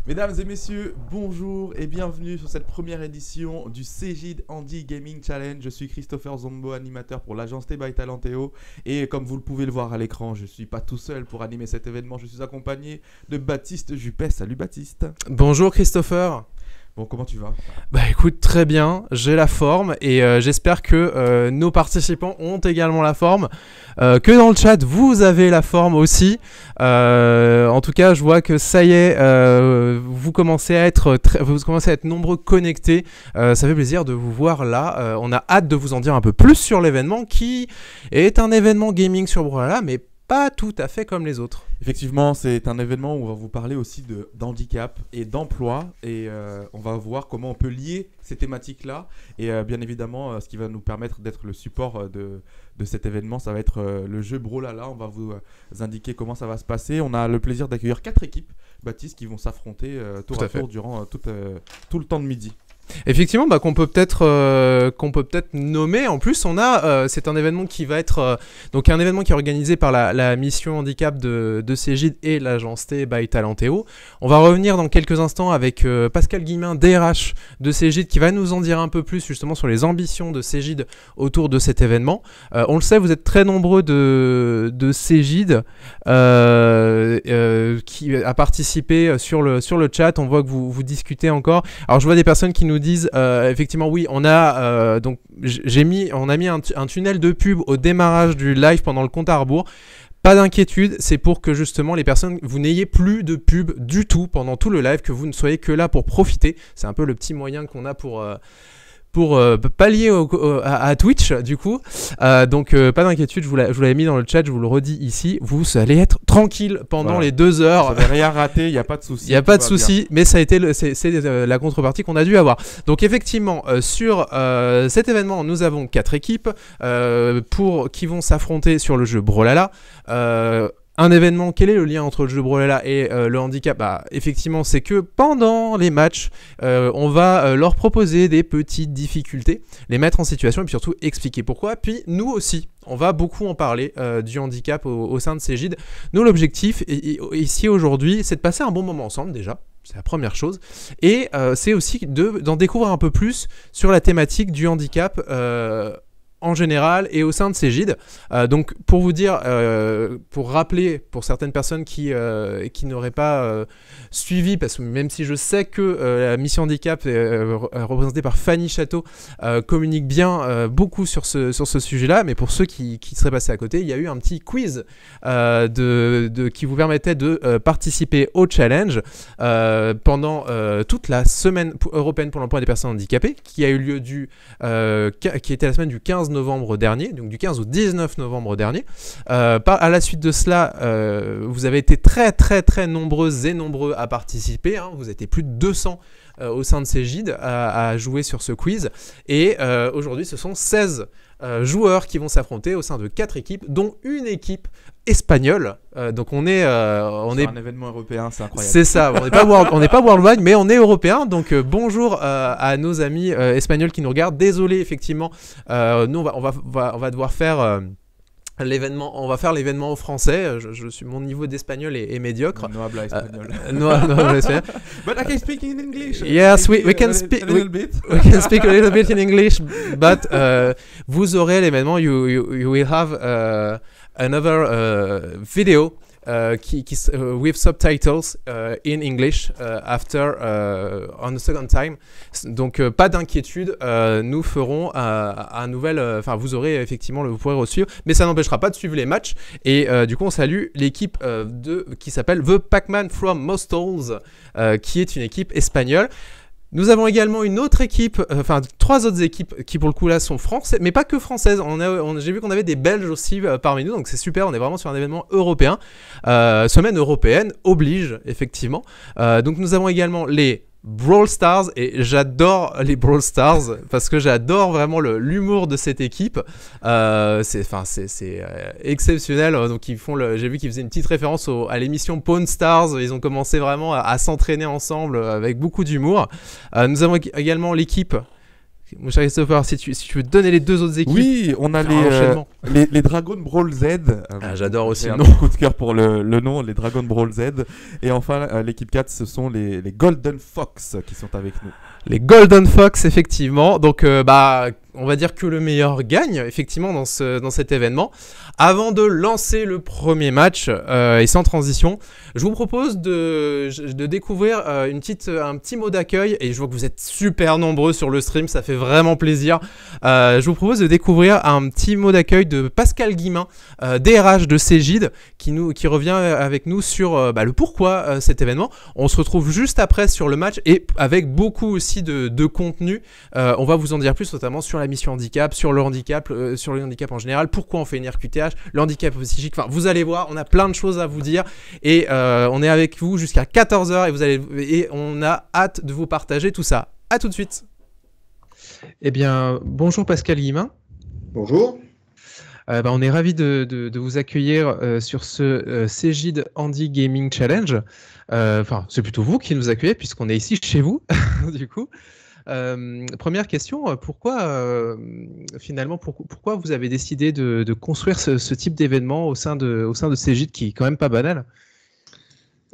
Mesdames et messieurs, bonjour et bienvenue sur cette première édition du Cégide Andy Gaming Challenge. Je suis Christopher Zombo, animateur pour l'agence T by Talenteo. Et comme vous le pouvez le voir à l'écran, je ne suis pas tout seul pour animer cet événement. Je suis accompagné de Baptiste Juppé. Salut Baptiste. Bonjour Christopher. Bon, comment tu vas? Bah écoute, très bien, j'ai la forme et j'espère que nos participants ont également la forme, que dans le chat vous avez la forme aussi. En tout cas, je vois que ça y est, vous commencez à être nombreux connectés. Ça fait plaisir de vous voir là. On a hâte de vous en dire un peu plus sur l'événement qui est un événement gaming sur Brawlhalla, mais pas tout à fait comme les autres. Effectivement, c'est un événement où on va vous parler aussi d'handicap et d'emploi et on va voir comment on peut lier ces thématiques-là et bien évidemment ce qui va nous permettre d'être le support de cet événement, ça va être le jeu Brawlhalla. On va vous indiquer comment ça va se passer. On a le plaisir d'accueillir 4 équipes, Baptiste, qui vont s'affronter tour à tour durant tout le temps de midi. Effectivement, qu'on peut peut-être nommer. En plus, c'est un événement qui va être donc un événement qui est organisé par la mission handicap de Cégide et l'agence T by Talenteo. On va revenir dans quelques instants avec Pascal Guillemin, DRH de Cégide, qui va nous en dire un peu plus justement sur les ambitions de Cégide autour de cet événement. On le sait, vous êtes très nombreux de Cégide qui a participé sur le chat. On voit que vous discutez encore. Alors, je vois des personnes qui nous disent effectivement oui, on a mis un tunnel de pub au démarrage du live pendant le compte à rebours. Pas d'inquiétude, c'est pour que justement les personnes, vous n'ayez plus de pub du tout pendant tout le live, que vous ne soyez que là pour profiter. C'est un peu le petit moyen qu'on a pour pallier à Twitch du coup. Donc pas d'inquiétude, je vous l'avais mis dans le chat, je vous le redis ici, vous allez être tranquille pendant les 2 heures. Vous n'avez rien raté, il n'y a pas de souci. Il n'y a pas de souci, mais ça a été c'est la contrepartie qu'on a dû avoir. Donc effectivement, sur cet événement, nous avons 4 équipes qui vont s'affronter sur le jeu Brawlhalla. Un événement, quel est le lien entre le jeu Brawlhalla et le handicap? Effectivement, c'est que pendant les matchs, on va leur proposer des petites difficultés, les mettre en situation et puis surtout expliquer pourquoi. Puis nous aussi, on va beaucoup en parler du handicap au sein de Cégide. Nous, l'objectif ici aujourd'hui, c'est de passer un bon moment ensemble déjà. C'est la première chose. Et c'est aussi d'en découvrir un peu plus sur la thématique du handicap en général et au sein de Cégide. Donc pour vous dire, pour rappeler pour certaines personnes qui n'auraient pas suivi, parce que même si je sais que la mission handicap représentée par Fanny Château communique bien beaucoup sur ce sujet-là, mais pour ceux qui seraient passés à côté, il y a eu un petit quiz qui vous permettait de participer au challenge pendant toute la semaine européenne pour l'emploi des personnes handicapées, qui a eu lieu qui était la semaine du 15 novembre dernier, donc du 15 au 19 novembre dernier. À la suite de cela, vous avez été très très très nombreuses et nombreux à participer, hein. Vous étiez plus de 200 au sein de Cégide à jouer sur ce quiz, et aujourd'hui ce sont 16 joueurs qui vont s'affronter au sein de 4 équipes, dont une équipe espagnole. Donc on est un événement européen, c'est incroyable. C'est ça, on n'est pas worldwide, mais on est européen. Donc bonjour à nos amis espagnols qui nous regardent. Désolé, effectivement, nous on va devoir faire l'événement. On va faire l'événement au français. Mon niveau d'espagnol est médiocre. No habla espagnol. No habla espagnol. But I can speak in English. Yes, we can speak a little bit. We can speak a little bit in English, but vous aurez l'événement. You will have another video with subtitles in English after on the second time. Donc pas d'inquiétude, nous ferons un nouvel. Vous aurez effectivement vous pourrez suivre, mais ça n'empêchera pas de suivre les matchs. Et du coup, on salue l'équipe qui s'appelle The Pac-Man from Mostolz, qui est une équipe espagnole. Nous avons également une autre équipe, 3 autres équipes qui pour le coup là sont françaises, mais pas que françaises. J'ai vu qu'on avait des Belges aussi parmi nous, donc c'est super, on est vraiment sur un événement européen. Semaine européenne oblige, effectivement. Donc nous avons également les Brawl Stars, et j'adore les Brawl Stars parce que j'adore vraiment l'humour de cette équipe. C'est exceptionnel. Donc j'ai vu qu'ils faisaient une petite référence à l'émission Pawn Stars. Ils ont commencé vraiment à s'entraîner ensemble avec beaucoup d'humour. Nous avons également l'équipe Mon cher Christopher, si tu veux donner les deux autres équipes. Oui, on a les Dragon Brawl Z. J'adore aussi j'ai le un nom. petit coup de cœur pour le nom, les Dragon Brawl Z. Et enfin, l'équipe 4, ce sont les Golden Fox qui sont avec nous. Les Golden Fox, effectivement. Donc, on va dire que le meilleur gagne, effectivement, dans cet événement. Avant de lancer le premier match, et sans transition, je vous propose de découvrir un petit mot d'accueil. Et je vois que vous êtes super nombreux sur le stream, ça fait vraiment plaisir. Je vous propose de découvrir un petit mot d'accueil de Pascal Guillemin, DRH de Cegid, qui revient avec nous sur le pourquoi cet événement. On se retrouve juste après sur le match et avec beaucoup aussi de contenu. On va vous en dire plus, notamment sur la mission handicap, sur le handicap en général, pourquoi on fait une RQTH, le handicap psychique. Enfin, vous allez voir, on a plein de choses à vous dire et on est avec vous jusqu'à 14h et on a hâte de vous partager tout ça. À tout de suite. Eh bien, bonjour Pascal Guillemin. Bonjour. On est ravis de vous accueillir sur ce Cegid Handy Gaming Challenge. C'est plutôt vous qui nous accueillez puisqu'on est ici chez vous, du coup. Première question, pourquoi vous avez décidé de construire ce type d'événement au sein de Cegid qui est quand même pas banal?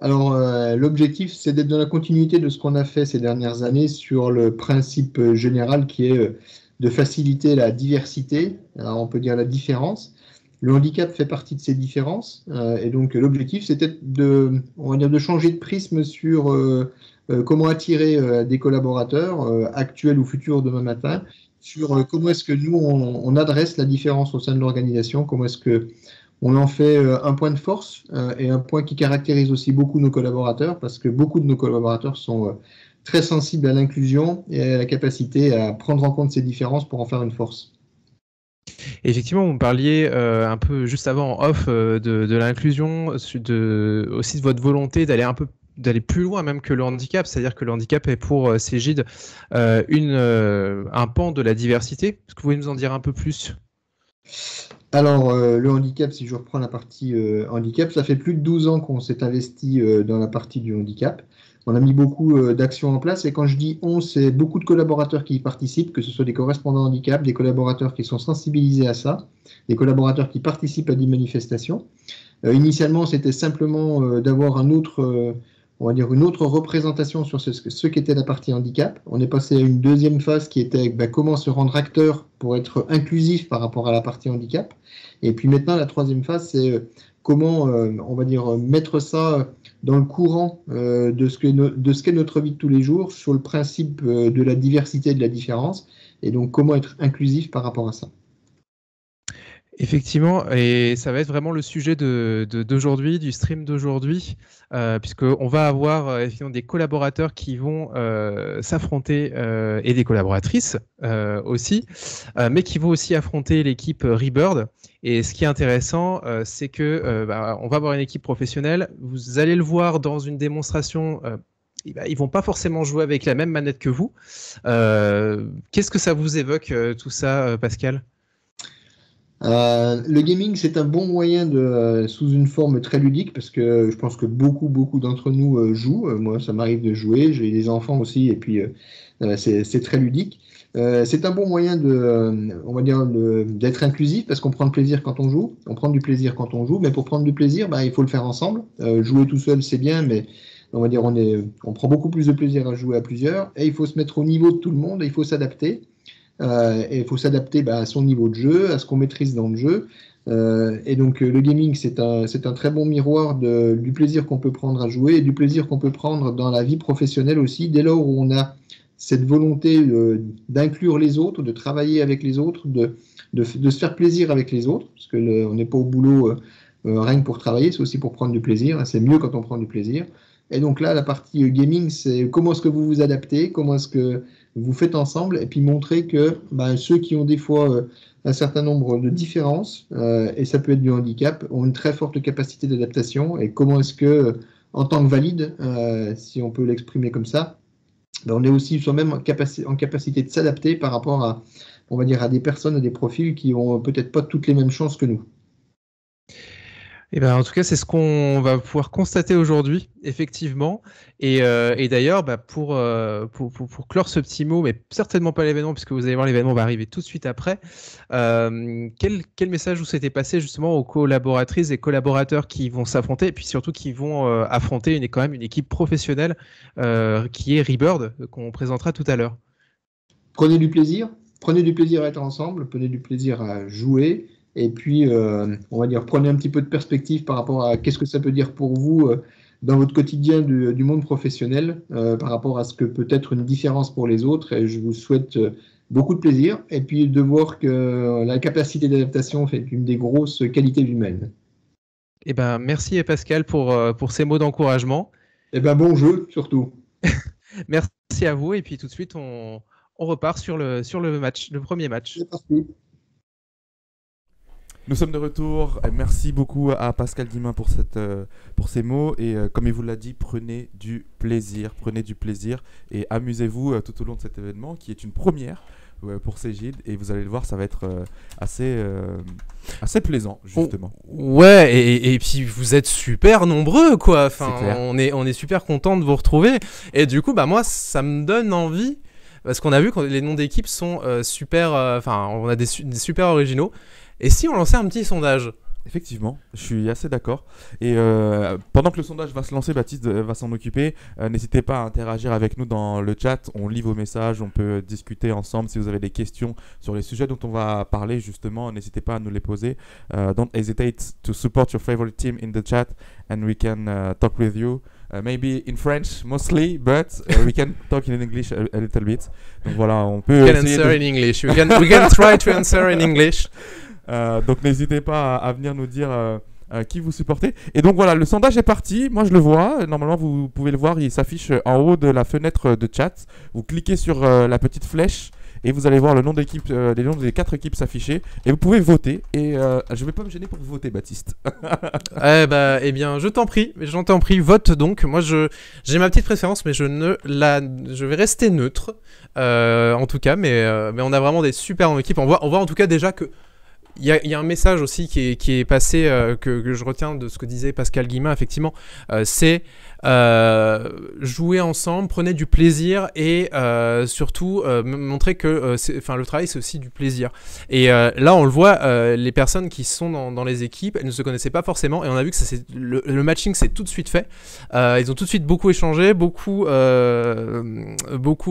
Alors, l'objectif, c'est d'être dans la continuité de ce qu'on a fait ces dernières années sur le principe général qui est de faciliter la diversité, alors on peut dire la différence. Le handicap fait partie de ces différences, et donc l'objectif, c'était de changer de prisme sur comment attirer des collaborateurs actuels ou futurs demain matin, sur comment est-ce que nous, on adresse la différence au sein de l'organisation, comment est-ce que on en fait un point de force et un point qui caractérise aussi beaucoup nos collaborateurs, parce que beaucoup de nos collaborateurs sont très sensibles à l'inclusion et à la capacité à prendre en compte ces différences pour en faire une force. Effectivement, vous me parliez un peu juste avant en off de l'inclusion, aussi de votre volonté d'aller plus loin même que le handicap, c'est-à-dire que le handicap est pour Cegid un pan de la diversité. Est-ce que vous pouvez nous en dire un peu plus ? Alors, le handicap, si je reprends la partie handicap, ça fait plus de 12 ans qu'on s'est investi dans la partie du handicap. On a mis beaucoup d'actions en place et quand je dis on, c'est beaucoup de collaborateurs qui y participent, que ce soit des correspondants handicap, des collaborateurs qui sont sensibilisés à ça, des collaborateurs qui participent à des manifestations. Initialement, c'était simplement d'avoir une autre représentation sur ce qu'était la partie handicap. On est passé à une deuxième phase qui était comment se rendre acteur pour être inclusif par rapport à la partie handicap. Et puis maintenant, la troisième phase, c'est comment, mettre ça dans le courant de ce qu'est notre vie de tous les jours, sur le principe de la diversité et de la différence, et donc comment être inclusif par rapport à ça. Effectivement, et ça va être vraiment le sujet d'aujourd'hui, du stream d'aujourd'hui, puisqu'on va avoir effectivement des collaborateurs qui vont s'affronter, et des collaboratrices aussi, mais qui vont aussi affronter l'équipe Rebird. Et ce qui est intéressant, c'est que on va avoir une équipe professionnelle. Vous allez le voir dans une démonstration. Ils vont pas forcément jouer avec la même manette que vous. Qu'est-ce que ça vous évoque tout ça, Pascal ? Le gaming, c'est un bon moyen sous une forme très ludique, parce que je pense que beaucoup d'entre nous jouent. Moi, ça m'arrive de jouer, j'ai des enfants aussi, et puis c'est très ludique. C'est un bon moyen d'être inclusif, parce qu'on prend du plaisir quand on joue. On prend du plaisir quand on joue, mais pour prendre du plaisir, il faut le faire ensemble. Jouer tout seul, c'est bien, mais on prend beaucoup plus de plaisir à jouer à plusieurs, et il faut se mettre au niveau de tout le monde, et il faut s'adapter. Et il faut s'adapter à son niveau de jeu, à ce qu'on maîtrise dans le jeu. Et donc le gaming, c'est un très bon miroir du plaisir qu'on peut prendre à jouer et du plaisir qu'on peut prendre dans la vie professionnelle aussi, dès lors où on a cette volonté d'inclure les autres, de travailler avec les autres, de se faire plaisir avec les autres, parce qu'on n'est pas au boulot rien que pour travailler, c'est aussi pour prendre du plaisir. C'est mieux quand on prend du plaisir. Et donc là, la partie gaming, c'est comment est-ce que vous vous adaptez, comment est-ce que vous faites ensemble, et puis montrer que ceux qui ont des fois un certain nombre de différences, et ça peut être du handicap, ont une très forte capacité d'adaptation, et comment est-ce que, en tant que valide, si on peut l'exprimer comme ça, on est aussi soi-même en capacité de s'adapter par rapport à, à des personnes, à des profils qui ont peut-être pas toutes les mêmes chances que nous. Eh ben, en tout cas, c'est ce qu'on va pouvoir constater aujourd'hui, effectivement. Et d'ailleurs, pour clore ce petit mot, mais certainement pas l'événement, puisque vous allez voir, l'événement va arriver tout de suite après. Quel message vous souhaitez passer justement aux collaboratrices et collaborateurs qui vont s'affronter, et puis surtout qui vont affronter quand même une équipe professionnelle qui est Rebirth, qu'on présentera tout à l'heure. Prenez du plaisir à être ensemble, prenez du plaisir à jouer. Et puis, on va dire, prenez un petit peu de perspective par rapport à qu'est-ce que ça peut dire pour vous dans votre quotidien du monde professionnel, par rapport à ce que peut être une différence pour les autres. Et je vous souhaite beaucoup de plaisir. Et puis, de voir que la capacité d'adaptation fait une des grosses qualités humaines. Eh ben, merci Pascal pour ces mots d'encouragement. Et ben, bon jeu, surtout. Merci à vous. Et puis, tout de suite, on repart sur le match, le premier match. C'est parti. Nous sommes de retour. Merci beaucoup à Pascal Guillemin pour ces mots. Et comme il vous l'a dit, prenez du plaisir et amusez-vous tout au long de cet événement qui est une première pour Cégide. Et vous allez le voir, ça va être assez plaisant, justement. Ouais, et puis vous êtes super nombreux, quoi. Enfin, on est super content de vous retrouver. Et du coup, moi, ça me donne envie. Parce qu'on a vu que les noms d'équipes sont super. On a des super originaux. Et si on lançait un petit sondage? Effectivement, je suis assez d'accord. Et pendant que le sondage va se lancer, Baptiste va s'en occuper. N'hésitez pas à interagir avec nous dans le chat. On lit vos messages, on peut discuter ensemble. Si vous avez des questions sur les sujets dont on va parler, justement, n'hésitez pas à nous les poser. Don't hesitate to support your favorite team in the chat and we can talk with you. Maybe in French mostly, but we can talk in English a little bit. Donc voilà, on peut. We can answer in English. We can try to answer in English. Donc n'hésitez pas à venir nous dire qui vous supportez. Et donc voilà, le sondage est parti. Moi je le vois. Normalement vous pouvez le voir, il s'affiche en haut de la fenêtre de chat. Vous cliquez sur la petite flèche et vous allez voir le nom d'équipe, les noms des 4 équipes s'afficher. Et vous pouvez voter. Et je ne vais pas me gêner pour voter, Baptiste. Eh bien, je t'en prie, vote donc. Moi, j'ai ma petite préférence, mais je vais rester neutre, en tout cas. Mais on a vraiment des super en équipe. On voit en tout cas déjà que il y a un message aussi qui est passé, que je retiens de ce que disait Pascal Guillemin, effectivement, c'est jouer ensemble, prenez du plaisir et surtout montrer que le travail c'est aussi du plaisir. Et là on le voit, les personnes qui sont dans les équipes, elles ne se connaissaient pas forcément et on a vu que le matching s'est tout de suite fait. Ils ont tout de suite beaucoup échangé, beaucoup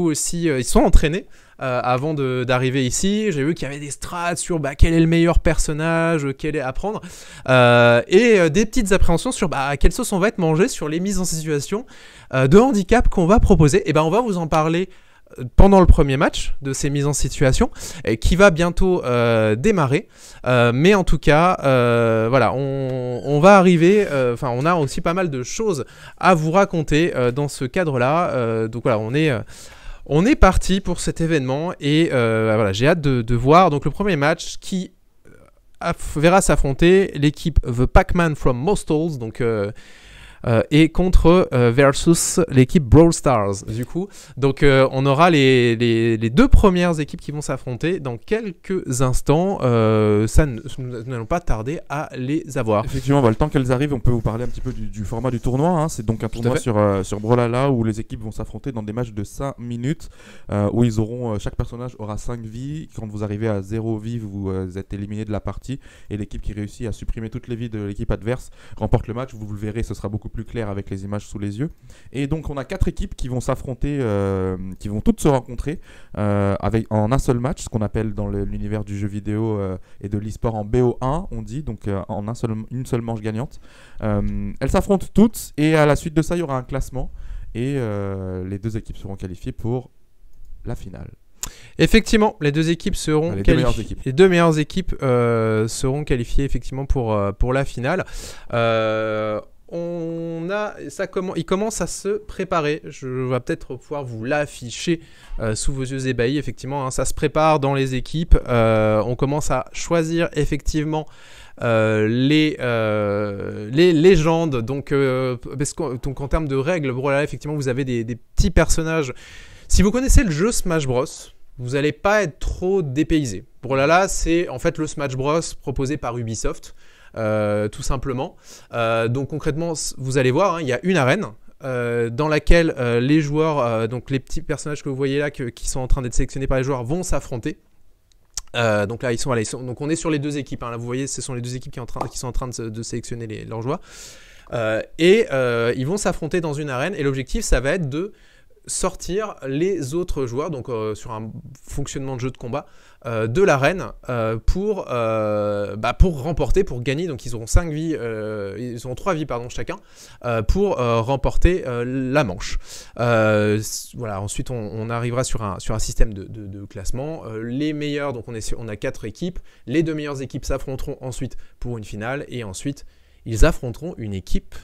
aussi, ils sont entraînés. Avant d'arriver ici, j'ai vu qu'il y avait des strats sur quel est le meilleur personnage, quel est à prendre, et des petites appréhensions sur quelle sauce on va être mangé sur les mises en situation de handicap qu'on va proposer. Et on va vous en parler pendant le premier match de ces mises en situation qui va bientôt démarrer. Mais en tout cas, voilà, on va arriver. On a aussi pas mal de choses à vous raconter dans ce cadre-là. Donc voilà, on est parti pour cet événement et voilà, j'ai hâte de voir donc le premier match qui verra s'affronter l'équipe The Pac-Man from Mostals, donc et contre versus l'équipe Brawl Stars du coup. Donc on aura les 2 premières équipes qui vont s'affronter dans quelques instants. Nous n'allons pas tarder à les avoir. Effectivement, le temps qu'elles arrivent, on peut vous parler un petit peu du format du tournoi, hein. C'est donc un tournoi sur Brawlhalla où les équipes vont s'affronter dans des matchs de 5 minutes où ils auront, chaque personnage aura 5 vies. Quand vous arrivez à 0 vie, vous êtes éliminé de la partie et l'équipe qui réussit à supprimer toutes les vies de l'équipe adverse remporte le match. Vous le verrez, ce sera beaucoup plus clair avec les images sous les yeux. Et donc on a 4 équipes qui vont s'affronter, qui vont toutes se rencontrer en un seul match, ce qu'on appelle dans l'univers du jeu vidéo et de l'e-sport en BO1, on dit, donc en une seule manche gagnante. Elles s'affrontent toutes et à la suite de ça il y aura un classement et les 2 équipes seront qualifiées pour la finale. Effectivement, les 2 équipes seront qualifiées. Les 2 meilleures équipes seront qualifiées effectivement pour la finale. Il commence à se préparer. Je vais peut-être pouvoir vous l'afficher sous vos yeux ébahis. Effectivement, hein, ça se prépare dans les équipes. On commence à choisir effectivement les légendes. Donc en termes de règles, Brawlhalla, effectivement, vous avez des petits personnages. Si vous connaissez le jeu Smash Bros, vous n'allez pas être trop dépaysé. Brawlhalla, c'est en fait le Smash Bros proposé par Ubisoft. tout simplement. Donc concrètement, vous allez voir, hein, il y a une arène dans laquelle les joueurs, donc les petits personnages que vous voyez là, qui sont en train d'être sélectionnés par les joueurs, vont s'affronter. Donc là, donc on est sur les deux équipes. Hein. Là, vous voyez, ce sont les deux équipes qui sont en train de sélectionner leurs joueurs. Ils vont s'affronter dans une arène. Et l'objectif, ça va être de sortir les autres joueurs, donc sur un fonctionnement de jeu de combat, de l'arène pour remporter, pour gagner. Donc ils auront 5 vies, ils auront 3 vies pardon, chacun, pour remporter la manche. Voilà. Ensuite on arrivera sur un système de classement. Les meilleurs, donc on a 4 équipes. Les 2 meilleures équipes s'affronteront ensuite pour une finale, et ensuite ils affronteront une équipe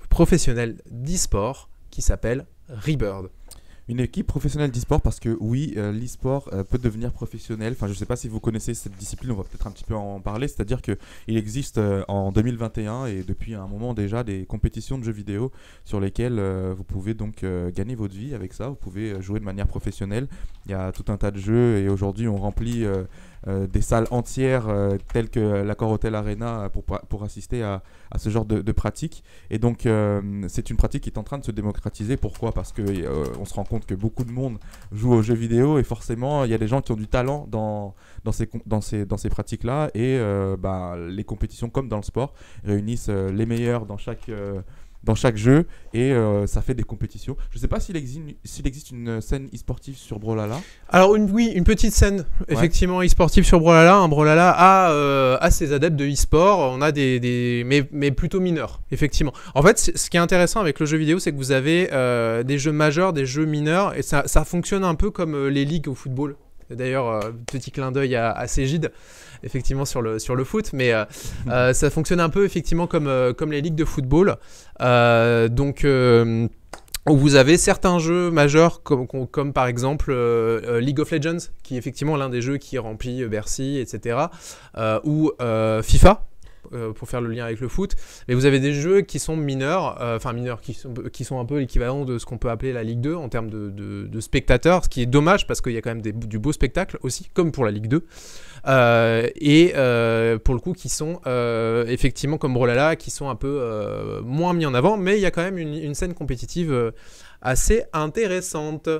professionnelle d'e-sport qui s'appelle Rebird. Une équipe professionnelle d'e-sport, parce que oui, l'e-sport peut devenir professionnel. Enfin, je ne sais pas si vous connaissez cette discipline, on va peut-être un petit peu en parler. C'est-à-dire qu'il existe en 2021 et depuis un moment déjà des compétitions de jeux vidéo sur lesquelles vous pouvez donc gagner votre vie avec ça. Vous pouvez jouer de manière professionnelle. Il y a tout un tas de jeux et aujourd'hui on remplit des salles entières telles que l'Accor Hotel Arena pour assister à ce genre de pratique. Et donc c'est une pratique qui est en train de se démocratiser. Pourquoi ? Parce que on se rend compte que beaucoup de monde joue aux jeux vidéo et forcément il y a des gens qui ont du talent dans ces pratiques-là, et les compétitions comme dans le sport réunissent les meilleurs dans chaque jeu, et ça fait des compétitions. Je ne sais pas s'il existe une scène e-sportive sur Brawlhalla. Alors oui, une petite scène effectivement e-sportive sur Brawlhalla. Un Brawlhalla a ses adeptes de e-sport. On a mais plutôt mineurs, effectivement. En fait, ce qui est intéressant avec le jeu vidéo, c'est que vous avez des jeux majeurs, des jeux mineurs, et ça fonctionne un peu comme les ligues au football. D'ailleurs, petit clin d'œil à Cégide, effectivement sur le foot, mais ça fonctionne un peu effectivement comme les ligues de football. Donc où vous avez certains jeux majeurs comme par exemple League of Legends, qui est effectivement l'un des jeux qui remplit Bercy, etc. Ou FIFA, pour faire le lien avec le foot. Mais vous avez des jeux qui sont mineurs, qui sont un peu l'équivalent de ce qu'on peut appeler la Ligue 2 en termes de spectateurs, ce qui est dommage parce qu'il y a quand même du beau spectacle aussi, comme pour la Ligue 2. Pour le coup qui sont effectivement comme Brawlhalla, qui sont un peu moins mis en avant, mais il y a quand même une scène compétitive assez intéressante.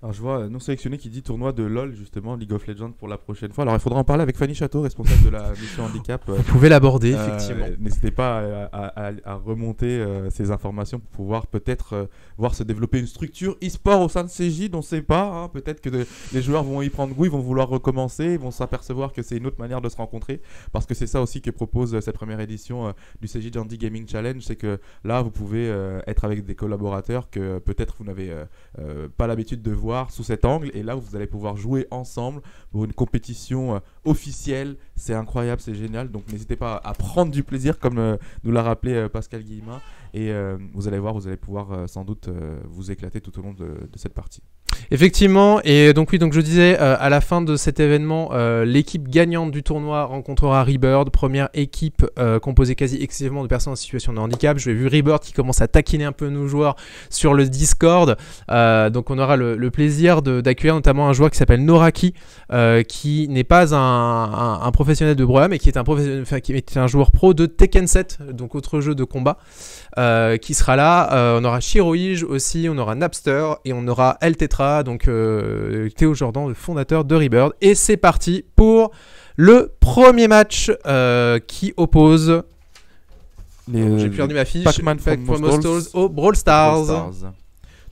Alors je vois non sélectionné qui dit tournoi de LoL, justement, League of Legends pour la prochaine fois. Alors il faudra en parler avec Fanny Château, responsable de la mission handicap. Vous pouvez l'aborder, effectivement. N'hésitez pas à remonter ces informations pour pouvoir peut-être voir se développer une structure e-sport au sein de CJ, on ne sait pas. Hein. Peut-être que les joueurs vont y prendre goût, ils vont vouloir recommencer, ils vont s'apercevoir que c'est une autre manière de se rencontrer. Parce que c'est ça aussi que propose cette première édition du CJ Handy Gaming Challenge, c'est que là vous pouvez être avec des collaborateurs que peut-être vous n'avez pas l'habitude de voir sous cet angle, et là vous allez pouvoir jouer ensemble pour une compétition officielle. C'est incroyable, c'est génial, donc n'hésitez pas à prendre du plaisir comme nous l'a rappelé Pascal Guillemin, et vous allez voir, vous allez pouvoir sans doute vous éclater tout au long de cette partie. Effectivement, et donc oui, donc je disais à la fin de cet événement, l'équipe gagnante du tournoi rencontrera Rebird, première équipe composée quasi exclusivement de personnes en situation de handicap. Je vais vu Rebird qui commence à taquiner un peu nos joueurs sur le Discord, donc on aura le plaisir d'accueillir notamment un joueur qui s'appelle Noraki, qui n'est pas un professionnel de Brawlhalla, mais qui est un joueur pro de Tekken 7, donc autre jeu de combat, qui sera là. On aura Shiroige aussi, on aura Napster et on aura El Tetra, donc Théo Jordan, le fondateur de Rebird. Et c'est parti pour le premier match qui oppose... J'ai perdu ma fiche. Pac-Man from Monsters au Brawl Stars.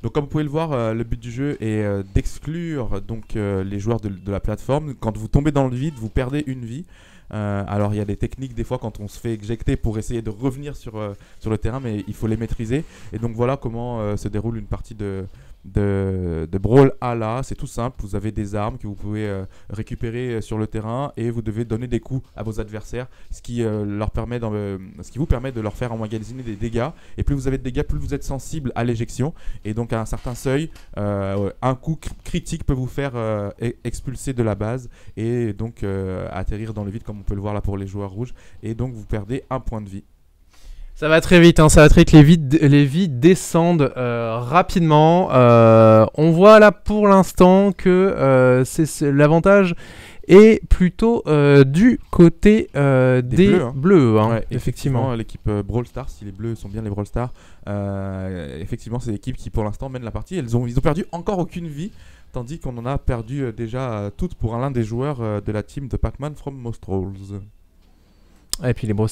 Donc comme vous pouvez le voir, le but du jeu est d'exclure donc les joueurs de la plateforme. Quand vous tombez dans le vide, vous perdez une vie. Alors il y a des techniques des fois quand on se fait éjecter pour essayer de revenir sur le terrain, mais il faut les maîtriser. Et donc voilà comment se déroule une partie de Brawlhalla. C'est tout simple, vous avez des armes que vous pouvez récupérer sur le terrain et vous devez donner des coups à vos adversaires, ce qui vous permet de leur faire emmagasiner des dégâts. Et plus vous avez de dégâts, plus vous êtes sensible à l'éjection, et donc à un certain seuil, un coup critique peut vous faire expulser de la base et donc atterrir dans le vide, comme on peut le voir là pour les joueurs rouges, et donc vous perdez un point de vie. Ça va très vite, hein, ça va très vite, les vies descendent rapidement. On voit là pour l'instant que l'avantage est plutôt du côté des bleus, hein, Ouais, effectivement. L'équipe Brawl Stars, si les bleus sont bien les Brawl Stars, effectivement, c'est l'équipe qui pour l'instant mène la partie. Ils ont perdu encore aucune vie, tandis qu'on en a perdu déjà toutes pour l'un des joueurs de la team de Pac-Man from Most Rolls. Et puis les Brawl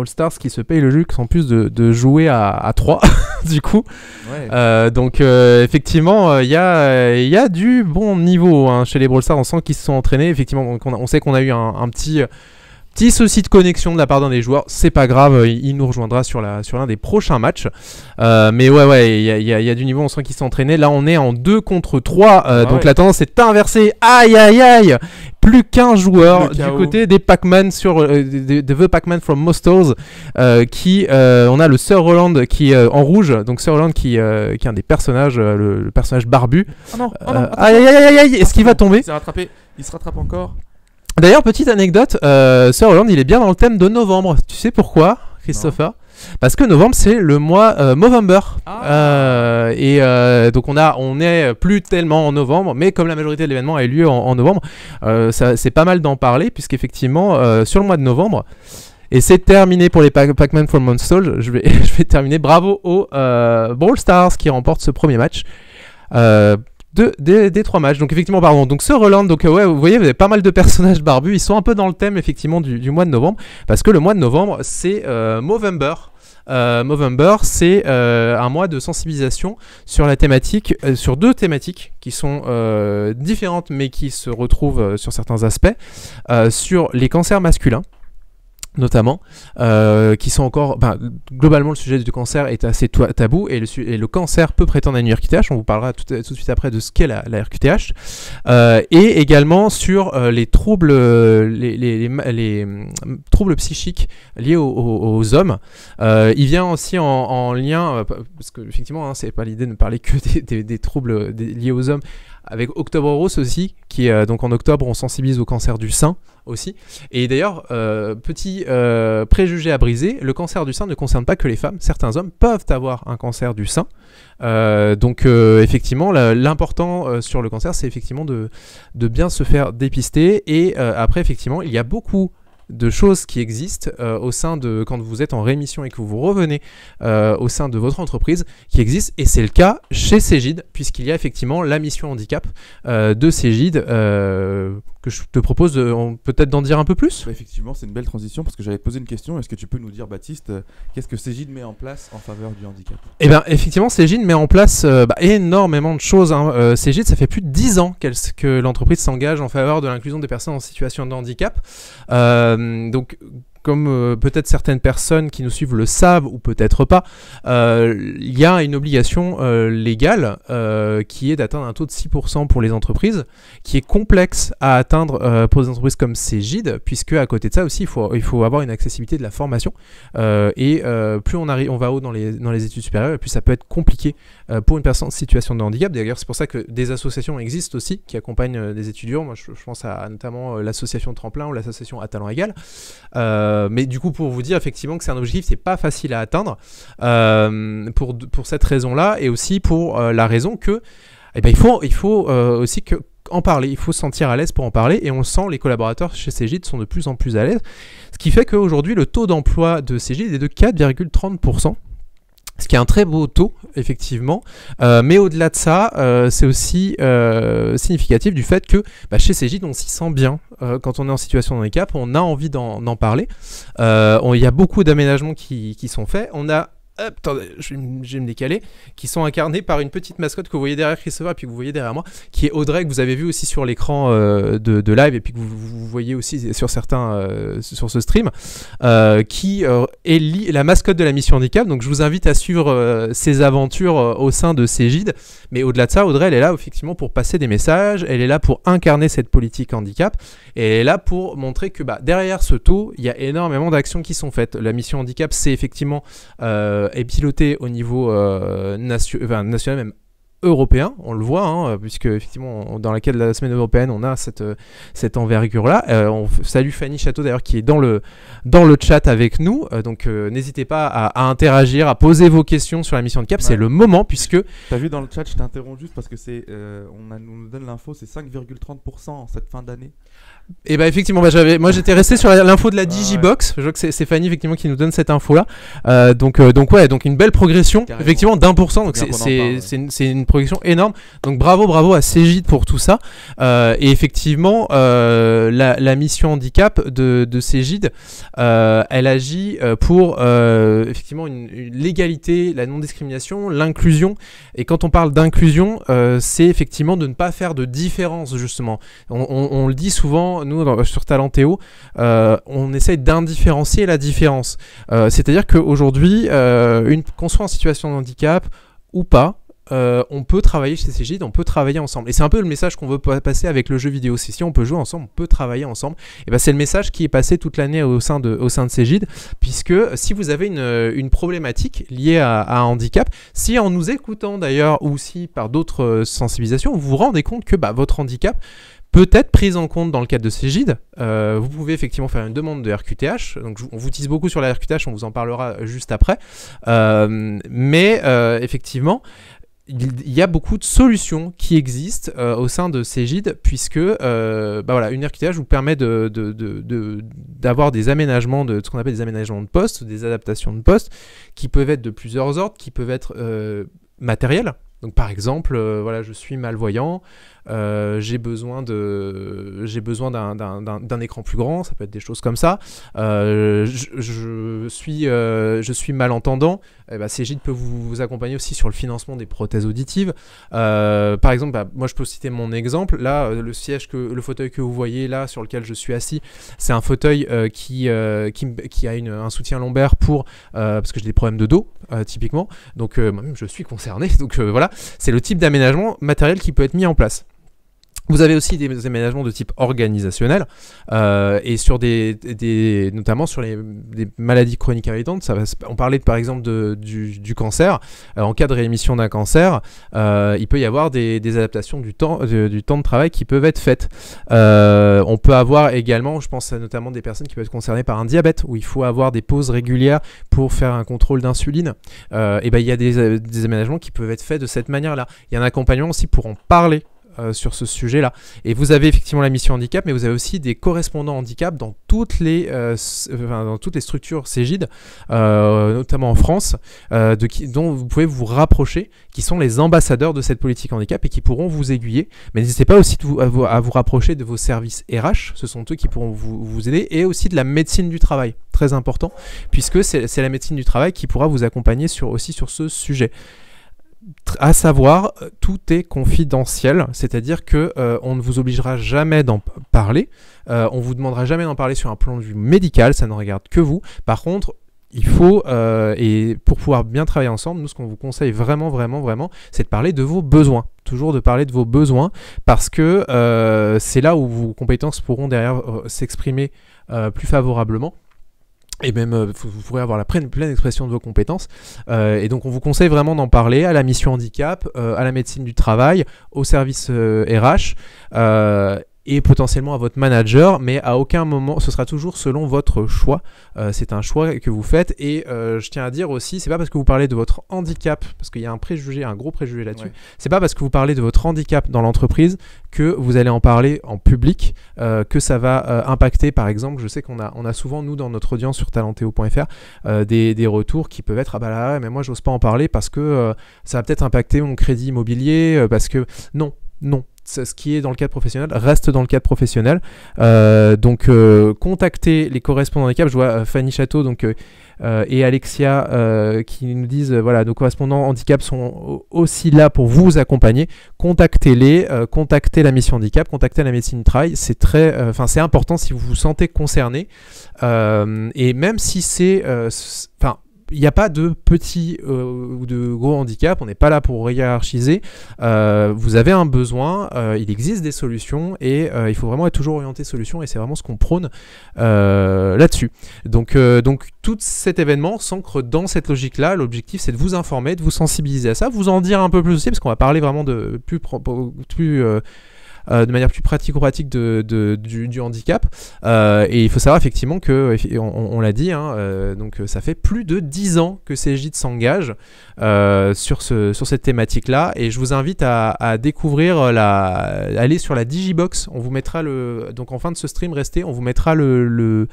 Stars qui se payent le jeu en plus de jouer à 3 du coup. Ouais. Donc effectivement il y a du bon niveau hein, chez les Brawl Stars. On sent qu'ils se sont entraînés. Effectivement on sait qu'on a eu un petit souci de connexion de la part d'un des joueurs, c'est pas grave, il nous rejoindra sur l'un des prochains matchs. Mais ouais, il y a du niveau, on sent qu'ils sont entraînés. Là, on est en 2 contre 3, donc la tendance est inversée. Aïe, aïe, aïe! Plus qu'un joueur du côté des Pac-Man de The Pac-Man from Monsters, on a le Sir Roland qui est en rouge, donc Sir Roland qui est un des personnages, le personnage barbu. Oh non, aïe, aïe, aïe, aïe, est-ce qu'il va tomber? Il se rattrape encore. D'ailleurs, petite anecdote, Sir Roland, il est bien dans le thème de novembre. Tu sais pourquoi, Christopher? Parce que novembre, c'est le mois Movember. Donc on est plus tellement en novembre, mais comme la majorité de l'événement a eu lieu en novembre, c'est pas mal d'en parler, puisqu'effectivement, sur le mois de novembre, et c'est terminé pour les Pac-Man from Monsters, je vais terminer. Bravo aux Brawl Stars qui remportent ce premier match. Des 3 matchs, donc effectivement, pardon. Donc ce Roland, donc ouais, vous voyez, vous avez pas mal de personnages barbus, ils sont un peu dans le thème effectivement du mois de novembre, parce que le mois de novembre c'est Movember. Movember, c'est un mois de sensibilisation sur la thématique, sur 2 thématiques qui sont différentes mais qui se retrouvent sur certains aspects, sur les cancers masculins notamment, qui sont encore... globalement, le sujet du cancer est assez tabou, et le cancer peut prétendre à une RQTH, on vous parlera tout de suite après de ce qu'est la RQTH, et également sur les troubles, les troubles psychiques liés aux hommes. Il vient aussi en lien, parce que effectivement, hein, c'est pas l'idée de ne parler que des troubles liés aux hommes, avec Octobre Rose aussi, qui est donc en octobre, on sensibilise au cancer du sein aussi. Et d'ailleurs, petit préjugé à briser, le cancer du sein ne concerne pas que les femmes. Certains hommes peuvent avoir un cancer du sein. Donc effectivement, l'important sur le cancer, c'est effectivement de bien se faire dépister. Et après, effectivement, il y a beaucoup de choses qui existent au sein de, quand vous êtes en rémission et que vous revenez au sein de votre entreprise, qui existent, et c'est le cas chez Cégide, puisqu'il y a effectivement la mission handicap de Cégide, que je te propose peut-être d'en dire un peu plus. Effectivement, c'est une belle transition, parce que j'avais posé une question. Est-ce que tu peux nous dire, Baptiste, qu'est-ce que Cégide met en place en faveur du handicap? Eh bien, effectivement, Cégide met en place énormément de choses, hein. Cégide, ça fait plus de 10 ans que l'entreprise s'engage en faveur de l'inclusion des personnes en situation de handicap. Donc, comme peut-être certaines personnes qui nous suivent le savent ou peut-être pas, il y a une obligation légale qui est d'atteindre un taux de 6% pour les entreprises, qui est complexe à atteindre pour des entreprises comme Cégide, puisque à côté de ça aussi, il faut avoir une accessibilité de la formation, et plus on va haut dans les études supérieures, et plus ça peut être compliqué pour une personne en situation de handicap. D'ailleurs, c'est pour ça que des associations existent aussi qui accompagnent des étudiants. Moi, je pense à notamment l'association Tremplin ou l'association À Talent Égal. Mais du coup, pour vous dire effectivement que c'est un objectif, c'est pas facile à atteindre pour cette raison-là, et aussi pour la raison que il faut aussi en parler, il faut se sentir à l'aise pour en parler, et on le sent, les collaborateurs chez Cégide sont de plus en plus à l'aise, ce qui fait qu'aujourd'hui le taux d'emploi de Cégide est de 4,30%. Ce qui est un très beau taux, effectivement, mais au-delà de ça, c'est aussi significatif du fait que chez Cégide, on s'y sent bien. Quand on est en situation de handicap, on a envie d'en parler. Il y a beaucoup d'aménagements qui sont faits. On a, attendez, je vais me décaler, qui sont incarnés par une petite mascotte que vous voyez derrière Christopher et puis que vous voyez derrière moi, qui est Audrey, que vous avez vu aussi sur l'écran de live, et puis que vous voyez aussi sur certains sur ce stream, qui est la mascotte de la mission handicap. Donc je vous invite à suivre ses aventures au sein de Cégide. Mais au-delà de ça, Audrey, elle est là effectivement pour passer des messages, elle est là pour incarner cette politique handicap, et elle est là pour montrer que derrière ce taux, il y a énormément d'actions qui sont faites. La mission handicap, c'est effectivement est pilotée au niveau national, même européen, on le voit, hein, puisque effectivement dans laquelle la semaine européenne on a cette envergure-là. On salue Fanny Château d'ailleurs qui est dans le chat avec nous, donc n'hésitez pas à interagir, à poser vos questions sur la mission handicap, c'est le moment puisque... T'as vu dans le chat, je t'interromps juste parce que on nous donne l'info, c'est 5,30% en cette fin d'année. Et bah effectivement, moi j'étais resté sur l'info de la Digibox. Je vois que c'est Fanny effectivement qui nous donne cette info là. Donc une belle progression. Carrément. Effectivement d'1%. Donc c'est une progression énorme. Donc bravo à Cégide pour tout ça. Et effectivement la mission handicap de Cégide, elle agit pour effectivement l'égalité, la non-discrimination, l'inclusion. Et quand on parle d'inclusion, c'est effectivement de ne pas faire de différence justement. On le dit souvent. Nous, sur Talentéo, on essaye d'indifférencier la différence. C'est-à-dire qu'aujourd'hui, qu'on soit en situation de handicap ou pas, on peut travailler chez Cégide, on peut travailler ensemble. Et c'est un peu le message qu'on veut passer avec le jeu vidéo. C'est si on peut jouer ensemble, on peut travailler ensemble. Et ben c'est le message qui est passé toute l'année au sein de Cégide, puisque si vous avez une problématique liée à un handicap, si en nous écoutant d'ailleurs, ou si par d'autres sensibilisations, vous vous rendez compte que votre handicap peut être prise en compte dans le cadre de Cégide. Vous pouvez effectivement faire une demande de RQTH. Donc, on vous tease beaucoup sur la RQTH, on vous en parlera juste après. Mais effectivement, il y a beaucoup de solutions qui existent au sein de Cégide, puisque une RQTH vous permet d'avoir des aménagements, ce qu'on appelle des aménagements de poste, des adaptations de poste, qui peuvent être de plusieurs ordres, qui peuvent être matériels. Donc par exemple, je suis malvoyant, j'ai besoin d'un écran plus grand, ça peut être des choses comme ça. Je suis malentendant, Cégide peut vous accompagner aussi sur le financement des prothèses auditives. Par exemple, moi je peux citer mon exemple. Là, le fauteuil que vous voyez là, sur lequel je suis assis, c'est un fauteuil qui a un soutien lombaire parce que j'ai des problèmes de dos, typiquement. Donc moi-même je suis concerné. Donc voilà, c'est le type d'aménagement matériel qui peut être mis en place. Vous avez aussi des aménagements de type organisationnel et sur notamment sur des maladies chroniques invalidantes. On parlait par exemple du cancer. En cas de réémission d'un cancer, il peut y avoir des adaptations du temps de travail qui peuvent être faites. On peut avoir également, je pense à notamment des personnes qui peuvent être concernées par un diabète où il faut avoir des pauses régulières pour faire un contrôle d'insuline. Il y a des aménagements qui peuvent être faits de cette manière-là. Il y a un accompagnement aussi pour en parler. Sur ce sujet-là. Et vous avez effectivement la mission handicap, mais vous avez aussi des correspondants handicap dans toutes les structures Cégide, notamment en France, dont vous pouvez vous rapprocher, qui sont les ambassadeurs de cette politique handicap et qui pourront vous aiguiller. Mais n'hésitez pas aussi à vous rapprocher de vos services RH, ce sont eux qui pourront vous aider, et aussi de la médecine du travail, très important, puisque c'est la médecine du travail qui pourra vous accompagner aussi sur ce sujet. À savoir, tout est confidentiel, c'est-à-dire que on ne vous obligera jamais d'en parler, on vous demandera jamais d'en parler sur un plan de vue médical, ça ne regarde que vous. Par contre, il faut, et pour pouvoir bien travailler ensemble, nous ce qu'on vous conseille vraiment, c'est de parler de vos besoins. Toujours de parler de vos besoins, parce que c'est là où vos compétences pourront derrière s'exprimer plus favorablement. Et même, vous pourrez avoir la pleine expression de vos compétences. Et donc, on vous conseille vraiment d'en parler à la mission handicap, à la médecine du travail, au service RH, et potentiellement à votre manager, mais à aucun moment, ce sera toujours selon votre choix. C'est un choix que vous faites. Et je tiens à dire aussi, c'est pas parce que vous parlez de votre handicap, parce qu'il y a un gros préjugé là-dessus, c'est pas parce que vous parlez de votre handicap dans l'entreprise que vous allez en parler en public, que ça va impacter, par exemple, je sais qu'on a souvent, nous, dans notre audience sur talenteo.fr, des retours qui peuvent être « Ah bah là, mais moi, j'ose pas en parler parce que ça va peut-être impacter mon crédit immobilier, parce que… » Non. Ce qui est dans le cadre professionnel reste dans le cadre professionnel. Donc, contactez les correspondants handicap. Je vois Fanny Château et Alexia qui nous disent nos correspondants handicap sont aussi là pour vous accompagner. Contactez-les, contactez la mission handicap, contactez la médecine du travail. C'est c'est important si vous vous sentez concerné. Et même si n'y a pas de petits ou de gros handicaps, on n'est pas là pour hiérarchiser. Vous avez un besoin, il existe des solutions et il faut vraiment être toujours orienté solution et c'est vraiment ce qu'on prône là-dessus. Donc tout cet événement s'ancre dans cette logique-là. L'objectif c'est de vous informer, de vous sensibiliser à ça, vous en dire un peu plus aussi parce qu'on va parler vraiment de de manière plus pratico-pratique du handicap. Et il faut savoir effectivement que, on l'a dit, donc ça fait plus de 10 ans que CSJIT s'engage sur cette thématique-là. Et je vous invite à découvrir, aller sur la Digibox. On vous mettra donc en fin de ce stream, restez, on vous mettra le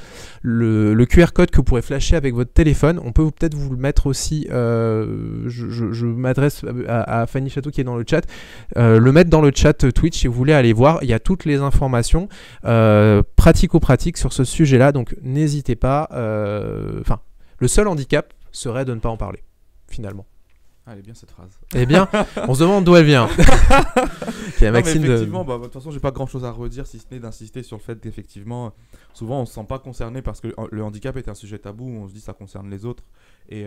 QR code que vous pourrez flasher avec votre téléphone. On peut peut-être vous le mettre aussi, je m'adresse à Fanny Château qui est dans le chat, le mettre dans le chat Twitch si vous voulez aller voir, il y a toutes les informations pratico-pratiques sur ce sujet-là, donc n'hésitez pas. Le seul handicap serait de ne pas en parler, finalement. Ah, elle est bien cette phrase. Eh bien, on se demande d'où elle vient. Effectivement, de toute façon, j'ai pas grand-chose à redire si ce n'est d'insister sur le fait qu'effectivement, souvent on se sent pas concerné parce que le handicap est un sujet tabou où on se dit ça concerne les autres. Et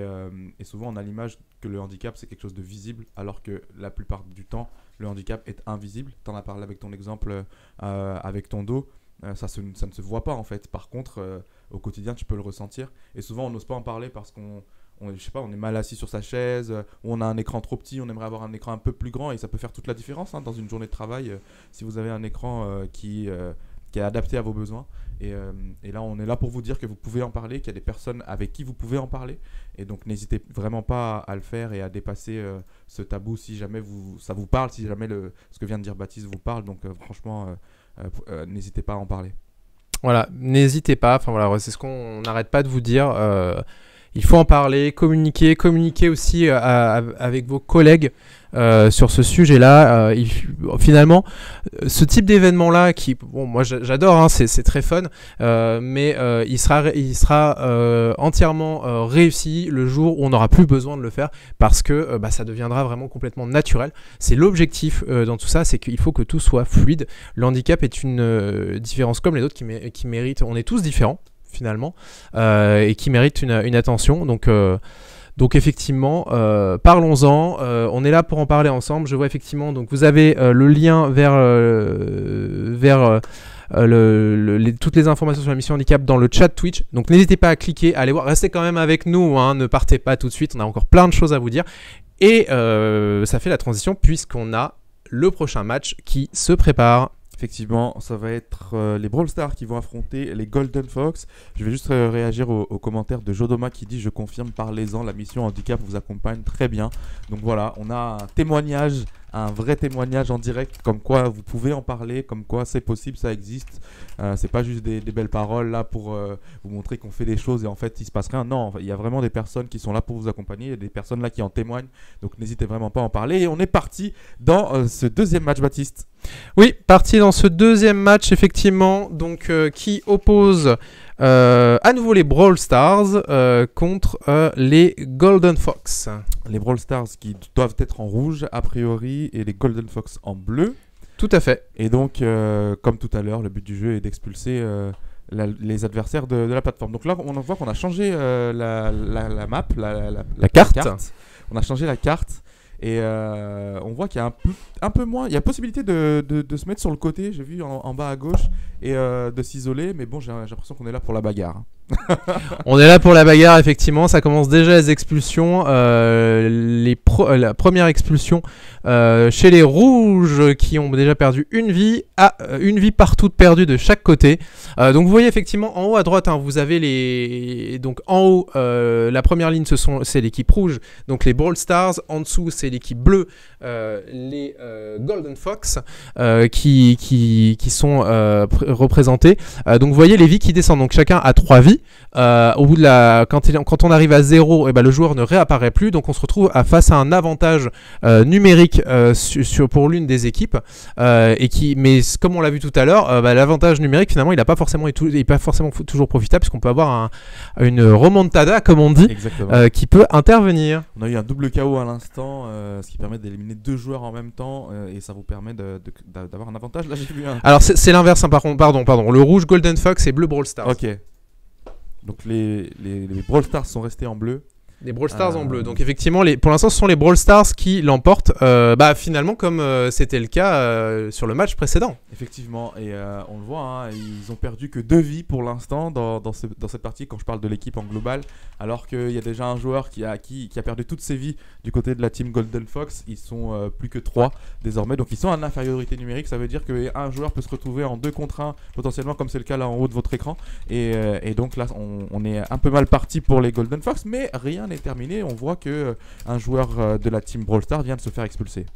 souvent on a l'image que le handicap c'est quelque chose de visible alors que la plupart du temps le handicap est invisible. Tu en as parlé avec ton exemple avec ton dos, ça ne se voit pas en fait. Par contre au quotidien tu peux le ressentir et souvent on n'ose pas en parler parce qu'on est mal assis sur sa chaise, ou on a un écran trop petit, on aimerait avoir un écran un peu plus grand et ça peut faire toute la différence dans une journée de travail si vous avez un écran qui est adapté à vos besoins. Et là, on est là pour vous dire que vous pouvez en parler, qu'il y a des personnes avec qui vous pouvez en parler. Et donc, n'hésitez vraiment pas à le faire et à dépasser ce tabou si jamais ça vous parle, si jamais ce que vient de dire Baptiste vous parle. Donc, franchement, n'hésitez pas à en parler. Voilà, n'hésitez pas. Enfin, voilà, c'est ce qu'on n'arrête pas de vous dire. Il faut en parler, communiquer aussi avec vos collègues sur ce sujet-là. Finalement, ce type d'événement-là, moi j'adore, c'est très fun, mais il sera entièrement réussi le jour où on n'aura plus besoin de le faire parce que ça deviendra vraiment complètement naturel. C'est l'objectif dans tout ça, c'est qu'il faut que tout soit fluide. Le handicap est une différence comme les autres qui mérite. On est tous différents finalement, et qui mérite une attention. Donc effectivement, parlons-en. On est là pour en parler ensemble. Je vois effectivement, donc vous avez le lien vers toutes les informations sur la mission handicap dans le chat Twitch. Donc n'hésitez pas à cliquer, à aller voir. Restez quand même avec nous, ne partez pas tout de suite. On a encore plein de choses à vous dire. Et ça fait la transition puisqu'on a le prochain match qui se prépare. Effectivement, ça va être les Brawl Stars qui vont affronter les Golden Fox. Je vais juste réagir aux commentaires de Jodoma qui dit « Je confirme, parlez-en, la mission handicap vous accompagne très bien ». Donc voilà, on a un témoignage, un vrai témoignage en direct, comme quoi vous pouvez en parler, comme quoi c'est possible, ça existe. C'est pas juste des belles paroles là pour vous montrer qu'on fait des choses et en fait il se passe rien. Non, il y a vraiment des personnes qui sont là pour vous accompagner, il y a des personnes là qui en témoignent. Donc n'hésitez vraiment pas à en parler. Et on est parti dans ce deuxième match, Baptiste. Oui, parti dans ce deuxième match effectivement, donc qui oppose à nouveau les Brawl Stars contre les Golden Fox. Les Brawl Stars qui doivent être en rouge a priori et les Golden Fox en bleu. Tout à fait. Et donc, comme tout à l'heure, le but du jeu est d'expulser les adversaires de la plateforme. Donc là, on voit qu'on a changé la map, la carte. On a changé la carte. Et on voit qu'il y a un peu moins. Il y a possibilité de se mettre sur le côté, j'ai vu en bas à gauche, et de s'isoler. Mais bon, j'ai l'impression qu'on est là pour la bagarre. On est là pour la bagarre, effectivement. Ça commence déjà les expulsions. La première expulsion chez les rouges qui ont déjà perdu une vie. Une vie partout perdue de chaque côté. Donc vous voyez effectivement en haut à droite, vous avez donc en haut la première ligne c'est l'équipe rouge, donc les Brawl Stars. En dessous c'est l'équipe bleue, les Golden Fox qui sont représentés. Donc vous voyez les vies qui descendent. Donc chacun a 3 vies. Au bout de quand on arrive à 0, le joueur ne réapparaît plus, donc on se retrouve face à un avantage numérique pour l'une des équipes, mais comme on l'a vu tout à l'heure, l'avantage numérique finalement il n'est pas forcément toujours profitable puisqu'on peut avoir une remontada comme on dit, qui peut intervenir. On a eu un double KO à l'instant, ce qui permet d'éliminer 2 joueurs en même temps et ça vous permet d'avoir un avantage. Là j'ai vu Alors c'est l'inverse, pardon, le rouge Golden Fox et bleu Brawl Stars. Ok. Donc les Brawl Stars sont restés en bleu Les Brawl Stars en bleu. Donc effectivement, pour l'instant, ce sont les Brawl Stars qui l'emportent. Finalement, comme c'était le cas sur le match précédent. Effectivement, et on le voit, hein, ils ont perdu que 2 vies pour l'instant dans cette partie quand je parle de l'équipe en global, alors qu'il y a déjà un joueur qui a perdu toutes ses vies du côté de la team Golden Fox. Ils sont plus que 3 désormais, donc ils sont en infériorité numérique. Ça veut dire qu'un joueur peut se retrouver en 2 contre 1 potentiellement, comme c'est le cas là en haut de votre écran, et donc là on est un peu mal parti pour les Golden Fox, mais rien n'est terminé. On voit que un joueur de la team Brawl Stars vient de se faire expulser.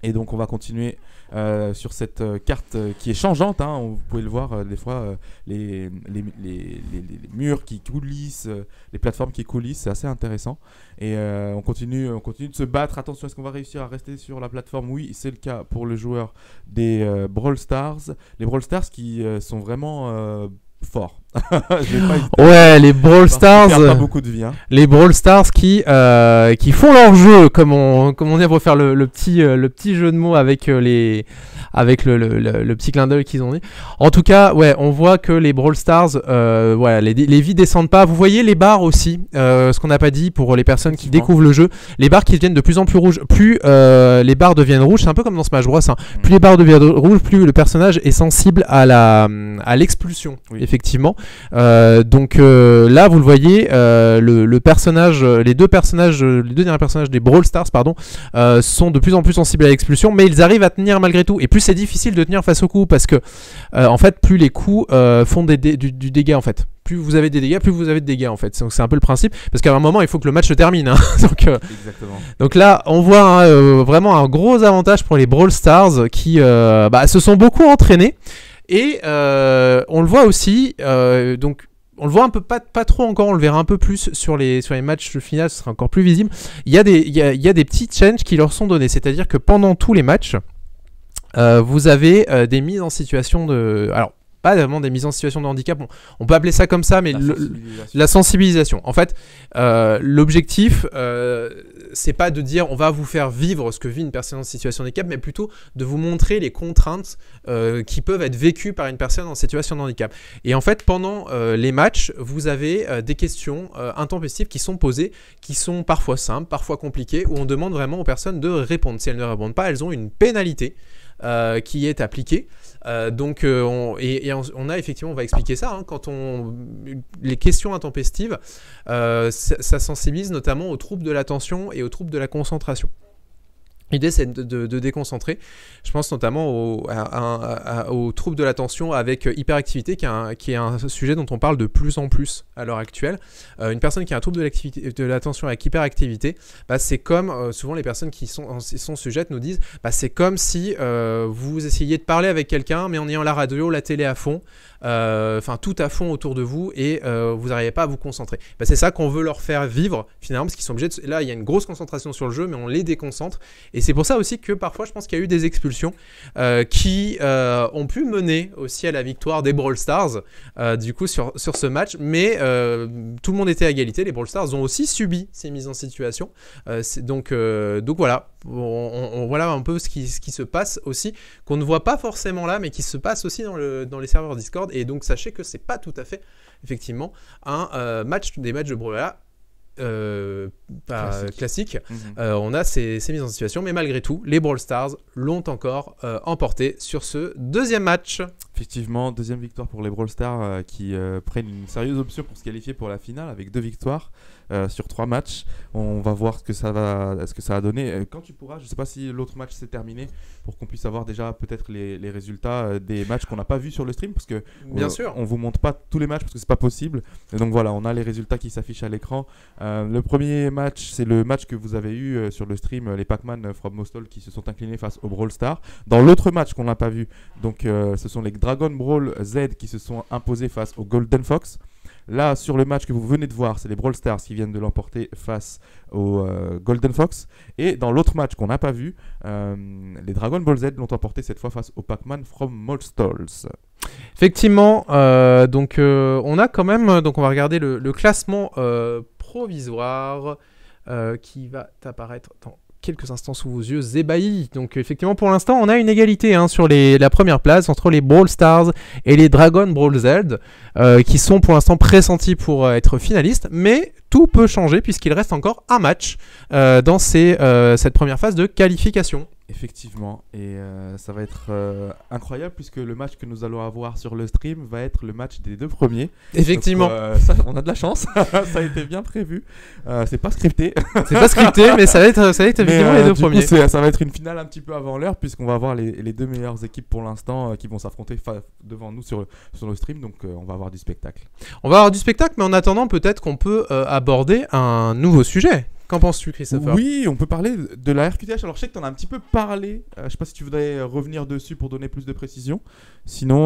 Et donc on va continuer sur cette carte qui est changeante, hein. Vous pouvez le voir des fois, les murs qui coulissent, les plateformes qui coulissent, c'est assez intéressant. Et on continue de se battre. Attention, est-ce qu'on va réussir à rester sur la plateforme? Oui, c'est le cas pour le joueur des Brawl Stars. Les Brawl Stars qui sont vraiment forts. Ouais, les Brawl Stars. Pas beaucoup de vie, hein. Les Brawl Stars qui font leur jeu, comme on dit pour faire le petit jeu de mots avec le petit clin d'œil qu'ils ont dit. En tout cas, ouais, on voit que les Brawl Stars, voilà, les vies descendent pas. Vous voyez les barres aussi, ce qu'on n'a pas dit pour les personnes qui découvrent le jeu, les barres qui deviennent de plus en plus rouges. Plus les barres deviennent rouges, c'est un peu comme dans Smash Bros, hein. Plus les barres deviennent rouges, plus le personnage est sensible à l'expulsion, oui. Effectivement. Donc là, vous le voyez, le personnage, les deux derniers personnages des Brawl Stars, sont de plus en plus sensibles à l'expulsion, mais ils arrivent à tenir malgré tout. Et plus c'est difficile de tenir face aux coups, parce que en fait, plus les coups font du dégât en fait. Plus vous avez des dégâts, plus vous avez de dégâts en fait. Donc c'est un peu le principe, parce qu'à un moment, il faut que le match se termine. Hein. Donc là, on voit vraiment un gros avantage pour les Brawl Stars qui se sont beaucoup entraînés. Et on le voit aussi, donc on le voit un peu pas trop encore, on le verra un peu plus sur les matchs finaux, ce sera encore plus visible. Il y a des petits changes qui leur sont donnés, c'est-à-dire que pendant tous les matchs, vous avez des mises en situation de... Alors, pas vraiment des mises en situation de handicap, on peut appeler ça comme ça, mais la sensibilisation. En fait, l'objectif, c'est pas de dire on va vous faire vivre ce que vit une personne en situation de handicap, mais plutôt de vous montrer les contraintes qui peuvent être vécues par une personne en situation de handicap. Et en fait, pendant les matchs, vous avez des questions intempestives qui sont posées, qui sont parfois simples, parfois compliquées, où on demande vraiment aux personnes de répondre. Si elles ne répondent pas, elles ont une pénalité qui est appliquée. Donc on a effectivement, on va expliquer ça, hein, les questions intempestives, ça sensibilise notamment aux troubles de l'attention et aux troubles de la concentration. L'idée, c'est de déconcentrer. Je pense notamment aux troubles de l'attention avec hyperactivité, qui est un sujet dont on parle de plus en plus à l'heure actuelle. Une personne qui a un trouble de l'attention avec hyperactivité, c'est comme, souvent les personnes qui sont sujettes nous disent, c'est comme si vous essayiez de parler avec quelqu'un, mais en ayant la radio, la télé à fond, tout à fond autour de vous, et vous n'arrivez pas à vous concentrer. C'est ça qu'on veut leur faire vivre, finalement, parce qu'ils sont obligés de... Là, il y a une grosse concentration sur le jeu, mais on les déconcentre. Et c'est pour ça aussi que parfois, je pense qu'il y a eu des expulsions qui ont pu mener aussi à la victoire des Brawl Stars, du coup, sur ce match. Mais tout le monde était à égalité. Les Brawl Stars ont aussi subi ces mises en situation. Donc voilà, voilà un peu ce qui se passe aussi, qu'on ne voit pas forcément là, mais qui se passe aussi dans les serveurs Discord. Et donc, sachez que c'est pas tout à fait, effectivement, des matchs de Brawl classique. On a ces mises en situation, mais malgré tout, les Brawl Stars l'ont encore emporté sur ce deuxième match. Effectivement, deuxième victoire pour les Brawl Stars qui prennent une sérieuse option pour se qualifier pour la finale avec 2 victoires sur 3 matchs. On va voir ce que ça va donner. Quand tu pourras, je ne sais pas si l'autre match s'est terminé, pour qu'on puisse avoir déjà peut-être les résultats des matchs qu'on n'a pas vus sur le stream, parce que bien sûr, on vous montre pas tous les matchs parce que c'est pas possible. Et donc voilà, on a les résultats qui s'affichent à l'écran. Le premier match, c'est le match que vous avez eu sur le stream, les Pac-Man from Mostol qui se sont inclinés face aux Brawl Stars. Dans l'autre match qu'on n'a pas vu, donc ce sont les Dragon Brawl Z qui se sont imposés face aux Golden Fox. Là, sur le match que vous venez de voir, c'est les Brawl Stars qui viennent de l'emporter face aux Golden Fox. Et dans l'autre match qu'on n'a pas vu, les Dragon Ball Z l'ont emporté cette fois face aux Pac-Man from Molstols. Effectivement, donc on a quand même, donc on va regarder le classement provisoire qui va apparaître dans quelques instants sous vos yeux ébahis. Donc effectivement pour l'instant on a une égalité sur la première place entre les Brawl Stars et les Dragon Ball Z qui sont pour l'instant pressentis pour être finalistes, mais tout peut changer puisqu'il reste encore un match dans cette première phase de qualification. Effectivement, et ça va être incroyable puisque le match que nous allons avoir sur le stream va être le match des 2 premiers. Effectivement. Donc, ça, on a de la chance, ça a été bien prévu. C'est pas scripté. C'est pas scripté, mais ça va être effectivement les 2 premiers. Coup, ça va être une finale un petit peu avant l'heure puisqu'on va avoir les 2 meilleures équipes pour l'instant qui vont s'affronter devant nous sur le stream. Donc on va avoir du spectacle. On va avoir du spectacle, mais en attendant, peut-être qu'on peut aborder un nouveau sujet. Qu'en penses-tu, Christopher ? Oui, on peut parler de la RQTH. Alors, je sais que tu en as un petit peu parlé. Je sais pas si tu voudrais revenir dessus pour donner plus de précision. Sinon,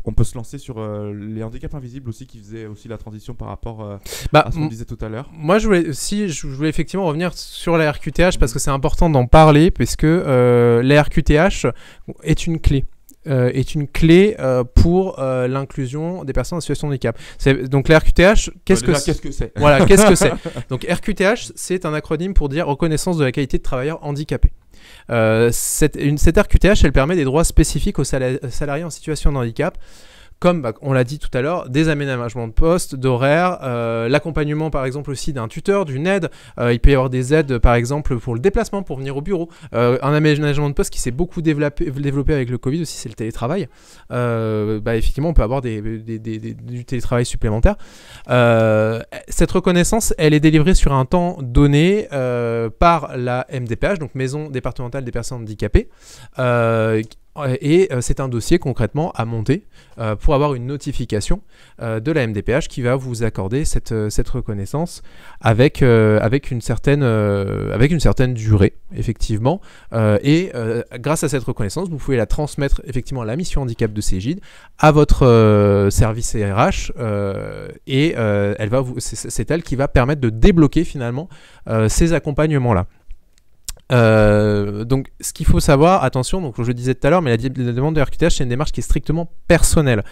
on peut se lancer sur les handicaps invisibles aussi, qui faisaient aussi la transition par rapport à ce qu'on disait tout à l'heure. Moi, je voulais effectivement revenir sur la RQTH parce que c'est important d'en parler, puisque la RQTH est une clé. Pour l'inclusion des personnes en situation de handicap. Donc la RQTH, qu'est-ce que c'est ? Voilà, qu'est-ce que c'est ? Donc RQTH, c'est un acronyme pour dire reconnaissance de la qualité de travailleur handicapé. Cette RQTH, elle permet des droits spécifiques aux salariés en situation de handicap, comme on l'a dit tout à l'heure, des aménagements de poste, d'horaire, l'accompagnement par exemple aussi d'un tuteur, d'une aide. Il peut y avoir des aides par exemple pour le déplacement, pour venir au bureau. Un aménagement de poste qui s'est beaucoup développé avec le Covid aussi, c'est le télétravail. Effectivement, on peut avoir du télétravail supplémentaire. Cette reconnaissance, elle est délivrée sur un temps donné par la MDPH, donc Maison départementale des personnes handicapées. Et c'est un dossier concrètement à monter pour avoir une notification de la MDPH qui va vous accorder cette reconnaissance avec une certaine durée, effectivement. Grâce à cette reconnaissance, vous pouvez la transmettre effectivement à la mission handicap de Cégide, à votre service RH, et c'est elle qui va permettre de débloquer finalement ces accompagnements-là. Donc ce qu'il faut savoir, attention, donc je le disais tout à l'heure, mais la demande de RQTH c'est une démarche qui est strictement personnelle.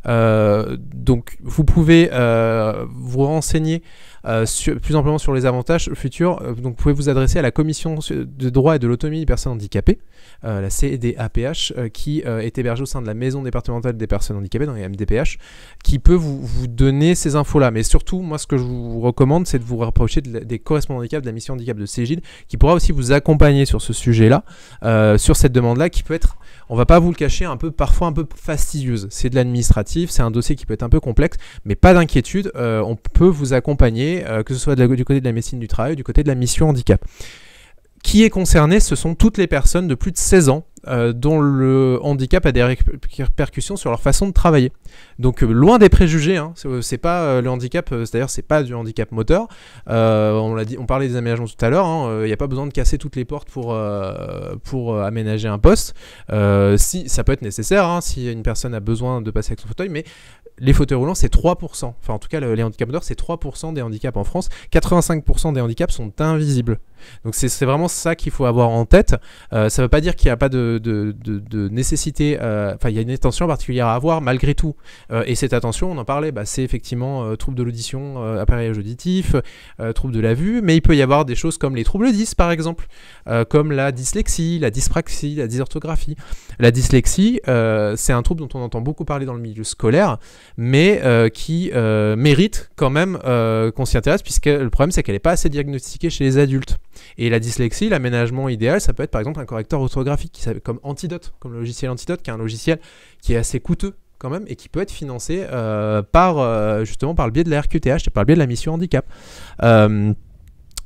Donc vous pouvez vous renseigner plus amplement sur les avantages futurs. Donc vous pouvez vous adresser à la commission de droit et de l'autonomie des personnes handicapées, la CDAPH, qui est hébergée au sein de la maison départementale des personnes handicapées, dans les MDPH, qui peut vous donner ces infos-là. Mais surtout, moi ce que je vous recommande, c'est de vous rapprocher des correspondants handicap, de la mission handicap de Cégide, qui pourra aussi vous accompagner sur ce sujet-là, sur cette demande-là, qui peut être, on va pas vous le cacher, parfois un peu fastidieuse. C'est de l'administratif, c'est un dossier qui peut être un peu complexe, mais pas d'inquiétude, on peut vous accompagner, que ce soit du côté de la médecine du travail ou du côté de la mission handicap. Qui est concerné, ce sont toutes les personnes de plus de 16 ans dont le handicap a des répercussions sur leur façon de travailler. Donc loin des préjugés, c'est pas le handicap, c'est-à-dire c'est pas du handicap moteur. On l'a dit, on parlait des aménagements tout à l'heure. Il n'y a pas besoin de casser toutes les portes pour aménager un poste. Si ça peut être nécessaire, si une personne a besoin de passer avec son fauteuil, mais les fauteuils roulants, c'est 3%. Enfin, en tout cas, les handicaps moteurs, c'est 3% des handicaps en France. 85% des handicaps sont invisibles. Donc, c'est vraiment ça qu'il faut avoir en tête. Ça ne veut pas dire qu'il n'y a pas de nécessité. Enfin, il y a une attention particulière à avoir malgré tout. Et cette attention, on en parlait, c'est effectivement troubles de l'audition, appareillage auditif, troubles de la vue. Mais il peut y avoir des choses comme les troubles 10, par exemple, comme la dyslexie, la dyspraxie, la dysorthographie. La dyslexie, c'est un trouble dont on entend beaucoup parler dans le milieu scolaire, mais qui mérite quand même qu'on s'y intéresse, puisque le problème c'est qu'elle n'est pas assez diagnostiquée chez les adultes. Et la dyslexie, l'aménagement idéal, ça peut être par exemple un correcteur orthographique comme Antidote, comme le logiciel Antidote, qui est un logiciel qui est assez coûteux quand même et qui peut être financé justement par le biais de la RQTH et par le biais de la mission handicap.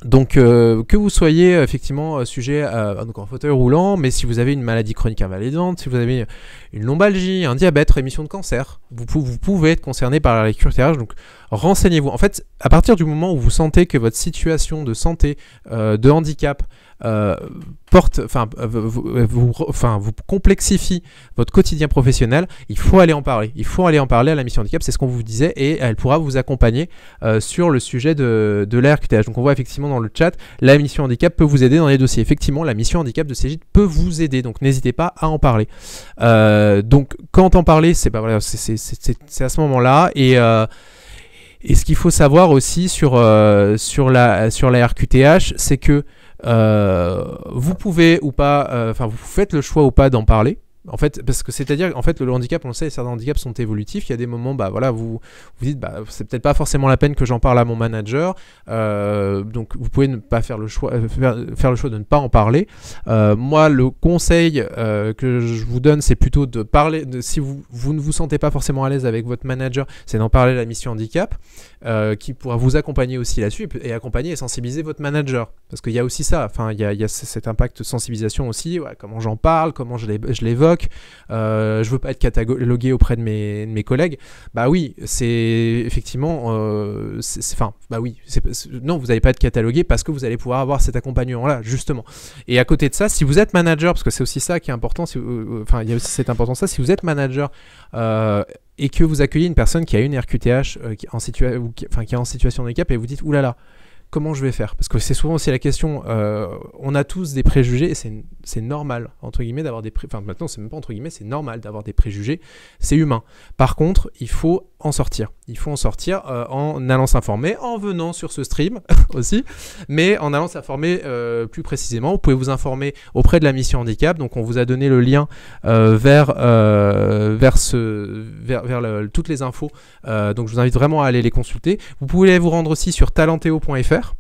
Donc que vous soyez effectivement sujet donc en fauteuil roulant, mais si vous avez une maladie chronique invalidante, si vous avez une lombalgie, un diabète, rémission de cancer, vous pouvez être concerné par la RQTH. Donc renseignez-vous. En fait, à partir du moment où vous sentez que votre situation de santé, de handicap vous complexifie votre quotidien professionnel, il faut aller en parler. Il faut aller en parler à la mission handicap, c'est ce qu'on vous disait, et elle pourra vous accompagner sur le sujet de la RQTH. Donc on voit effectivement dans le chat, la mission handicap peut vous aider dans les dossiers. Effectivement, la mission handicap de Cégide peut vous aider, donc n'hésitez pas à en parler. Donc quand en parler, c'est à ce moment-là, et ce qu'il faut savoir aussi sur la RQTH, c'est que vous pouvez ou pas, vous faites le choix ou pas d'en parler. En fait, parce que c'est-à-dire, en fait, le handicap, on le sait, certains handicaps sont évolutifs. Il y a des moments, vous dites, c'est peut-être pas forcément la peine que j'en parle à mon manager. Donc, vous pouvez ne pas faire le choix, faire le choix de ne pas en parler. Moi, le conseil que je vous donne, c'est plutôt de parler. Si vous ne vous sentez pas forcément à l'aise avec votre manager, c'est d'en parler à la mission handicap, qui pourra vous accompagner aussi là-dessus et accompagner et sensibiliser votre manager. Parce qu'il y a aussi ça. Enfin, il y a cet impact de sensibilisation aussi. Ouais, comment j'en parle, comment je l'évoque. Je veux pas être catalogué auprès de mes collègues. Bah oui, c'est effectivement non, vous n'allez pas être catalogué parce que vous allez pouvoir avoir cet accompagnement là justement. Et à côté de ça, si vous êtes manager, parce que c'est aussi ça qui est important, il y a aussi cette importance ça, si vous êtes manager et que vous accueillez une personne qui a une RQTH qui est en situation de handicap et vous dites oulala, comment je vais faire? Parce que c'est souvent aussi la question, on a tous des préjugés et c'est normal, entre guillemets, d'avoir des préjugés. Enfin, maintenant, c'est même pas entre guillemets, c'est normal d'avoir des préjugés, c'est humain. Par contre, il faut en sortir. Il faut en sortir en allant s'informer, en venant sur ce stream aussi, mais en allant s'informer plus précisément. Vous pouvez vous informer auprès de la mission handicap. Donc, on vous a donné le lien vers toutes les infos. Donc, je vous invite vraiment à aller les consulter. Vous pouvez vous rendre aussi sur talenteo.fr.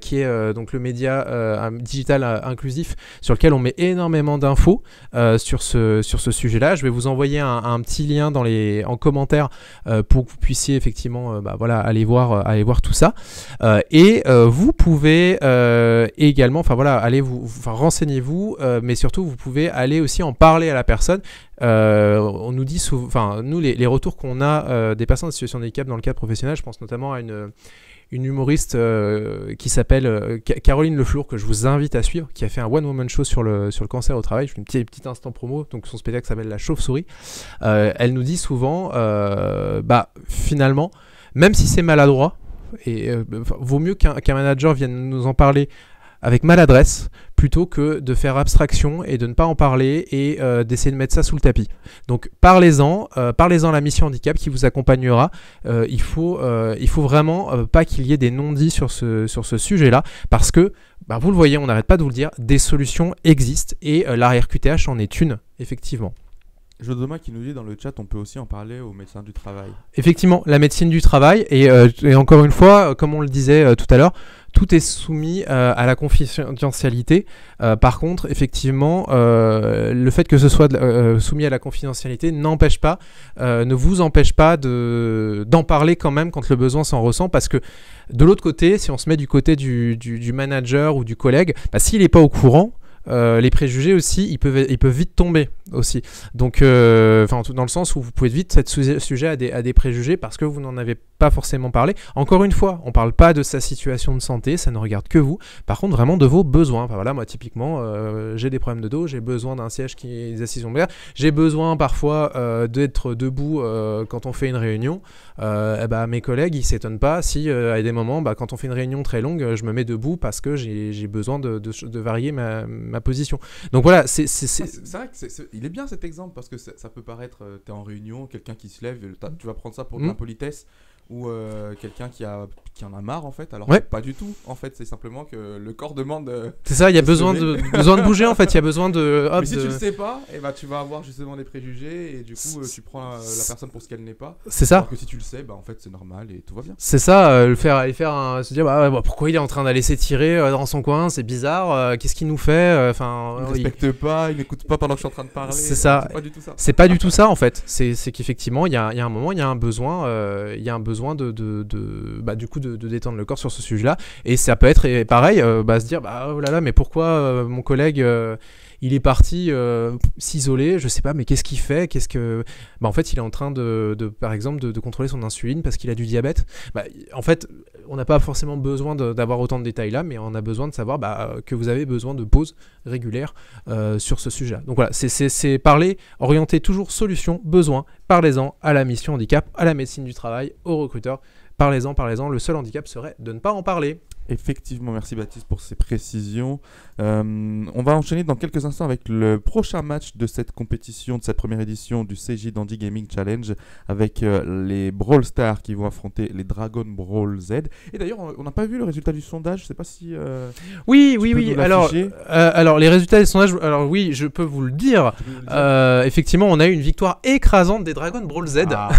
Qui est donc le média digital inclusif sur lequel on met énormément d'infos sur ce sujet-là. Je vais vous envoyer un petit lien en commentaire pour que vous puissiez effectivement aller voir tout ça. Et vous pouvez également, renseignez-vous, mais surtout vous pouvez aller aussi en parler à la personne. On nous dit souvent, nous les retours qu'on a des personnes en situation de handicap dans le cadre professionnel, je pense notamment à une humoriste qui s'appelle Caroline Leflour, que je vous invite à suivre, qui a fait un one-woman show sur le cancer au travail. Je fais une petite instant promo, donc son spectacle s'appelle La Chauve-souris. Elle nous dit souvent, finalement, même si c'est maladroit, vaut mieux qu'un manager vienne nous en parler avec maladresse, plutôt que de faire abstraction et de ne pas en parler et d'essayer de mettre ça sous le tapis. Donc parlez-en à la mission handicap qui vous accompagnera. Il faut vraiment pas qu'il y ait des non-dits sur ce sujet-là, parce que, vous le voyez, on n'arrête pas de vous le dire, des solutions existent et la RQTH en est une, effectivement. Jodoma qui nous dit dans le chat, on peut aussi en parler aux médecins du travail. Effectivement, la médecine du travail, et encore une fois, comme on le disait tout à l'heure, tout est soumis à la confidentialité. Par contre, effectivement, le fait que ce soit soumis à la confidentialité ne vous empêche pas d'en parler quand même quand le besoin s'en ressent, parce que de l'autre côté, si on se met du côté du manager ou du collègue, s'il n'est pas au courant, les préjugés aussi, ils peuvent vite tomber aussi. Donc, dans le sens où vous pouvez vite être sujet à des préjugés parce que vous n'en avez pas forcément parlé. Encore une fois, on ne parle pas de sa situation de santé, ça ne regarde que vous. Par contre, vraiment de vos besoins. Moi, typiquement, j'ai des problèmes de dos, j'ai besoin d'un siège qui est des assises lombaires, j'ai besoin parfois d'être debout quand on fait une réunion. Mes collègues, ils s'étonnent pas si à des moments, quand on fait une réunion très longue, je me mets debout parce que j'ai besoin de varier ma position. Donc voilà, c'est vrai il est bien cet exemple, parce que ça peut paraître, t'es en réunion, quelqu'un qui se lève, tu vas prendre ça pour de l'impolitesse, ou quelqu'un qui en a marre en fait, alors pas du tout en fait, c'est simplement que le corps demande c'est ça, il y a besoin de bouger en fait, il y a besoin de mais si tu le sais pas, tu vas avoir justement des préjugés et du coup tu prends la personne pour ce qu'elle n'est pas. C'est ça. Alors que si tu le sais, en fait c'est normal et tout va bien. C'est ça, se dire pourquoi il est en train d'aller s'étirer dans son coin, c'est bizarre, qu'est-ce qu'il nous fait, il ne respecte pas, il n'écoute pas pendant que je suis en train de parler. C'est ça. C'est pas du tout ça. C'est pas du tout ça en fait. C'est qu'effectivement il y a un moment, il y a un besoin du coup de détendre le corps sur ce sujet-là, et ça peut être pareil, se dire oh là là, mais pourquoi mon collègue il est parti s'isoler, je sais pas, mais qu'est-ce qu'il fait, en fait il est en train par exemple de contrôler son insuline parce qu'il a du diabète. En fait on n'a pas forcément besoin d'avoir autant de détails là, mais on a besoin de savoir que vous avez besoin de pauses régulières sur ce sujet-là. Donc voilà, c'est parler, orienter toujours solution, besoin, parlez-en à la mission handicap, à la médecine du travail, aux recruteurs. Parlez-en, le seul handicap serait de ne pas en parler. Effectivement, merci Baptiste pour ces précisions. On va enchaîner dans quelques instants avec le prochain match de cette compétition, de cette première édition du CJ Dandy Gaming Challenge, avec les Brawl Stars qui vont affronter les Dragon Brawl Z. Et d'ailleurs, on n'a pas vu le résultat du sondage, je ne sais pas si... Oui. Alors, les résultats des sondages, alors oui, je peux vous le dire. Effectivement, on a eu une victoire écrasante des Dragon Brawl Z. Ah,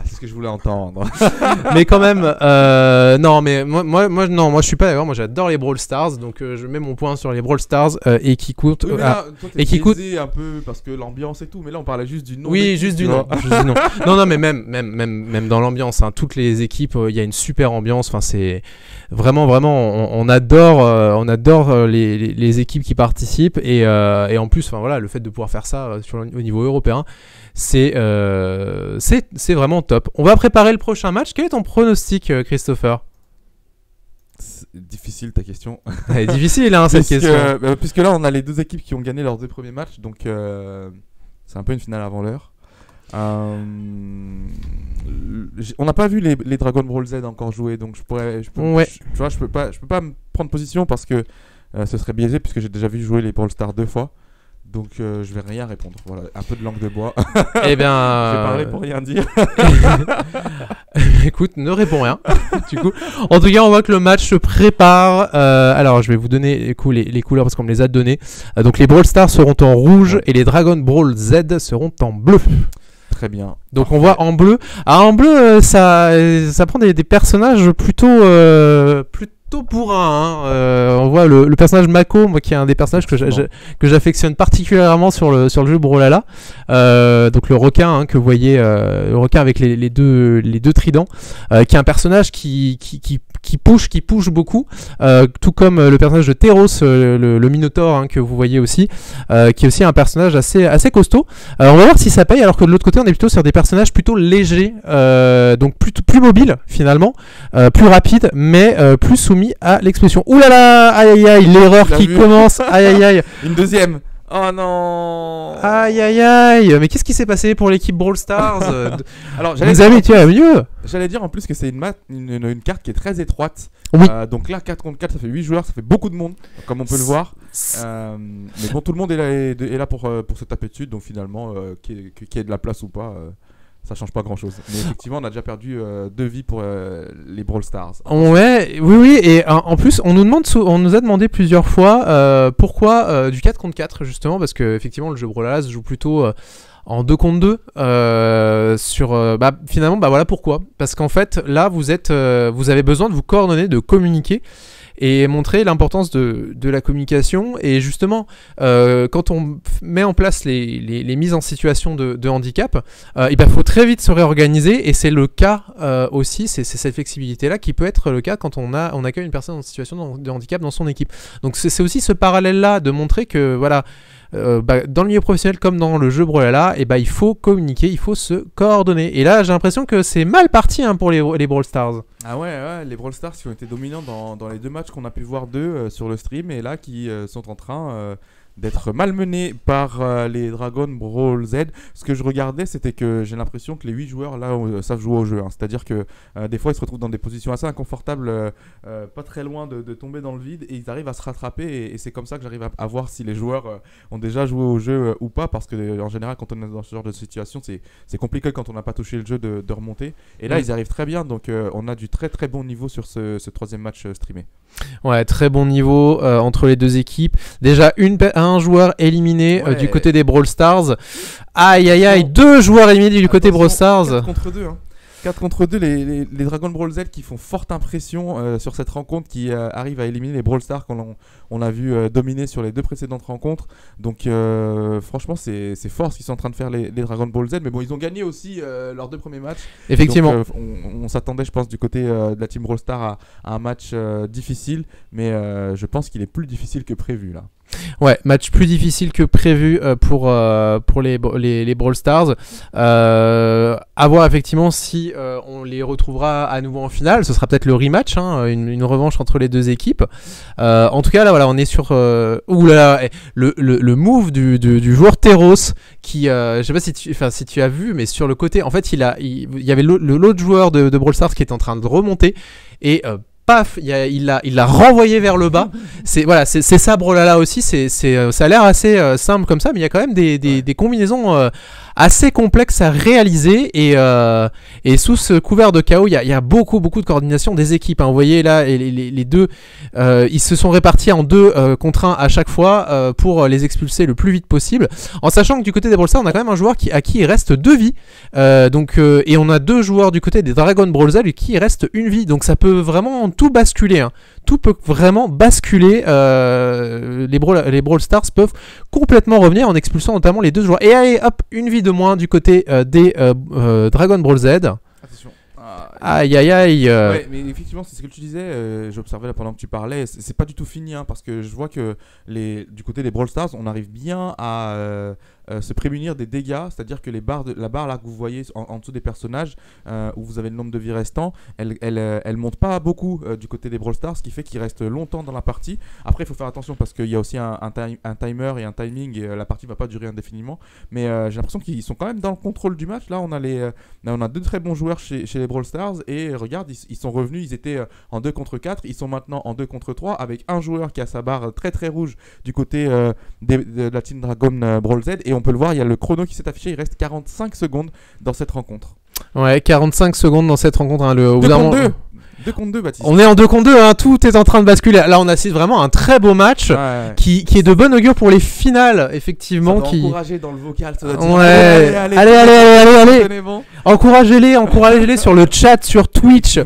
c'est ce que je voulais entendre. Mais quand même, non, mais moi, je suis pas d'accord. Moi, j'adore les Brawl Stars, donc je mets mon point sur les Brawl Stars et qui coûtent. Oui, là, toi, et qui coûtent un peu parce que l'ambiance et tout. Mais là, on parlait juste du nom. Oui, juste du nom. Non, mais même dans l'ambiance, hein, toutes les équipes, il y a une super ambiance. Enfin, c'est vraiment, on adore les équipes qui participent et en plus, enfin voilà, le fait de pouvoir faire ça au niveau européen. C'est vraiment top. On va préparer le prochain match. Quel est ton pronostic, Christopher ? C'est difficile ta question. Elle est difficile cette question. Puisque là on a les deux équipes qui ont gagné leurs 2 premiers matchs, donc c'est un peu une finale avant l'heure. On n'a pas vu les Dragon Ball Z encore jouer, donc je peux pas me prendre position parce que ce serait biaisé puisque j'ai déjà vu jouer les Brawl Stars 2 fois. Donc je vais rien répondre. Voilà, un peu de langue de bois. Eh bien, j'ai parlé pour rien dire. Écoute, ne réponds rien. Du coup, en tout cas, on voit que le match se prépare. Alors, je vais vous donner les couleurs parce qu'on me les a données. Donc, les Brawl Stars seront en rouge et les Dragon Brawl Z seront en bleu. Très bien. Donc, on voit en bleu. Ah, en bleu, ça prend des personnages plutôt bourrin, hein. On voit le personnage Mako, moi, qui est un des personnages que j'affectionne particulièrement sur le jeu Brawlhalla. Donc le requin, hein, que vous voyez, le requin avec les deux tridents, qui est un personnage qui push beaucoup, tout comme le personnage de Teros, le Minotaur, hein, que vous voyez aussi, qui est aussi un personnage assez costaud. On va voir si ça paye, alors que de l'autre côté on est plutôt sur des personnages plutôt légers, donc plus mobiles finalement, plus rapides, mais plus soumis à l'expression. Ouh là là, aïe, l'erreur qui commence, aïe. Une deuxième. Oh non. Aïe, mais qu'est-ce qui s'est passé pour l'équipe Brawl Stars? Alors, vous avez été à mieux. J'allais dire en plus que c'est une carte qui est très étroite. Oui. Donc là, 4 contre 4, ça fait 8 joueurs, ça fait beaucoup de monde, comme on peut le voir. Mais bon, tout le monde est là pour se taper dessus, donc finalement, qu'il y ait de la place ou pas, ça change pas grand chose. Mais effectivement, on a déjà perdu 2 vies pour les Brawl Stars. Ouais, oui, et en plus, on nous a demandé plusieurs fois pourquoi du 4 contre 4, justement, parce que effectivement, le jeu Brawlhalla se joue plutôt en 2 contre 2 finalement, voilà pourquoi. Parce qu'en fait, là, vous avez besoin de vous coordonner, de communiquer et montrer l'importance de la communication. Et justement, quand on met en place les mises en situation de handicap, il faut très vite se réorganiser, et c'est le cas aussi, c'est cette flexibilité-là qui peut être le cas quand on accueille une personne en situation de handicap dans son équipe. Donc c'est aussi ce parallèle-là de montrer que voilà, dans le milieu professionnel comme dans le jeu Brawlhalla, il faut communiquer, il faut se coordonner. Et là, j'ai l'impression que c'est mal parti, hein, pour les Brawl Stars. Ah ouais, les Brawl Stars qui ont été dominants dans les 2 matchs qu'on a pu voir d'eux sur le stream, et là qui sont en train d'être malmenés par les Dragon Brawl Z. Ce que je regardais, c'était que j'ai l'impression que les 8 joueurs là savent jouer au jeu, hein. C'est-à-dire que des fois ils se retrouvent dans des positions assez inconfortables, pas très loin de tomber dans le vide, et ils arrivent à se rattraper, et c'est comme ça que j'arrive à voir si les joueurs ont déjà joué au jeu ou pas, parce que en général quand on est dans ce genre de situation, c'est compliqué quand on n'a pas touché le jeu de remonter, et là ils y arrivent très bien, donc on a du très très bon niveau sur ce 3e match streamé. Ouais, très bon niveau entre les deux équipes. Déjà un joueur éliminé du côté des Brawl Stars. Aïe, 2 joueurs éliminés du côté Brawl Stars. 4 contre 2, hein. 4 contre 2, les Dragon Brawl Z qui font forte impression sur cette rencontre, qui arrivent à éliminer les Brawl Stars qu'on a vu dominer sur les 2 précédentes rencontres. Donc franchement, c'est fort ce qu'ils sont en train de faire les Dragon Ball Z. Mais bon, ils ont gagné aussi leurs 2 premiers matchs. Effectivement. Donc, on s'attendait, je pense, du côté de la team Brawl Stars à un match difficile. Mais je pense qu'il est plus difficile que prévu là. Ouais, match plus difficile que prévu pour les Brawl Stars. À voir effectivement si on les retrouvera à nouveau en finale. Ce sera peut-être le rematch, hein, une revanche entre les 2 équipes. En tout cas, là, voilà, on est sur le move du joueur Teros qui, je sais pas si tu as vu, mais sur le côté, en fait, il y avait l'autre joueur de Brawl Stars qui était en train de remonter, et paf, il l'a renvoyé vers le bas. C'est ça Brawlhalla aussi. Ça a l'air assez simple comme ça, mais il y a quand même des combinaisons assez complexes à réaliser et sous ce couvert de chaos, il y a beaucoup de coordination des équipes. Hein. Vous voyez là, les deux, ils se sont répartis en 2 contre 1 à chaque fois pour les expulser le plus vite possible. En sachant que du côté des Brawl Stars, on a quand même un joueur à qui il reste 2 vies. Et on a 2 joueurs du côté des Dragon Ball Z qui il reste 1 vie. Donc ça peut vraiment tout basculer. Hein. Tout peut vraiment basculer. Les Brawl Stars peuvent complètement revenir en expulsant notamment les 2 joueurs. Et allez, hop, 1 vie de moins du côté des Dragon Ball Z. Attention. Aïe. Ouais, mais effectivement, c'est ce que tu disais. J'observais là pendant que tu parlais. C'est pas du tout fini, hein, parce que je vois que du côté des Brawl Stars, on arrive bien à se prémunir des dégâts, c'est-à-dire que la barre là que vous voyez en dessous des personnages, où vous avez le nombre de vies restants, elle monte pas beaucoup du côté des Brawl Stars, ce qui fait qu'ils restent longtemps dans la partie. Après, il faut faire attention parce qu'il y a aussi un timer et un timing, et la partie va pas durer indéfiniment. Mais j'ai l'impression qu'ils sont quand même dans le contrôle du match. Là, on a 2 très bons joueurs chez les Brawl Stars, et regarde, ils sont revenus, ils étaient en 2 contre 4, ils sont maintenant en 2 contre 3 avec un joueur qui a sa barre très très rouge du côté de la Team Dragon Brawl Z, et on peut le voir, il y a le chrono qui s'est affiché, il reste 45 secondes dans cette rencontre. Ouais, 45 secondes dans cette rencontre. Hein, 2 contre 2. 2 contre 2, Baptiste. On est en 2 contre 2, hein, tout est en train de basculer. Là, on assiste vraiment à un très beau match qui est de bonne augure pour les finales, effectivement. Ça doit encourager dans le vocal. Ça doit dire, ouais. Allez. Encouragez-les sur le chat, sur Twitch.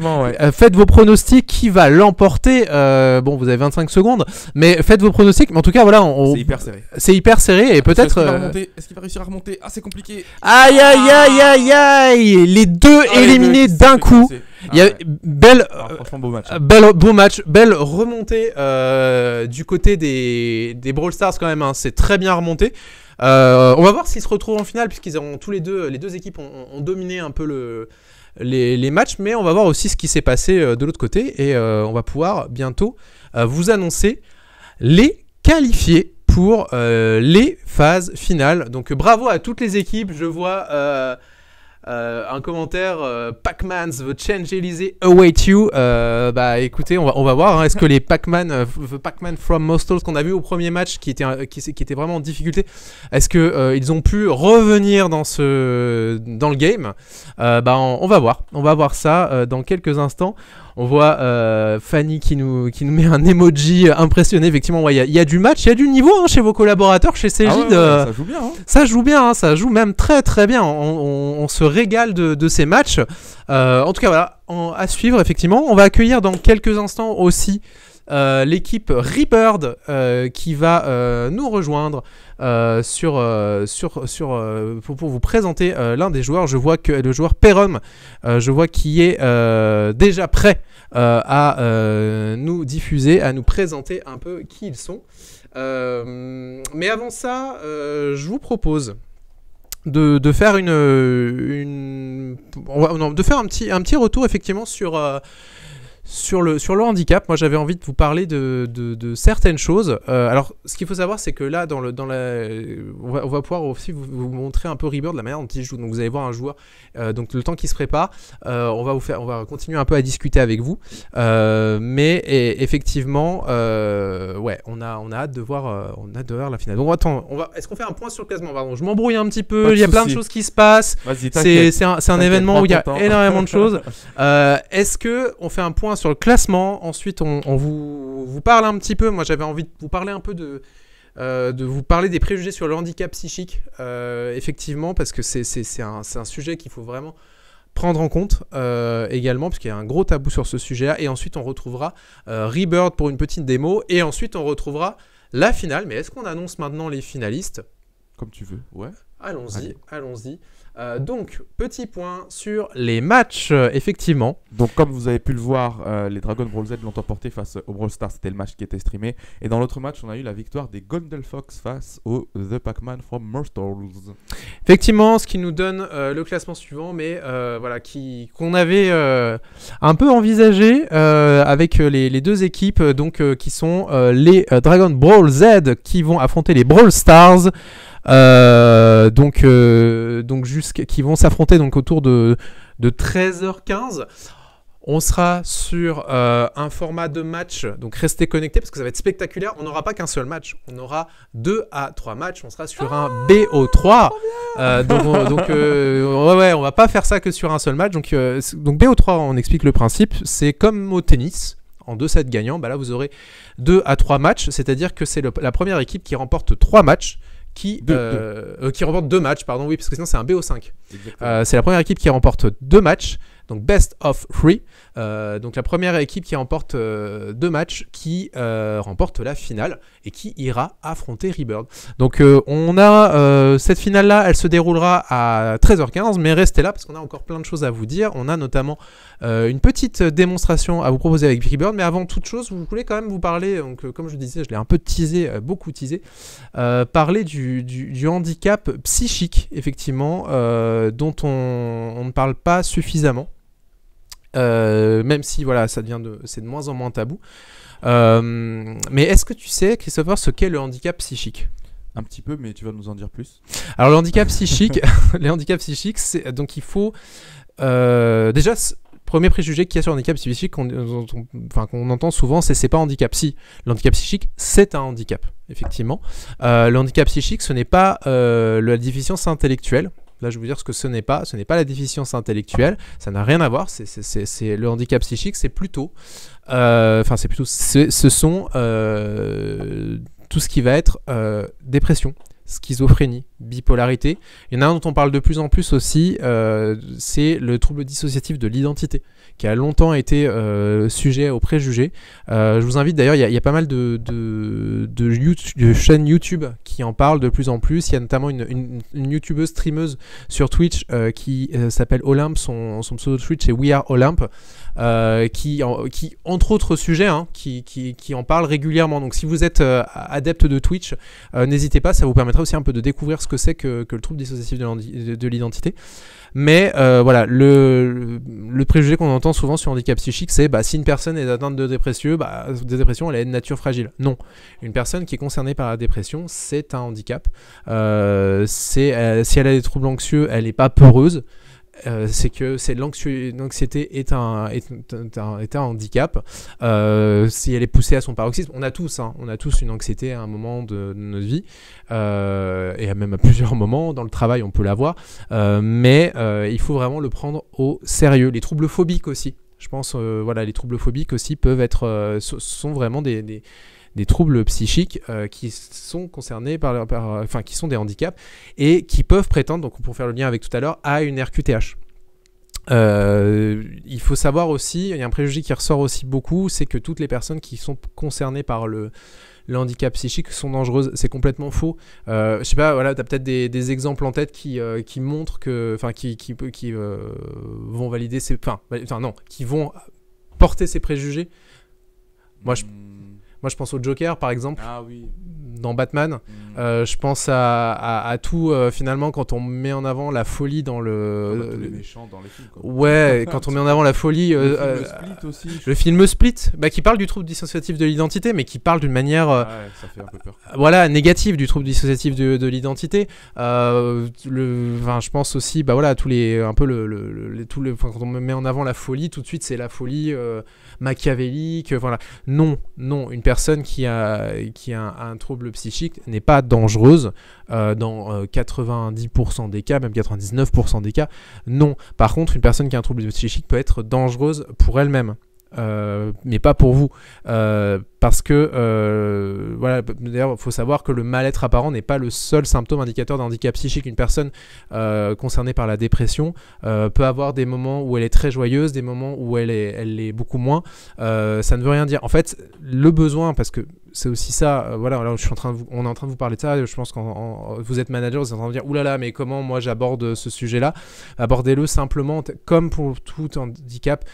Faites vos pronostics, qui va l'emporter. Bon, vous avez 25 secondes, mais faites vos pronostics. Mais en tout cas, voilà, c'est hyper serré. Et peut-être. Est-ce qu'il va réussir à remonter? Ah, c'est compliqué. Aïe. Les 2 éliminés d'un coup. Il y a franchement beau match, belle remontée du côté des Brawl Stars quand même, hein, c'est très bien remonté. On va voir s'ils se retrouvent en finale, puisqu'ils ont les deux équipes ont dominé un peu les matchs, mais on va voir aussi ce qui s'est passé de l'autre côté, et on va pouvoir bientôt vous annoncer les qualifiés pour les phases finales. Donc bravo à toutes les équipes. Je vois un commentaire, Pac-Man's The Change Elysée await you. Bah écoutez, on va voir, hein, est-ce que les Pac-Man, The Pac-Man from Mostals qu'on a vu au premier match qui était vraiment en difficulté, est-ce que ils ont pu revenir dans le game? Bah on va voir ça dans quelques instants. On voit Fanny qui nous met un emoji impressionné. Effectivement, il y a du match, il y a du niveau, hein, chez vos collaborateurs, chez Cégide. Ça joue bien. Hein. Ça joue bien, hein, ça joue même très très bien. On se régale de ces matchs. En tout cas, voilà, à suivre, effectivement. On va accueillir dans quelques instants aussi l'équipe Rebird qui va nous rejoindre pour vous présenter l'un des joueurs. Je vois que le joueur Perom, qui est déjà prêt à nous diffuser, à nous présenter un peu qui ils sont. Mais avant ça, je vous propose de faire de faire un petit retour, effectivement, sur le handicap. Moi, j'avais envie de vous parler de certaines choses. Alors, ce qu'il faut savoir, c'est que là, on va pouvoir aussi vous montrer un peu Rebird, la manière dont il joue. Donc, vous allez voir un joueur. Donc, le temps qu'il se prépare, on va continuer un peu à discuter avec vous. Mais effectivement, on a hâte de voir la finale. Donc, est-ce qu'on fait un point sur le classement? Pardon, je m'embrouille un petit peu. Il y a plein de choses qui se passent. C'est un événement où il y a énormément de choses. Est-ce que on fait un point sur le classement? Ensuite, on vous parle un petit peu. Moi, j'avais envie de vous parler un peu de vous parler des préjugés sur le handicap psychique, effectivement, parce que c'est un sujet qu'il faut vraiment prendre en compte également, parce qu'il y a un gros tabou sur ce sujet-là. Et ensuite, on retrouvera Rebird pour une petite démo, et ensuite, on retrouvera la finale. Mais est-ce qu'on annonce maintenant les finalistes? Comme tu veux, ouais. Allons-y. Donc, petit point sur les matchs, effectivement. Donc, comme vous avez pu le voir, les Dragon Ball Z l'ont emporté face aux Brawl Stars. C'était le match qui était streamé. Et dans l'autre match, on a eu la victoire des Golden Fox face aux The Pac-Man from Mostals. Effectivement, ce qui nous donne le classement suivant, mais qu'on avait un peu envisagé avec les deux équipes, donc qui sont les Dragon Ball Z qui vont affronter les Brawl Stars. Qui vont s'affronter donc autour de 13h15. On sera sur un format de match, donc restez connectés parce que ça va être spectaculaire. On n'aura pas qu'un seul match, on aura 2 à 3 matchs. On sera sur un BO3. Ouais, on va pas faire ça que sur un seul match. Donc BO3, on explique le principe. C'est comme au tennis. En 2 sets gagnants, là vous aurez 2 à 3 matchs, c'est-à-dire que c'est la première équipe qui remporte 3 matchs. Qui remporte 2 matchs, pardon, oui, parce que sinon c'est un BO5. C'est la première équipe qui remporte 2 matchs, donc best of 3. Donc la première équipe qui remporte 2 matchs, qui remporte la finale et qui ira affronter Rebirth. Donc on a cette finale-là, elle se déroulera à 13h15, mais restez là parce qu'on a encore plein de choses à vous dire. On a notamment une petite démonstration à vous proposer avec Rebirth, mais avant toute chose, vous voulez quand même vous parler, donc comme je disais, je l'ai un peu teasé, beaucoup teasé, parler du handicap psychique, effectivement, dont on ne parle pas suffisamment. Même si voilà, c'est de moins en moins tabou. Mais est-ce que tu sais, Christopher, ce qu'est le handicap psychique ? Un petit peu, mais tu vas nous en dire plus. Alors le handicap psychique, c'est donc il faut déjà premier préjugé qu'il y a sur le handicap psychique qu'on entend souvent, c'est pas handicap. Si, l'handicap psychique, c'est un handicap, effectivement. Le handicap psychique, ce n'est pas la déficience intellectuelle. Là, je vais vous dire ce que ce n'est pas. Ce n'est pas la déficience intellectuelle. Ça n'a rien à voir. C'est le handicap psychique. C'est plutôt... ce sont tout ce qui va être dépression, schizophrénie, bipolarité. Il y en a un dont on parle de plus en plus aussi, c'est le trouble dissociatif de l'identité, qui a longtemps été sujet aux préjugés. Je vous invite d'ailleurs, il y a pas mal de chaînes YouTube qui en parlent de plus en plus. Il y a notamment une YouTubeuse streameuse sur Twitch qui s'appelle Olympe, son pseudo Twitch c'est We Are Olympe, qui entre autres sujets, qui en parle régulièrement. Donc si vous êtes adepte de Twitch, n'hésitez pas, ça vous permettra aussi un peu de découvrir ce que c'est que le trouble dissociatif de l'identité. Mais voilà, le préjugé qu'on entend souvent sur le handicap psychique, c'est si une personne est atteinte de dépression, elle est de nature fragile. Non, une personne qui est concernée par la dépression, c'est un handicap. Si elle a des troubles anxieux, elle n'est pas peureuse. C'est que l'anxiété est un handicap. Si elle est poussée à son paroxysme, on a tous une anxiété à un moment de notre vie, et même à plusieurs moments. Dans le travail, on peut l'avoir, mais il faut vraiment le prendre au sérieux. Les troubles phobiques aussi. Je pense, les troubles phobiques aussi peuvent être, sont vraiment des troubles psychiques qui sont concernés qui sont des handicaps et qui peuvent prétendre, donc pour faire le lien avec tout à l'heure, à une RQTH. Il faut savoir aussi, il y a un préjugé qui ressort aussi beaucoup, c'est que toutes les personnes qui sont concernées par le handicap psychique sont dangereuses. C'est complètement faux. Je sais pas, voilà, tu as peut-être des exemples en tête qui montrent que, qui vont valider qui vont porter ces préjugés. Moi, je pense au Joker, par exemple, dans Batman. Je pense à tout, finalement, quand on met en avant la folie dans le... les méchants dans les films, quoi. Ouais, quand on met en avant la folie... le film Split aussi. Le film Split, qui parle du trouble dissociatif de l'identité, mais qui parle d'une manière... ça fait un peu peur. Voilà, négative du trouble dissociatif de l'identité. Je pense aussi, à tous les... Un peu quand on met en avant la folie, tout de suite, c'est la folie machiavélique. Voilà. Non, une personne qui a un trouble psychique n'est pas dangereuse dans 90% des cas, même 99% des cas. Non. Par contre, une personne qui a un trouble psychique peut être dangereuse pour elle-même. Mais pas pour vous, parce que d'ailleurs il faut savoir que le mal-être apparent n'est pas le seul symptôme indicateur d'un handicap psychique. Une personne concernée par la dépression peut avoir des moments où elle est très joyeuse, des moments où elle est beaucoup moins. Ça ne veut rien dire. En fait, le besoin, parce que c'est aussi ça, on est en train de vous parler de ça, je pense quand vous êtes manager, vous êtes en train de dire oulala, mais comment moi j'aborde ce sujet-là? Abordez-le simplement, comme pour tout handicap,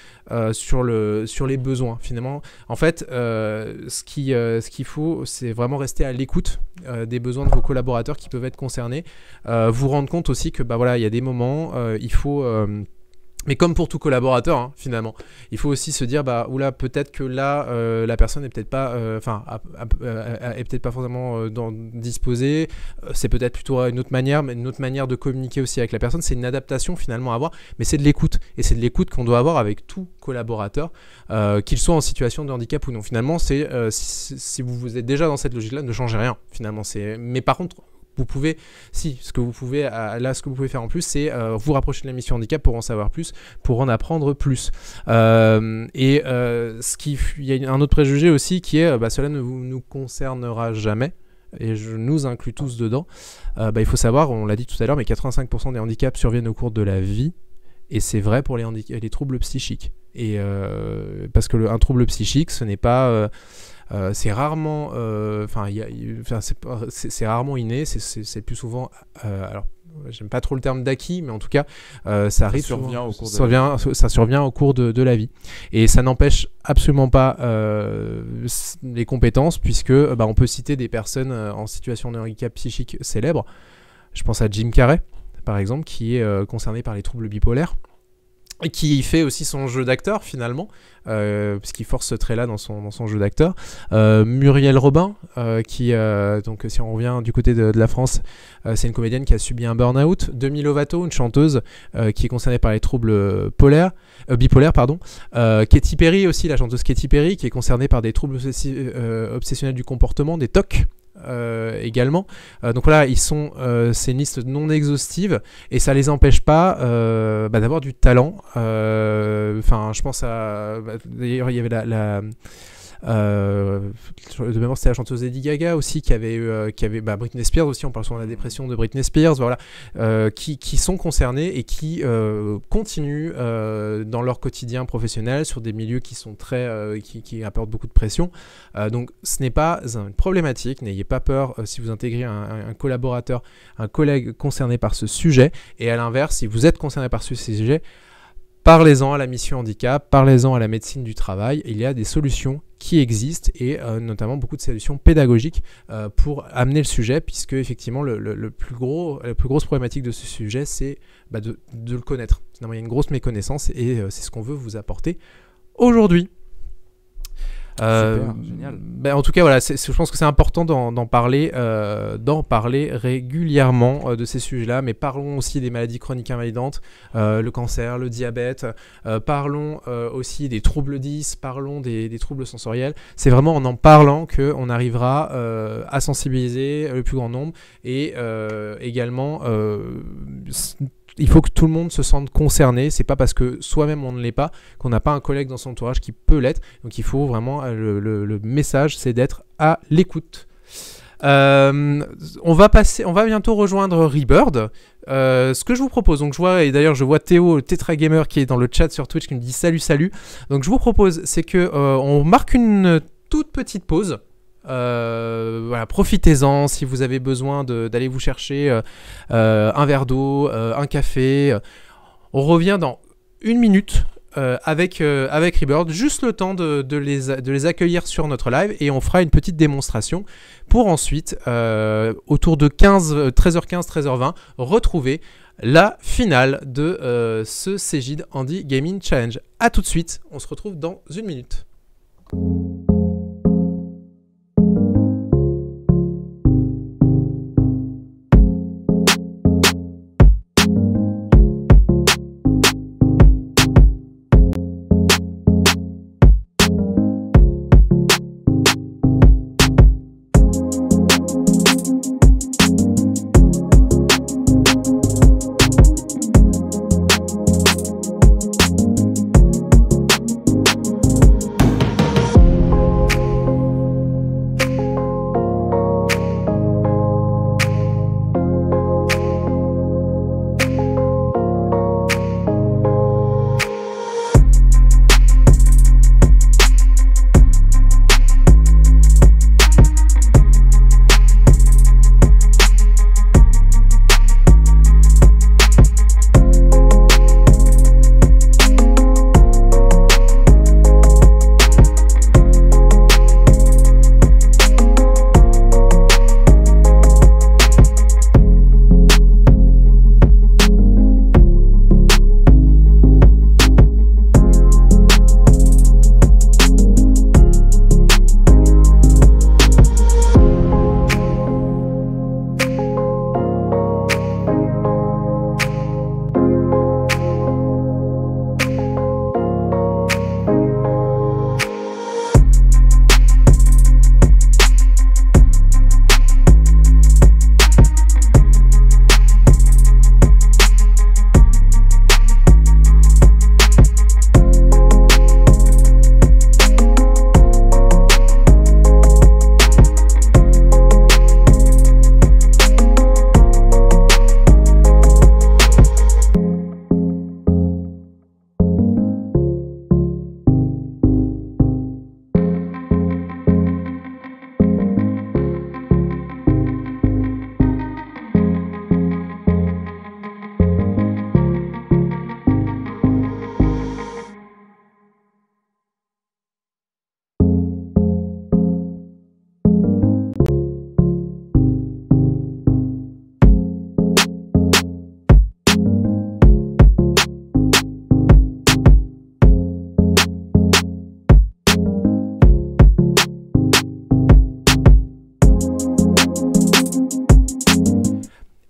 sur les besoins, finalement. En fait, ce qu'il faut, c'est vraiment rester à l'écoute des besoins de vos collaborateurs qui peuvent être concernés. Vous rendre compte aussi que il y a des moments, il faut Mais comme pour tout collaborateur, hein, finalement, il faut aussi se dire, bah, oula, peut-être que là, la personne est peut-être pas, est peut-être pas forcément disposée. C'est peut-être plutôt une autre manière, mais une autre manière de communiquer aussi avec la personne. C'est une adaptation finalement à avoir, mais c'est de l'écoute. Et c'est de l'écoute qu'on doit avoir avec tout collaborateur, qu'il soit en situation de handicap ou non. Finalement, c'est si vous êtes déjà dans cette logique-là, ne changez rien. Finalement, mais par contre, vous pouvez, ce que vous pouvez faire en plus, c'est vous rapprocher de la mission handicap pour en savoir plus, pour en apprendre plus. Il y a un autre préjugé aussi qui est, cela ne nous concernera jamais. Et je nous inclus tous dedans. Il faut savoir, on l'a dit tout à l'heure, mais 85% des handicaps surviennent au cours de la vie. Et c'est vrai pour les troubles psychiques. Et parce que un trouble psychique, ce n'est pas... c'est rarement, c'est rarement inné, c'est plus souvent, alors j'aime pas trop le terme d'acquis, mais en tout cas, ça survient au cours de la vie, et ça n'empêche absolument pas les compétences, puisque on peut citer des personnes en situation de handicap psychique célèbres. Je pense à Jim Carrey, par exemple, qui est concerné par les troubles bipolaires. Et qui fait aussi son jeu d'acteur finalement, puisqu'il force ce trait-là dans son jeu d'acteur. Muriel Robin, qui, donc si on revient du côté de la France, c'est une comédienne qui a subi un burn-out. Demi Lovato, une chanteuse qui est concernée par les troubles bipolaires. Katy Perry aussi, la chanteuse Katy Perry, qui est concernée par des troubles obsessionnels du comportement, des TOC. Également, donc voilà, c'est une liste non exhaustive et ça les empêche pas d'avoir du talent. Je pense à d'ailleurs il y avait de mémoire c'était la chanteuse Lady Gaga aussi qui avait Britney Spears aussi, on parle souvent de la dépression de Britney Spears, voilà, qui sont concernés et qui continuent dans leur quotidien professionnel sur des milieux qui sont qui apportent beaucoup de pression, donc ce n'est pas une problématique, n'ayez pas peur si vous intégrez un collaborateur, un collègue concerné par ce sujet, et à l'inverse, si vous êtes concerné par ce sujet, parlez-en à la mission handicap, parlez-en à la médecine du travail. Il y a des solutions qui existent et notamment beaucoup de solutions pédagogiques pour amener le sujet, puisque effectivement la plus grosse problématique de ce sujet, c'est de le connaître. Finalement, il y a une grosse méconnaissance et c'est ce qu'on veut vous apporter aujourd'hui. Super, génial. En tout cas, voilà, je pense que c'est important d'en parler régulièrement de ces sujets-là, mais parlons aussi des maladies chroniques invalidantes, le cancer, le diabète, parlons aussi des troubles 10, parlons des troubles sensoriels. C'est vraiment en parlant qu'on arrivera à sensibiliser le plus grand nombre et également... il faut que tout le monde se sente concerné. C'est pas parce que soi-même on ne l'est pas qu'on n'a pas un collègue dans son entourage qui peut l'être. Donc il faut vraiment, le message, c'est d'être à l'écoute. On va bientôt rejoindre Rebird. Ce que je vous propose, donc je vois Théo Tetra Gamer qui est dans le chat sur Twitch qui me dit salut. Donc je vous propose, c'est que on marque une toute petite pause. Voilà, profitez-en si vous avez besoin d'aller vous chercher un verre d'eau, un café. On revient dans 1 minute avec Rebird, juste le temps de les accueillir sur notre live, et on fera une petite démonstration pour ensuite, autour de 13h15, 13h20, retrouver la finale de ce Cégide Handy Gaming Challenge. A tout de suite, on se retrouve dans 1 minute.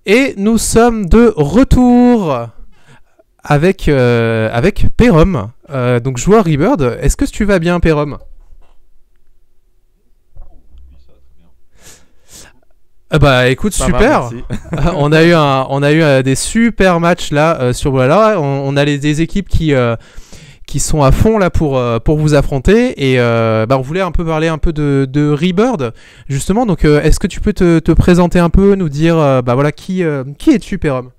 Et nous sommes de retour avec Pérom, donc joueur Rebirth. Est-ce que tu vas bien, Pérom? Bah écoute, Ça super. va, merci. On a eu des super matchs là sur voilà. On a des équipes qui sont à fond là pour vous affronter et on voulait un peu parler un peu de Rebirth justement. Donc est-ce que tu peux te présenter un peu, nous dire voilà qui es-tu, Pérom?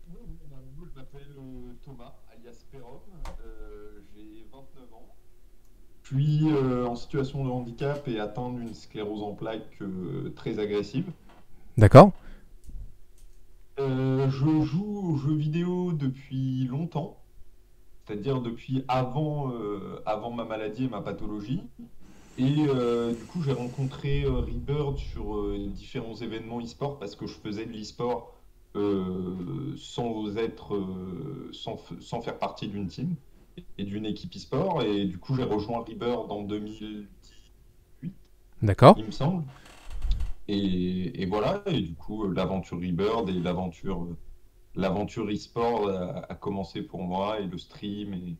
Je m'appelle Thomas, alias Pérom, j'ai 29 ans. Je suis en situation de handicap et atteint d'une sclérose en plaques très agressive. D'accord. Je joue aux jeux vidéo depuis longtemps, c'est-à-dire depuis avant ma maladie et ma pathologie. Et du coup, j'ai rencontré Rebirth sur différents événements e-sport parce que je faisais de l'e-sport sans faire partie d'une team et d'une équipe e-sport. Et du coup, j'ai rejoint Rebirth en 2018, D'accord. il me semble. Et voilà, et du coup, l'aventure Rebirth et l'aventure e-sport a commencé pour moi, et le stream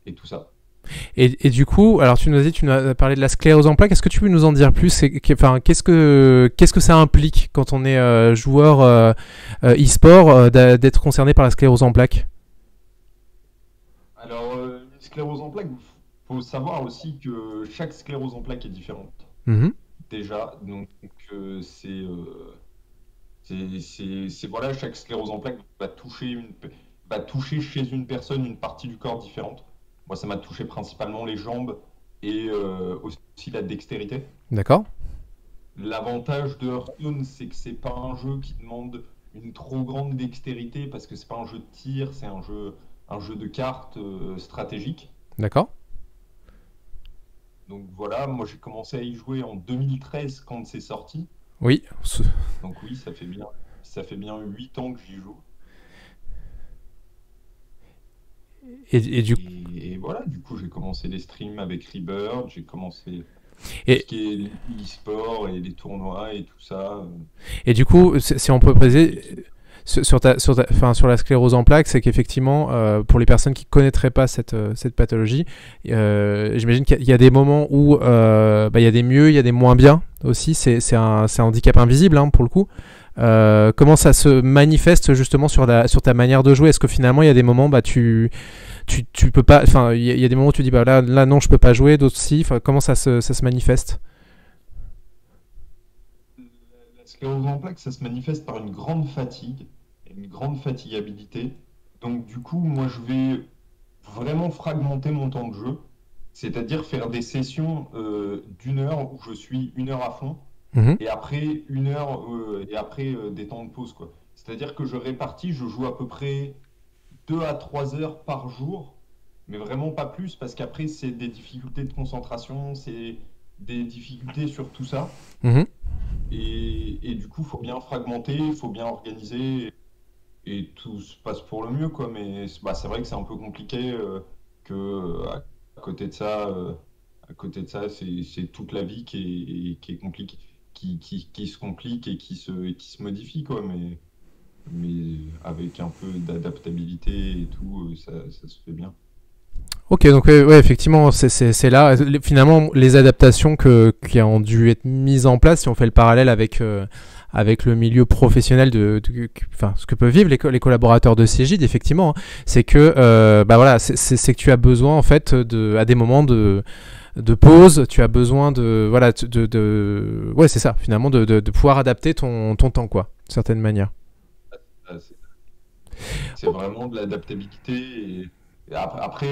et tout ça. Et du coup, alors tu nous as parlé de la sclérose en plaques. Est-ce que tu peux nous en dire plus? Qu'est-ce que ça implique quand on est joueur e-sport d'être concerné par la sclérose en plaques? Alors, une sclérose en plaques, il faut savoir aussi que chaque sclérose en plaques est différente. Mhm. Déjà, donc voilà, chaque sclérose en plaques va toucher chez une personne une partie du corps différente. Moi, ça m'a touché principalement les jambes et aussi la dextérité. D'accord. L'avantage de Hearthstone, c'est que c'est pas un jeu qui demande une trop grande dextérité parce que c'est pas un jeu de tir, c'est un jeu de cartes stratégique. D'accord. Donc voilà, moi j'ai commencé à y jouer en 2013 quand c'est sorti. Oui. Donc oui, ça fait bien 8 ans que j'y joue. Et voilà, du coup j'ai commencé les streams avec Rebirth, j'ai commencé tout ce qui est l'e-sport et les tournois et tout ça. Et du coup, si on peut préciser sur la sclérose en plaques, c'est qu'effectivement, pour les personnes qui ne connaîtraient pas cette pathologie, j'imagine qu'il y a des moments où il y a des mieux, il y a des moins bien aussi. C'est un handicap invisible, hein, pour le coup. Comment ça se manifeste justement sur ta manière de jouer? Est-ce que finalement il y a des moments tu peux pas, enfin il y a des moments où tu dis là non, je peux pas jouer, d'autres si, comment ça se manifeste? La sclérose en plaques, ça se manifeste par une grande fatigue, une grande fatigabilité. Donc du coup, moi je vais vraiment fragmenter mon temps de jeu, c'est-à-dire faire des sessions d'1 heure où je suis 1 heure à fond. Mhm. Et après 1 heure et après des temps de pause, quoi. C'est-à-dire que je répartis, je joue à peu près 2 à 3 heures par jour, mais vraiment pas plus, parce qu'après c'est des difficultés de concentration, c'est des difficultés sur tout ça. Mhm. Et du coup, il faut bien fragmenter, il faut bien organiser, et tout se passe pour le mieux, quoi. Mais c'est vrai que c'est un peu compliqué à côté de ça, c'est toute la vie qui est compliquée, qui se complique et qui se modifie, quoi. Mais avec un peu d'adaptabilité et tout, ça se fait bien. Ok, donc ouais, effectivement, c'est là, finalement, les adaptations qui ont dû être mises en place, si on fait le parallèle avec le milieu professionnel ce que peuvent vivre les collaborateurs de Cégide, effectivement, hein, c'est que c'est que tu as besoin en fait à des moments de pause, tu as besoin ouais, c'est ça, finalement, de pouvoir adapter ton temps, quoi, d'une certaine manière. C'est vraiment de l'adaptabilité. Et après,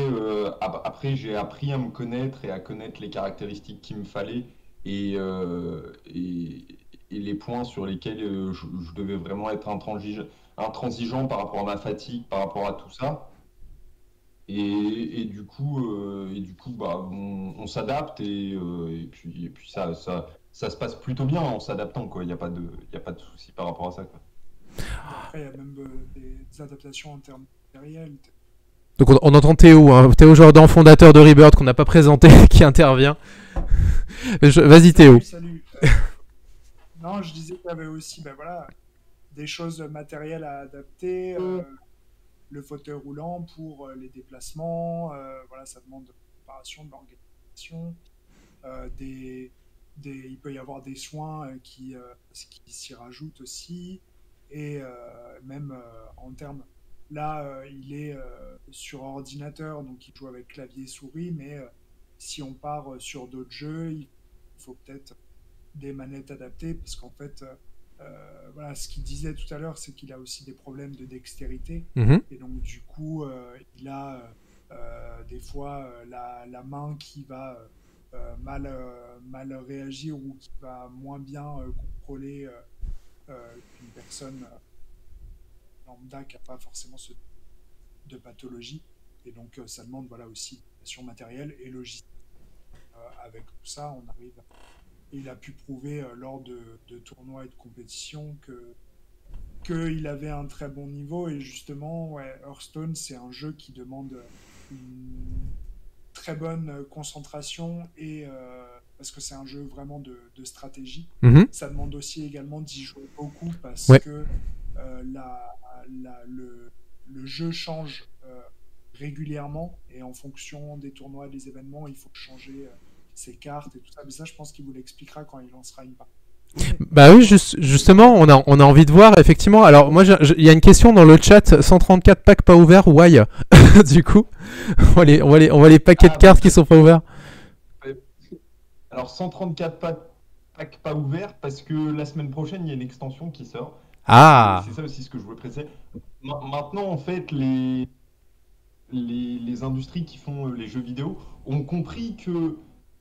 j'ai appris à me connaître et à connaître les caractéristiques qu'il me fallait et, et les points sur lesquels je devais vraiment être intransigeant par rapport à ma fatigue, par rapport à tout ça. Et du coup, on s'adapte et puis ça se passe plutôt bien en s'adaptant, quoi. Il n'y a pas de souci par rapport à ça, quoi. Après, il y a même des adaptations en termes matériels. Donc on entend Théo, hein, Théo Jordan, fondateur de Rebirth, qu'on n'a pas présenté, qui intervient. Vas-y Théo. Salut. Non, je disais qu'il y avait aussi voilà, des choses matérielles à adapter, le fauteuil roulant pour les déplacements, voilà, ça demande de la préparation, de l'organisation, il peut y avoir des soins qui s'y rajoutent aussi, et même en termes, là, il est sur ordinateur, donc il joue avec clavier et souris, mais si on part sur d'autres jeux, il faut peut-être des manettes adaptées, parce qu'en fait, voilà, ce qu'il disait tout à l'heure, c'est qu'il a aussi des problèmes de dextérité, et donc du coup, il a des fois la main qui va mal réagir ou qui va moins bien contrôler qu'une personne lambda qui n'a pas forcément de pathologie, et donc ça demande voilà, aussi une adaptation matérielle et logistique. Avec tout ça, on arrive et il a pu prouver lors de tournois et de compétitions qu'il avait un très bon niveau. Et justement, ouais, Hearthstone, c'est un jeu qui demande une très bonne concentration, et parce que c'est un jeu vraiment de stratégie. Ça demande aussi également d'y jouer beaucoup, parce que le jeu change régulièrement, et en fonction des tournois, des événements, il faut changer ses cartes et tout ça. Mais ça, je pense qu'il vous l'expliquera quand il lancera une partie. Bah oui, justement, on a envie de voir, effectivement. Alors, moi, il y a une question dans le chat, 134 packs pas ouverts, why? Du coup, on voit les paquets de cartes qui sont pas ouverts. Alors, 134 packs pas ouverts, parce que la semaine prochaine, il y a une extension qui sort. Ah! C'est ça aussi ce que je voulais préciser. Maintenant, en fait, les industries qui font les jeux vidéo ont compris que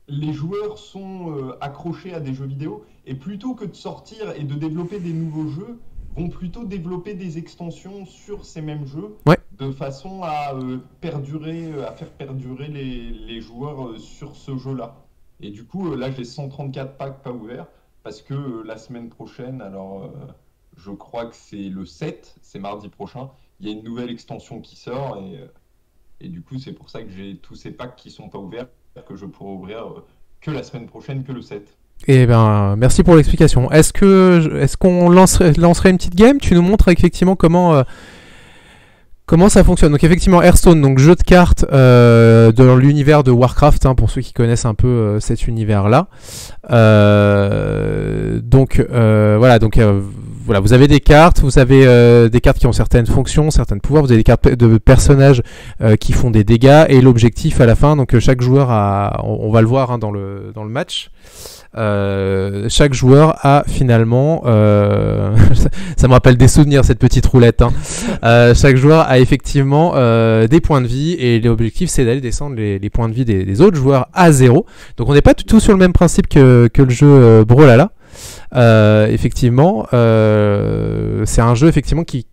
les joueurs sont accrochés à des jeux vidéo, et plutôt que de sortir et de développer des nouveaux jeux, vont plutôt développer des extensions sur ces mêmes jeux, de façon à faire perdurer les joueurs sur ce jeu-là. Et du coup, là, j'ai 134 packs pas ouverts, parce que la semaine prochaine, alors je crois que c'est le 7, c'est mardi prochain, il y a une nouvelle extension qui sort, et du coup, c'est pour ça que j'ai tous ces packs qui sont pas ouverts, que je pourrai ouvrir que la semaine prochaine, que le 7. Eh ben, merci pour l'explication. Est-ce qu'on lancerait une petite game? Tu nous montres effectivement comment ça fonctionne. Donc effectivement, Hearthstone, donc jeu de cartes dans l'univers de Warcraft, pour ceux qui connaissent un peu cet univers-là. Voilà, vous avez des cartes, vous avez des cartes qui ont certaines fonctions, certains pouvoirs, vous avez des cartes de personnages qui font des dégâts, et l'objectif à la fin, donc chaque joueur on va le voir dans le match, chaque joueur a finalement ça me rappelle des souvenirs, cette petite roulette, chaque joueur a effectivement des points de vie, et l'objectif c'est d'aller descendre les points de vie des autres joueurs à 0. Donc on n'est pas du tout sur le même principe que le jeu Brawlhalla. Effectivement, c'est un jeu effectivement qui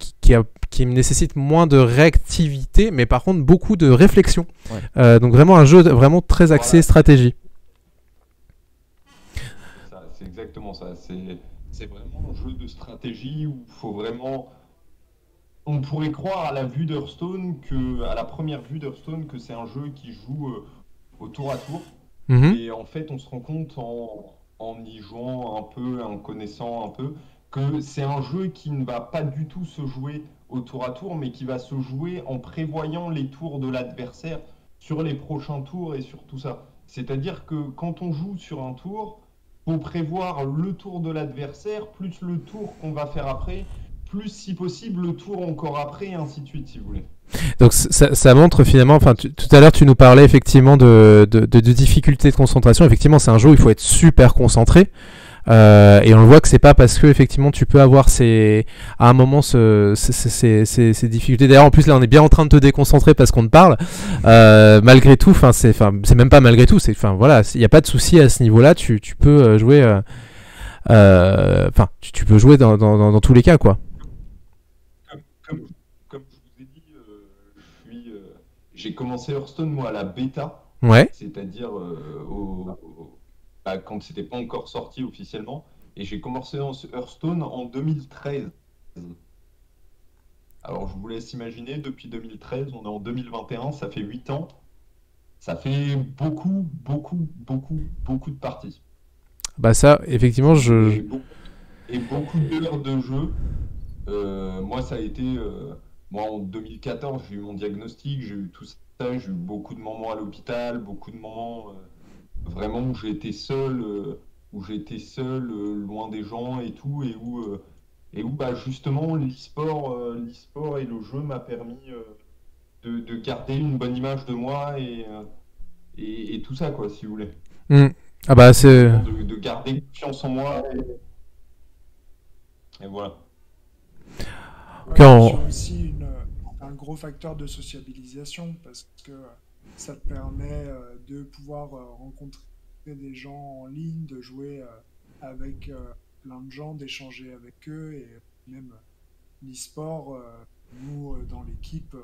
nécessite moins de réactivité, mais par contre beaucoup de réflexion. Donc vraiment un jeu vraiment très axé stratégie. C'est exactement ça. C'est vraiment un jeu de stratégie où il faut vraiment. On pourrait croire à la vue d'Hearthstone, à la première vue d'Hearthstone, que c'est un jeu qui joue au tour à tour. Et en fait, on se rend compte en y jouant un peu, en connaissant un peu, que c'est un jeu qui ne va pas du tout se jouer au tour à tour, mais qui va se jouer en prévoyant les tours de l'adversaire sur les prochains tours et sur tout ça. C'est-à-dire que quand on joue sur un tour, il faut prévoir le tour de l'adversaire, plus le tour qu'on va faire après, plus si possible le tour encore après, et ainsi de suite, si vous voulez. Donc ça montre finalement, enfin tout à l'heure tu nous parlais effectivement de difficultés de concentration. Effectivement, c'est un jeu où il faut être super concentré, et on le voit que c'est pas parce que effectivement tu peux avoir à un moment ces difficultés. D'ailleurs en plus là on est bien en train de te déconcentrer parce qu'on te parle, malgré tout, c'est même pas malgré tout, voilà, il n'y a pas de souci à ce niveau-là, tu peux jouer, tu peux jouer dans tous les cas, quoi. J'ai commencé Hearthstone, moi, à la bêta, c'est-à-dire quand c'était pas encore sorti officiellement, et j'ai commencé Hearthstone en 2013. Alors, je vous laisse imaginer, depuis 2013, on est en 2021, ça fait 8 ans, ça fait beaucoup de parties. Bah ça, effectivement, et beaucoup d'heures de jeu. Moi, ça a été. Moi, en 2014, j'ai eu mon diagnostic, j'ai eu tout ça, j'ai eu beaucoup de moments à l'hôpital, beaucoup de moments vraiment où j'étais seul, loin des gens et tout, et où bah, justement l'e-sport et le jeu m'a permis de garder une bonne image de moi et tout ça, quoi, si vous voulez. Ah bah c'est... De garder confiance en moi. Et voilà. Quand- C'est aussi un gros facteur de sociabilisation parce que ça te permet de pouvoir rencontrer des gens en ligne, de jouer avec plein de gens, d'échanger avec eux et même l'e-sport, nous dans l'équipe,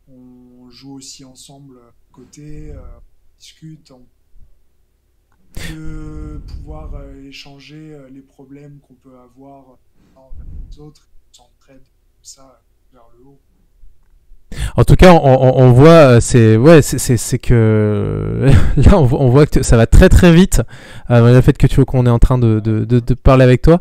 on joue aussi ensemble à côté, on discute, on peut pouvoir échanger les problèmes qu'on peut avoir avec les autres, on s'entraide comme ça vers le haut. En tout cas, on voit, c'est que là, on voit que ça va très très vite. Le fait que tu veux qu'on est en train de parler avec toi.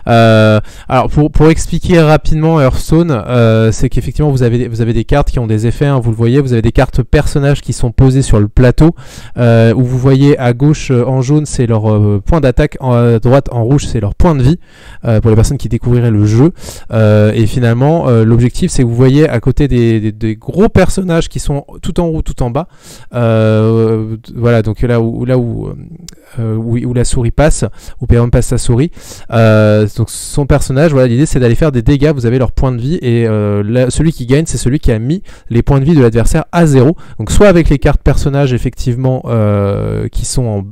Alors, pour expliquer rapidement Hearthstone, c'est qu'effectivement, vous avez des cartes qui ont des effets. Hein, vous le voyez, vous avez des cartes personnages qui sont posées sur le plateau. Où vous voyez à gauche en jaune, c'est leur point d'attaque. À droite en rouge, c'est leur point de vie. Pour les personnes qui découvriraient le jeu. Et finalement, l'objectif, c'est que vous voyez à côté des gros personnages qui sont tout en haut, tout en bas. Voilà, donc là où la souris passe, où Perron passe sa souris. Donc son personnage, voilà, l'idée c'est d'aller faire des dégâts. Vous avez leur point de vie et celui qui gagne, c'est celui qui a mis les points de vie de l'adversaire à 0. Donc soit avec les cartes personnages effectivement qui sont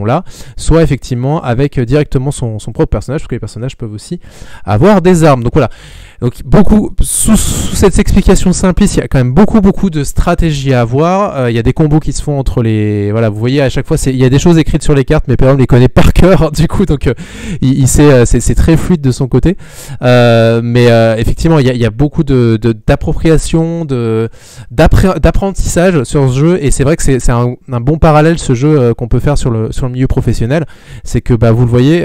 là, soit effectivement avec directement son propre personnage, parce que les personnages peuvent aussi avoir des armes. Donc voilà. Donc sous cette explication simpliste, il y a quand même beaucoup de stratégies à avoir. Il y a des combos qui se font entre les... Voilà, vous voyez à chaque fois, il y a des choses écrites sur les cartes, mais Perron les connaît par cœur, du coup, donc il sait, c'est très fluide de son côté. Mais effectivement, il y a beaucoup d'appropriation, d'apprentissage sur ce jeu, et c'est vrai que c'est un bon parallèle, ce jeu qu'on peut faire sur le milieu professionnel. C'est que, bah, vous le voyez...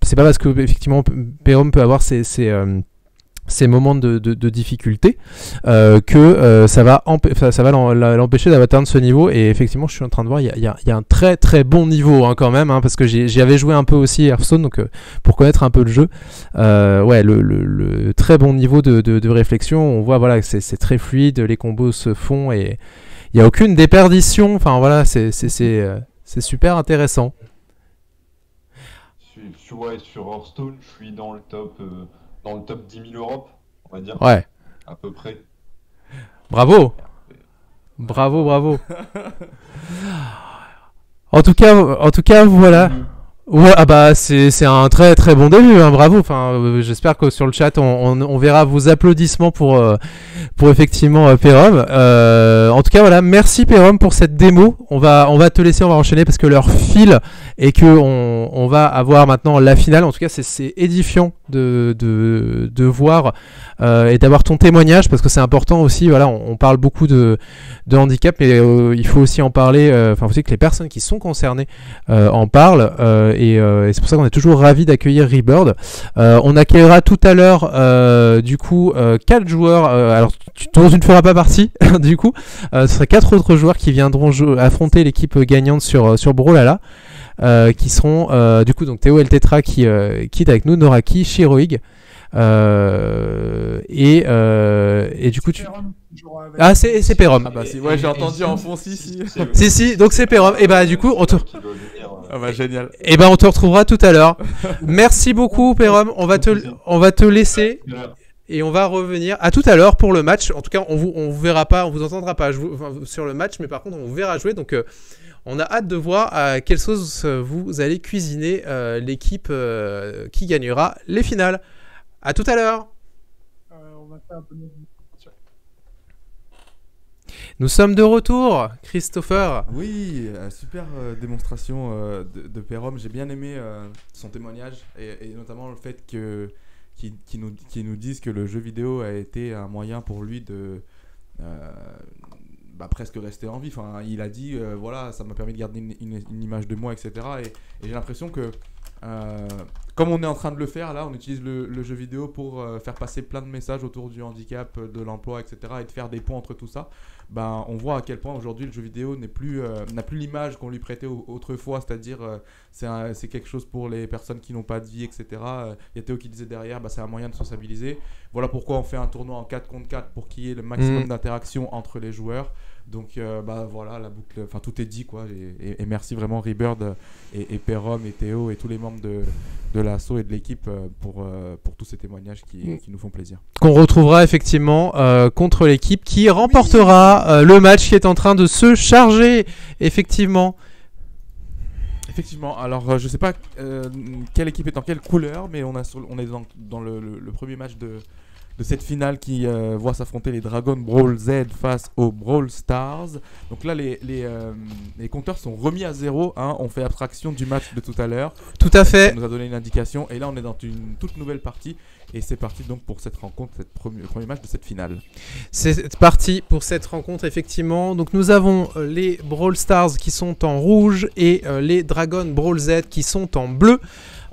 c'est pas parce que effectivement Perron peut avoir ces moments de difficulté que ça va l'empêcher d'atteindre ce niveau. Et effectivement, je suis en train de voir, il y a un très très bon niveau hein, quand même, hein, parce que j'y avais joué un peu aussi Hearthstone, donc pour connaître un peu le jeu, ouais, le très bon niveau de réflexion. On voit voilà, que c'est très fluide, les combos se font et il n'y a aucune déperdition. Enfin voilà, c'est super intéressant. Sur Hearthstone, je suis dans le top 10 000 Europe, on va dire. Ouais. À peu près. Bravo. En tout cas, voilà. Ouais, ah bah c'est un très très bon début, hein, bravo. Enfin, j'espère que sur le chat on verra vos applaudissements pour effectivement Perron. En tout cas, voilà, merci Perron pour cette démo. On va te laisser, on va enchaîner parce que l'heure file et que on va avoir maintenant la finale. En tout cas, c'est édifiant de voir et d'avoir ton témoignage parce que c'est important aussi. Voilà, on parle beaucoup de handicap, mais il faut aussi en parler. Enfin, il faut aussi que les personnes qui sont concernées en parlent. Et c'est pour ça qu'on est toujours ravis d'accueillir Rebird. On accueillera tout à l'heure du coup 4 joueurs. Alors dont tu ne feras pas partie du coup. Ce sera 4 autres joueurs qui viendront affronter l'équipe gagnante sur Brawlhalla. Qui seront du coup donc Théo El Tetra qui est avec nous, Noraki, Shiroig et du coup tu... Ah c'est Perron. Ah bah si, ouais, j'ai entendu en fond, si. Si, donc c'est Perron. Et bah du coup on te... Ah bah génial. Et ben on te retrouvera tout à l'heure. Merci beaucoup Perron, on va te laisser et on va revenir à tout à l'heure pour le match. En tout cas, on vous verra pas, on vous entendra pas sur le match, mais par contre on vous verra jouer. Donc on a hâte de voir à quelle sauce vous allez cuisiner l'équipe qui gagnera les finales. À tout à l'heure. On va faire un peu de... Nous sommes de retour, Christopher. Oui, super démonstration de Perron. J'ai bien aimé son témoignage et notamment le fait qu'il nous dise que le jeu vidéo a été un moyen pour lui de presque rester en vie. Enfin, il a dit voilà, ça m'a permis de garder une image de moi, etc. Et j'ai l'impression que Comme on est en train de le faire là, on utilise le jeu vidéo pour faire passer plein de messages autour du handicap, de l'emploi, etc. et de faire des ponts entre tout ça. Ben, on voit à quel point aujourd'hui le jeu vidéo n'a plus l'image qu'on lui prêtait autrefois, c'est-à-dire c'est quelque chose pour les personnes qui n'ont pas de vie, etc. Il y a Théo qui disait derrière, c'est un moyen de sociabiliser. Voilà pourquoi on fait un tournoi en 4 contre 4 pour qu'il y ait le maximum d'interaction entre les joueurs. Donc voilà, la boucle, enfin tout est dit quoi. Et merci vraiment Rebird et Perrom et Théo et tous les membres de l'assaut et de l'équipe pour tous ces témoignages qui nous font plaisir. Qu'on retrouvera effectivement contre l'équipe qui remportera le match qui est en train de se charger effectivement. Effectivement, alors je sais pas quelle équipe est en quelle couleur, mais on est dans le premier match de cette finale qui voit s'affronter les Dragon Brawl Z face aux Brawl Stars. Donc là, les compteurs sont remis à 0. Hein. On fait abstraction du match de tout à l'heure. Tout à fait. Ça nous a donné une indication. Et là, on est dans une toute nouvelle partie. Et c'est parti donc pour cette rencontre, le premier match de cette finale. C'est parti pour cette rencontre, effectivement. Donc nous avons les Brawl Stars qui sont en rouge et les Dragon Brawl Z qui sont en bleu.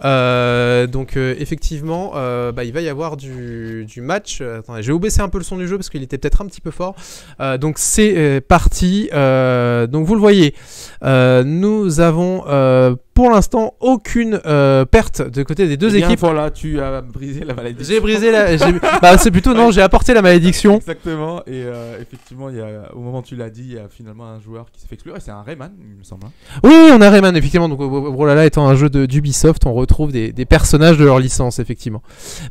Donc effectivement il va y avoir du match. Attendez, je vais vous baisser un peu le son du jeu parce qu'il était peut-être un petit peu fort. Donc c'est parti. Donc vous le voyez, nous avons pour l'instant aucune perte de côté des deux équipes. Voilà, tu as brisé la malédiction. J'ai brisé c'est plutôt non, j'ai apporté la malédiction. Exactement. Et effectivement, au moment où tu l'as dit, il y a finalement un joueur qui s'est fait exclure et c'est un Rayman, il me semble. Oui, on a Rayman effectivement. Donc Brawlhalla étant un jeu d'Ubisoft, on retrouve des personnages de leur licence effectivement.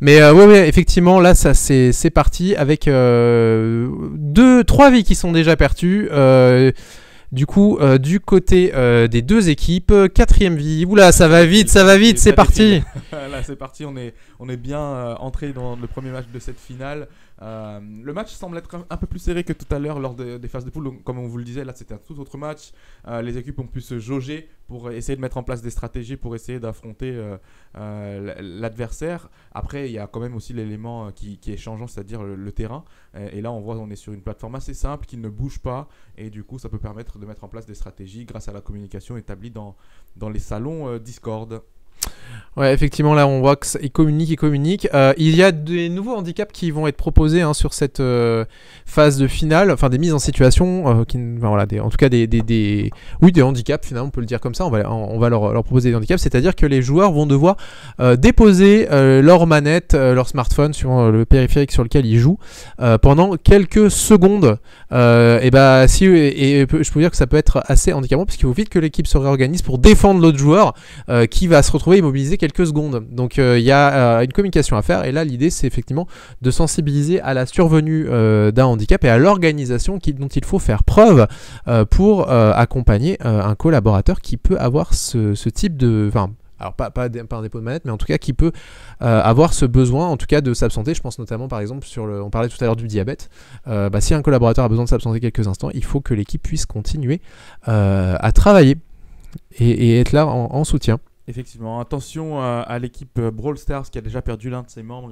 Mais ouais, effectivement là ça c'est parti avec 2-3 vies qui sont déjà perdues. Du coup, du côté des deux équipes, 4ème vie. Oula, ça va vite, c'est parti. Là, c'est parti, on est bien entré dans le premier match de cette finale. Le match semble être un peu plus serré que tout à l'heure lors des phases de poule. Donc, comme on vous le disait, là c'était un tout autre match. Les équipes ont pu se jauger pour essayer de mettre en place des stratégies pour essayer d'affronter l'adversaire. Après, il y a quand même aussi l'élément qui est changeant, c'est-à-dire le terrain. Et là, on est sur une plateforme assez simple qui ne bouge pas. Et du coup, ça peut permettre de mettre en place des stratégies grâce à la communication établie dans les salons Discord. Ouais, effectivement, là on voit qu'ils communiquent. Il y a des nouveaux handicaps qui vont être proposés sur cette phase de finale, enfin des mises en situation, en tout cas des handicaps finalement, on peut le dire comme ça. On va leur proposer des handicaps, c'est-à-dire que les joueurs vont devoir déposer leur manette, leur smartphone sur le périphérique sur lequel ils jouent pendant quelques secondes. Je peux vous dire que ça peut être assez handicapant parce qu'il faut vite que l'équipe se réorganise pour défendre l'autre joueur qui va se retrouver immobilisé quelques secondes. Donc il y a une communication à faire et là l'idée c'est effectivement de sensibiliser à la survenue d'un handicap et à l'organisation dont il faut faire preuve pour accompagner un collaborateur qui peut avoir ce type de... Alors pas un dépôt de manette, mais en tout cas qui peut avoir ce besoin en tout cas de s'absenter. Je pense notamment par exemple on parlait tout à l'heure du diabète. Si un collaborateur a besoin de s'absenter quelques instants, il faut que l'équipe puisse continuer à travailler et être là en soutien. Effectivement, attention à l'équipe Brawl Stars qui a déjà perdu l'un de ses membres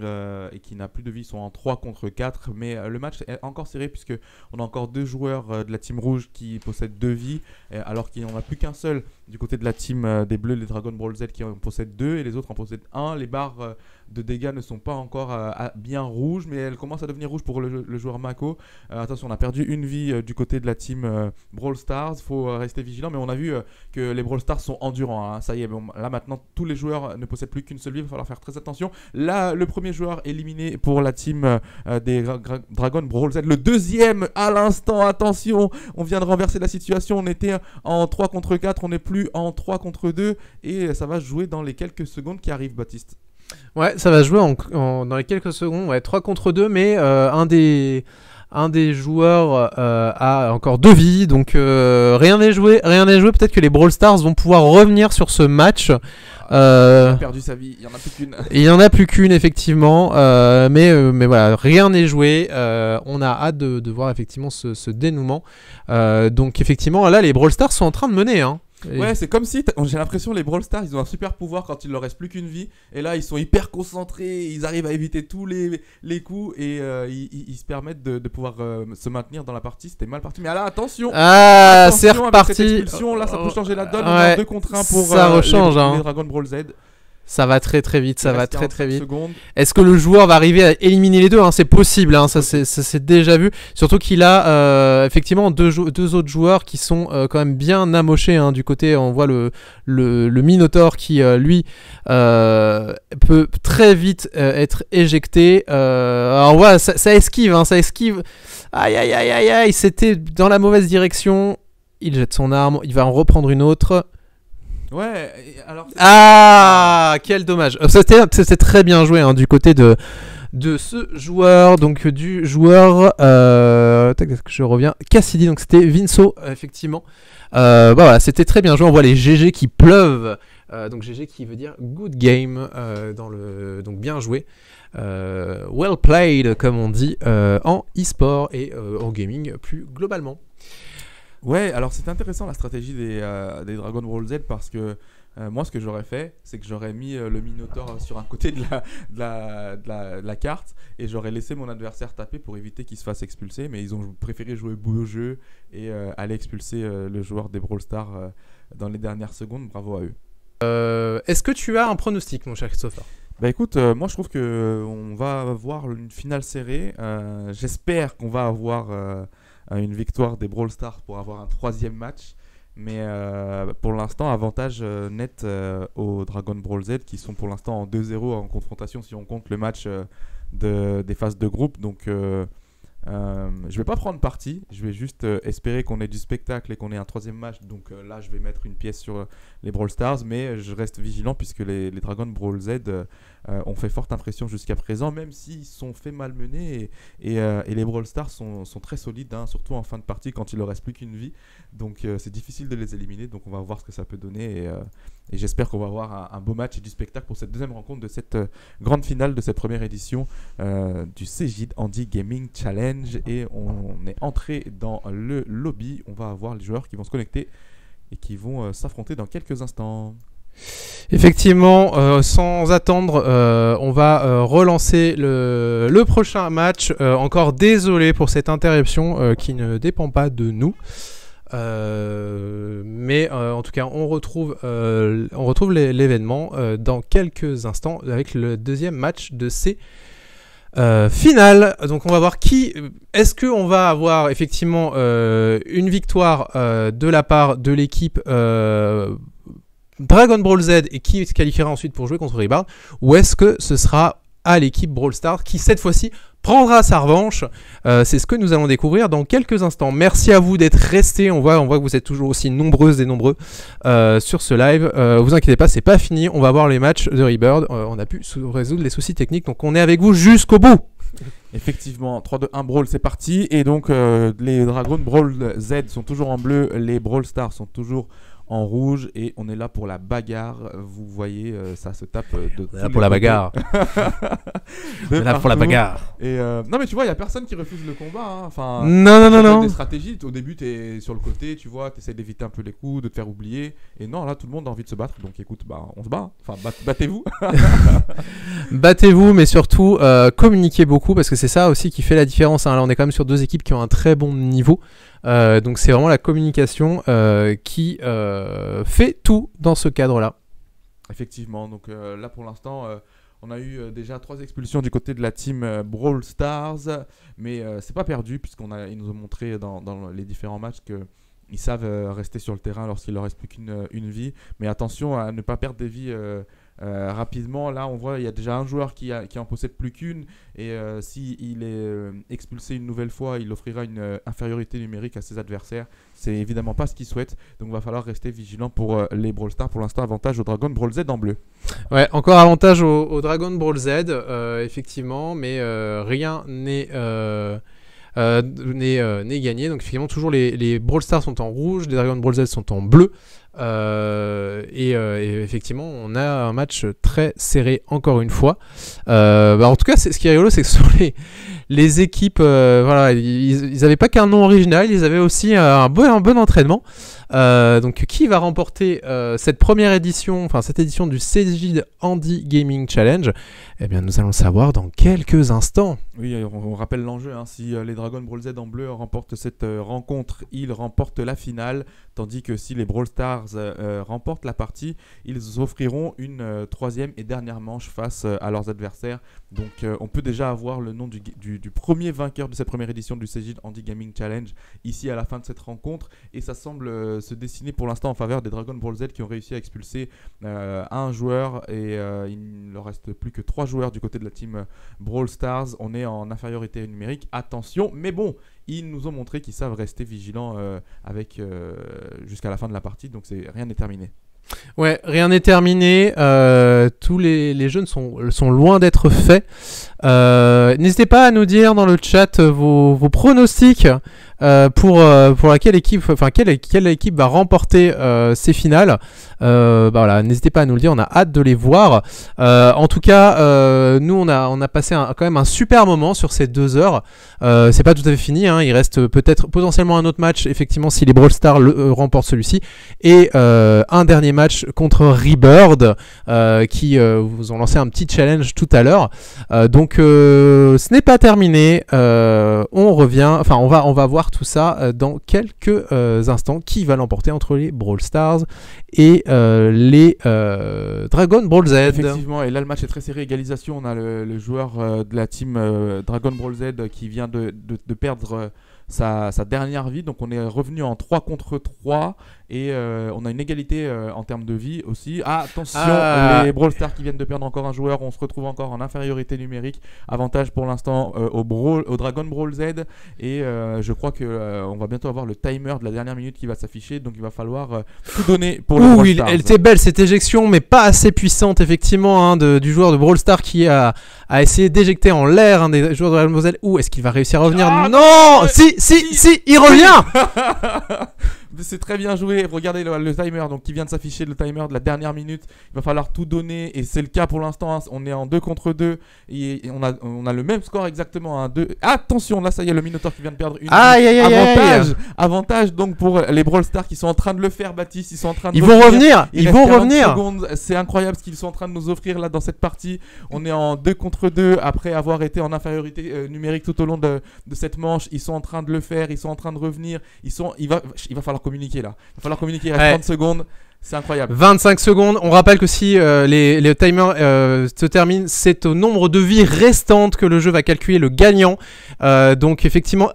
et qui n'a plus de vie, ils sont en 3 contre 4. Mais le match est encore serré puisque on a encore 2 joueurs de la team rouge qui possèdent 2 vies, alors qu'il n'y en a plus qu'un seul du côté de la team des bleus, les Dragon Brawl Z qui en possèdent 2 et les autres en possèdent 1. Les barres de dégâts ne sont pas encore bien rouges, mais elles commencent à devenir rouges pour le joueur Mako. Attention, on a perdu une vie du côté de la team Brawl Stars, il faut rester vigilant, mais on a vu que les Brawl Stars sont endurants. Hein. Ça y est, là maintenant tous les joueurs ne possèdent plus qu'une seule vie, il va falloir faire très attention. Là, le premier joueur éliminé pour la team des Dragon Brawl Z. Le deuxième à l'instant, attention, on vient de renverser la situation, on était en 3 contre 4, on n'est plus en 3 contre 2 et ça va jouer dans les quelques secondes qui arrivent, Baptiste. Ouais, ça va se jouer dans les quelques secondes, 3 contre 2, mais un des joueurs a encore 2 vies, donc rien n'est joué. Peut-être que les Brawl Stars vont pouvoir revenir sur ce match. Il a perdu sa vie, il n'y en a plus qu'une. Il n'y en a plus qu'une, effectivement, mais voilà, rien n'est joué. On a hâte de voir effectivement ce dénouement. Donc effectivement, là, les Brawl Stars sont en train de mener, hein. Ouais, c'est comme si, j'ai l'impression les Brawl Stars, ils ont un super pouvoir quand il leur reste plus qu'une vie. Et là, ils sont hyper concentrés, ils arrivent à éviter tous les coups et ils se permettent de pouvoir se maintenir dans la partie. C'était mal parti, mais là, attention. C'est reparti. Là, ça peut changer la donne. Ouais, on est en 2 contre 1 pour ça rechange, les Dragon Brawl Z. Ça va très très vite, ça Il va reste très très 45 vite. secondes. Est-ce que le joueur va arriver à éliminer les deux, hein? C'est possible, hein, ça c'est déjà vu. Surtout qu'il a effectivement deux autres joueurs qui sont quand même bien amochés, hein. Du côté, on voit le Minotaur qui lui peut très vite être éjecté. Alors voilà, ça esquive, hein, ça esquive. Aïe aïe aïe aïe aïe, c'était dans la mauvaise direction. Il jette son arme, il va en reprendre une autre. Ouais, alors. Ah, quel dommage. C'était très bien joué, hein, du côté de ce joueur, donc du joueur, je reviens, Cassidy, donc c'était Vinso, effectivement. Voilà, c'était très bien joué, on voit les GG qui pleuvent, donc GG qui veut dire good game, donc bien joué, well played comme on dit en e-sport et en gaming plus globalement. Ouais, alors c'est intéressant la stratégie des Dragon Ball Z parce que moi, ce que j'aurais fait, c'est que j'aurais mis le Minotaur sur un côté de la carte et j'aurais laissé mon adversaire taper pour éviter qu'il se fasse expulser. Mais ils ont préféré jouer beau jeu et aller expulser le joueur des Brawl Stars dans les dernières secondes. Bravo à eux. Est-ce que tu as un pronostic, mon cher Christopher ? Bah écoute, moi je trouve qu'on va avoir une finale serrée. J'espère qu'on va avoir une victoire des Brawl Stars pour avoir un 3e match. Mais pour l'instant, avantage net aux Dragon Ball Z qui sont pour l'instant en 2-0 en confrontation si on compte le match des phases de groupe. Donc je vais pas prendre parti, je vais juste espérer qu'on ait du spectacle et qu'on ait un 3e match. Donc là, je vais mettre une pièce sur les Brawl Stars, mais je reste vigilant puisque les Dragon Ball Z ont fait forte impression jusqu'à présent, même s'ils sont fait malmener et les Brawl Stars sont très solides, hein, surtout en fin de partie quand il leur reste plus qu'une vie. Donc c'est difficile de les éliminer, donc on va voir ce que ça peut donner et j'espère qu'on va avoir un beau match et du spectacle pour cette deuxième rencontre de cette grande finale de cette première édition du Cegid Andy Gaming Challenge. Et on est entré dans le lobby, on va avoir les joueurs qui vont se connecter et qui vont s'affronter dans quelques instants. Effectivement, sans attendre, on va relancer le prochain match. Encore désolé pour cette interruption qui ne dépend pas de nous. Mais en tout cas, on retrouve l'événement dans quelques instants avec le deuxième match de ces finales. Donc on va voir qui. Est-ce qu'on va avoir effectivement une victoire de la part de l'équipe Dragon Ball Z et qui se qualifiera ensuite pour jouer contre Rebirth, ou est-ce que ce sera à l'équipe Brawl Stars qui cette fois-ci prendra sa revanche? C'est ce que nous allons découvrir dans quelques instants. Merci à vous d'être restés. On voit que vous êtes toujours aussi nombreuses et nombreux sur ce live. Vous inquiétez pas, c'est pas fini. On va voir les matchs de Rebirth. On a pu résoudre les soucis techniques, donc on est avec vous jusqu'au bout. Effectivement, 3-2-1 Brawl, c'est parti. Et donc les Dragon Ball Z sont toujours en bleu, les Brawl Stars sont toujours en rouge et on est là pour la bagarre. Vous voyez, ça se tape de on est là pour la bagarre. On est là pour la bagarre. Et non mais tu vois, il y a personne qui refuse le combat, hein. Enfin, non. Des stratégies, au début tu es sur le côté, tu vois, tu essaies d'éviter un peu les coups, de te faire oublier. Et non, là tout le monde a envie de se battre. Donc écoute, on se bat. Enfin, battez-vous. Battez-vous, mais surtout communiquez beaucoup parce que c'est ça aussi qui fait la différence, hein. Là on est quand même sur deux équipes qui ont un très bon niveau. Donc c'est vraiment la communication qui fait tout dans ce cadre-là. Effectivement, donc là pour l'instant on a eu déjà 3 expulsions du côté de la team Brawl Stars, mais c'est pas perdu puisqu'ils nous ont montré dans les différents matchs qu'ils savent rester sur le terrain lorsqu'il leur reste plus qu'une vie, mais attention à ne pas perdre des vies rapidement. Là on voit il y a déjà un joueur qui en possède plus qu'une et s'il est expulsé une nouvelle fois, il offrira une infériorité numérique à ses adversaires. C'est évidemment pas ce qu'il souhaite, donc il va falloir rester vigilant pour les Brawl Stars. Pour l'instant, avantage au Dragon Ball Z en bleu. Ouais, encore avantage au Dragon Ball Z, effectivement, mais rien n'est gagné. Donc effectivement, toujours les Brawl Stars sont en rouge, les Dragon Ball Z sont en bleu. Et effectivement, on a un match très serré encore une fois. En tout cas, ce qui est rigolo, c'est que ce sont les équipes, voilà, ils n'avaient pas qu'un nom original, ils avaient aussi un bon entraînement. Donc, qui va remporter cette première édition, enfin cette édition du Cegid Andy Gaming Challenge? Eh bien, nous allons le savoir dans quelques instants. Oui, on rappelle l'enjeu, hein. Si les Dragon Ball Z en bleu remportent cette rencontre, ils remportent la finale, tandis que si les Brawl Stars Stars remportent la partie, ils offriront une troisième et dernière manche face à leurs adversaires. Donc on peut déjà avoir le nom du premier vainqueur de cette première édition du Cegid Indie Gaming Challenge ici à la fin de cette rencontre. Et ça semble se dessiner pour l'instant en faveur des Dragon Ball Z qui ont réussi à expulser un joueur. Et il ne leur reste plus que 3 joueurs du côté de la team Brawl Stars. On est en infériorité numérique. Attention, mais bon, ils nous ont montré qu'ils savent rester vigilants jusqu'à la fin de la partie. Donc rien n'est terminé. Ouais, rien n'est terminé. Tous les jeux sont loin d'être faits. N'hésitez pas à nous dire dans le chat vos pronostics pour quelle équipe va remporter ces finales. Voilà, n'hésitez pas à nous le dire, on a hâte de les voir. En tout cas, nous on a passé quand même un super moment sur ces 2 heures. C'est pas tout à fait fini, hein. Il reste potentiellement un autre match, effectivement, si les Brawl Stars remportent celui-ci, et un dernier match contre Rebird qui vous ont lancé un petit challenge tout à l'heure. Donc ce n'est pas terminé. On va voir tout ça dans quelques instants. Qui va l'emporter entre les Brawl Stars et les Dragon Ball Z. Effectivement, et là le match est très serré, égalisation. On a le joueur de la team Dragon Ball Z qui vient de perdre sa dernière vie, donc on est revenu en 3 contre 3 et on a une égalité en termes de vie aussi. Attention, les Brawl Stars qui viennent de perdre encore un joueur, on se retrouve encore en infériorité numérique, avantage pour l'instant au Dragon Ball Z, et je crois que on va bientôt avoir le timer de la dernière minute qui va s'afficher, donc il va falloir tout donner pour les Brawl Stars. Elle était belle cette éjection, mais pas assez puissante effectivement, hein, du joueur de Brawl Stars qui a essayé d'éjecter en l'air un des joueurs de Dragon Ball Z. Où est-ce qu'il va réussir à revenir? Non, si, il revient. C'est très bien joué. Regardez le timer donc, qui vient de s'afficher, le timer de la dernière minute. Il va falloir tout donner et c'est le cas pour l'instant. Hein. On est en 2 contre 2 et on a le même score exactement. Hein, attention, là ça y est, le Minotaur qui vient de perdre une avantage donc pour les Brawl Stars qui sont en train de le faire, Baptiste. Ils vont revenir. C'est incroyable ce qu'ils sont en train de nous offrir là dans cette partie. On est en 2 contre 2 après avoir été en infériorité numérique tout au long de cette manche. Ils sont en train de le faire, ils sont en train de revenir. Il va falloir communiquer là. Il va falloir communiquer, il reste 30 secondes. C'est incroyable. 25 secondes. On rappelle que si les timers se terminent, c'est au nombre de vies restantes que le jeu va calculer le gagnant. Donc effectivement...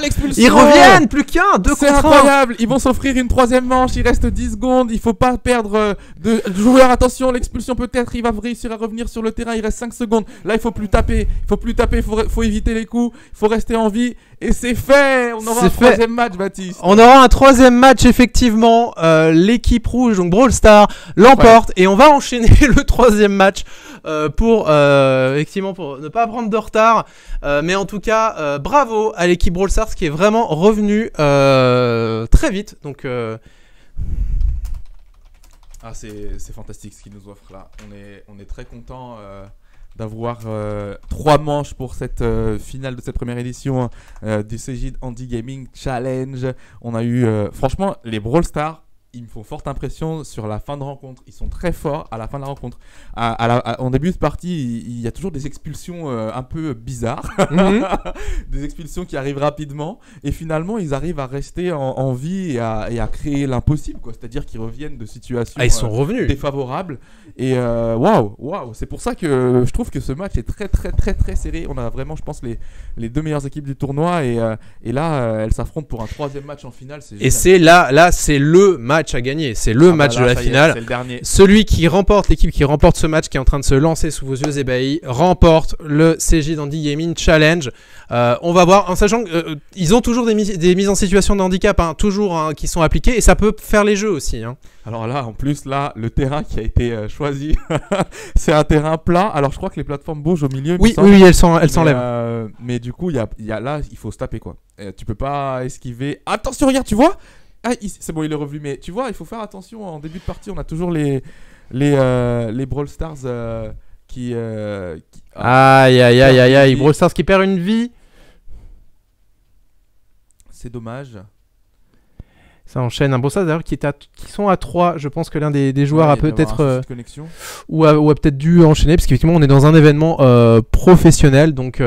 l'expulsion. Ils reviennent, plus qu'un, 2 contre 1. C'est incroyable. Ils vont s'offrir une 3e manche. Il reste 10 secondes. Il faut pas perdre de joueurs. Attention, l'expulsion peut-être. Il va réussir à revenir sur le terrain. Il reste 5 secondes. Là, il faut plus taper. Il faut éviter les coups. Il faut rester en vie. Et c'est fait. On aura un 3e match, Baptiste. On aura un 3e match, effectivement. L'équipe rouge, donc Brawl Stars, l'emporte. Et on va enchaîner le 3e match pour ne pas prendre de retard. Mais en tout cas, bravo à l'équipe Brawl Stars qui est vraiment revenue très vite. Donc, c'est fantastique ce qu'ils nous offrent là. On est très content d'avoir 3 manches pour cette finale de cette première édition du Cegid Indie Gaming Challenge. On a eu, franchement, les Brawl Stars. Ils me font forte impression sur la fin de rencontre. Ils sont très forts à la fin de la rencontre. En début de partie, il y a toujours des expulsions un peu bizarres. Des expulsions qui arrivent rapidement. Et finalement, ils arrivent à rester en vie et à créer l'impossible. C'est-à-dire qu'ils reviennent de situations ils sont revenus. Défavorables. Et waouh. C'est pour ça que je trouve que ce match est très, très, très, très serré. On a vraiment, je pense, les 2 meilleures équipes du tournoi. Et là, elles s'affrontent pour un 3e match en finale. Et c'est là, c'est le match à gagner, c'est le match de la finale. C'est le dernier. Celui qui remporte, l'équipe qui remporte ce match qui est en train de se lancer sous vos yeux ébahis, remporte le Cegid Indie Gaming Challenge. On va voir, en sachant qu'ils ont toujours des mises en situation de handicap, hein, toujours hein, qui sont appliquées, et ça peut faire les jeux aussi. Hein. Alors là, en plus, le terrain qui a été choisi, c'est un terrain plat. Alors je crois que les plateformes bougent au milieu. Oui, elles s'enlèvent. Mais du coup, là, il faut se taper quoi. Tu peux pas esquiver. Attention, regarde, tu vois. C'est bon, il est revenu, mais tu vois, il faut faire attention. En début de partie, on a toujours les Brawl Stars qui. Aïe, Brawl Stars qui perd une vie. C'est dommage. Ça enchaîne. Un Brawl Stars d'ailleurs qui sont à 3. Je pense que l'un des joueurs a peut-être. ou a peut-être dû enchaîner, parce qu'effectivement, on est dans un événement professionnel. Donc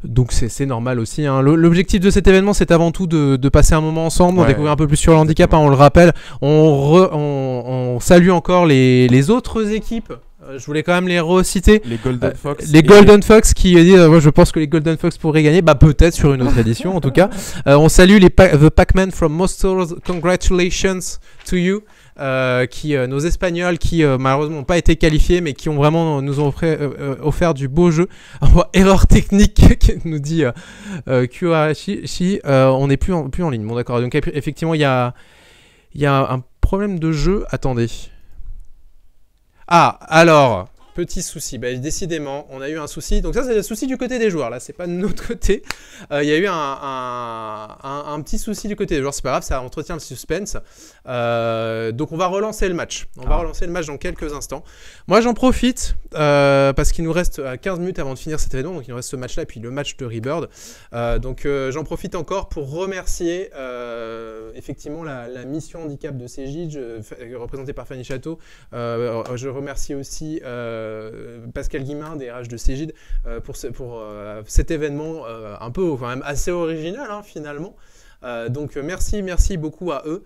Donc c'est normal aussi. Hein. L'objectif de cet événement, c'est avant tout de passer un moment ensemble, de découvrir un peu plus sur le handicap. Hein, on le rappelle. On salue encore les autres équipes. Je voulais quand même les reciter. Les Golden Fox. Les Golden Fox qui disent moi je pense que les Golden Fox pourraient gagner. Bah peut-être sur une autre édition en tout cas. On salue The Pac-Man from Monsters. Congratulations to you. Nos Espagnols qui malheureusement n'ont pas été qualifiés mais qui ont vraiment nous ont offert du beau jeu. Erreur technique nous dit Kyohashi. On n'est plus en ligne. Bon d'accord. Donc effectivement il y a un problème de jeu. Attendez. Ah, alors, petit souci. Bah, décidément, on a eu un souci. Donc ça, c'est le souci du côté des joueurs. Là, c'est pas de notre côté. Il y a eu un petit souci du côté des joueurs. C'est pas grave, ça entretient le suspense. Donc on va relancer le match. On va relancer le match dans quelques instants. Moi, j'en profite parce qu'il nous reste 15 minutes avant de finir cet événement. Donc il nous reste ce match-là et puis le match de Rebird. Donc j'en profite encore pour remercier effectivement la mission handicap de CJ, représentée par Fanny Château. Je remercie aussi Pascal Guimard des RH de Cégide pour cet événement un peu quand même assez original hein, finalement. Donc merci beaucoup à eux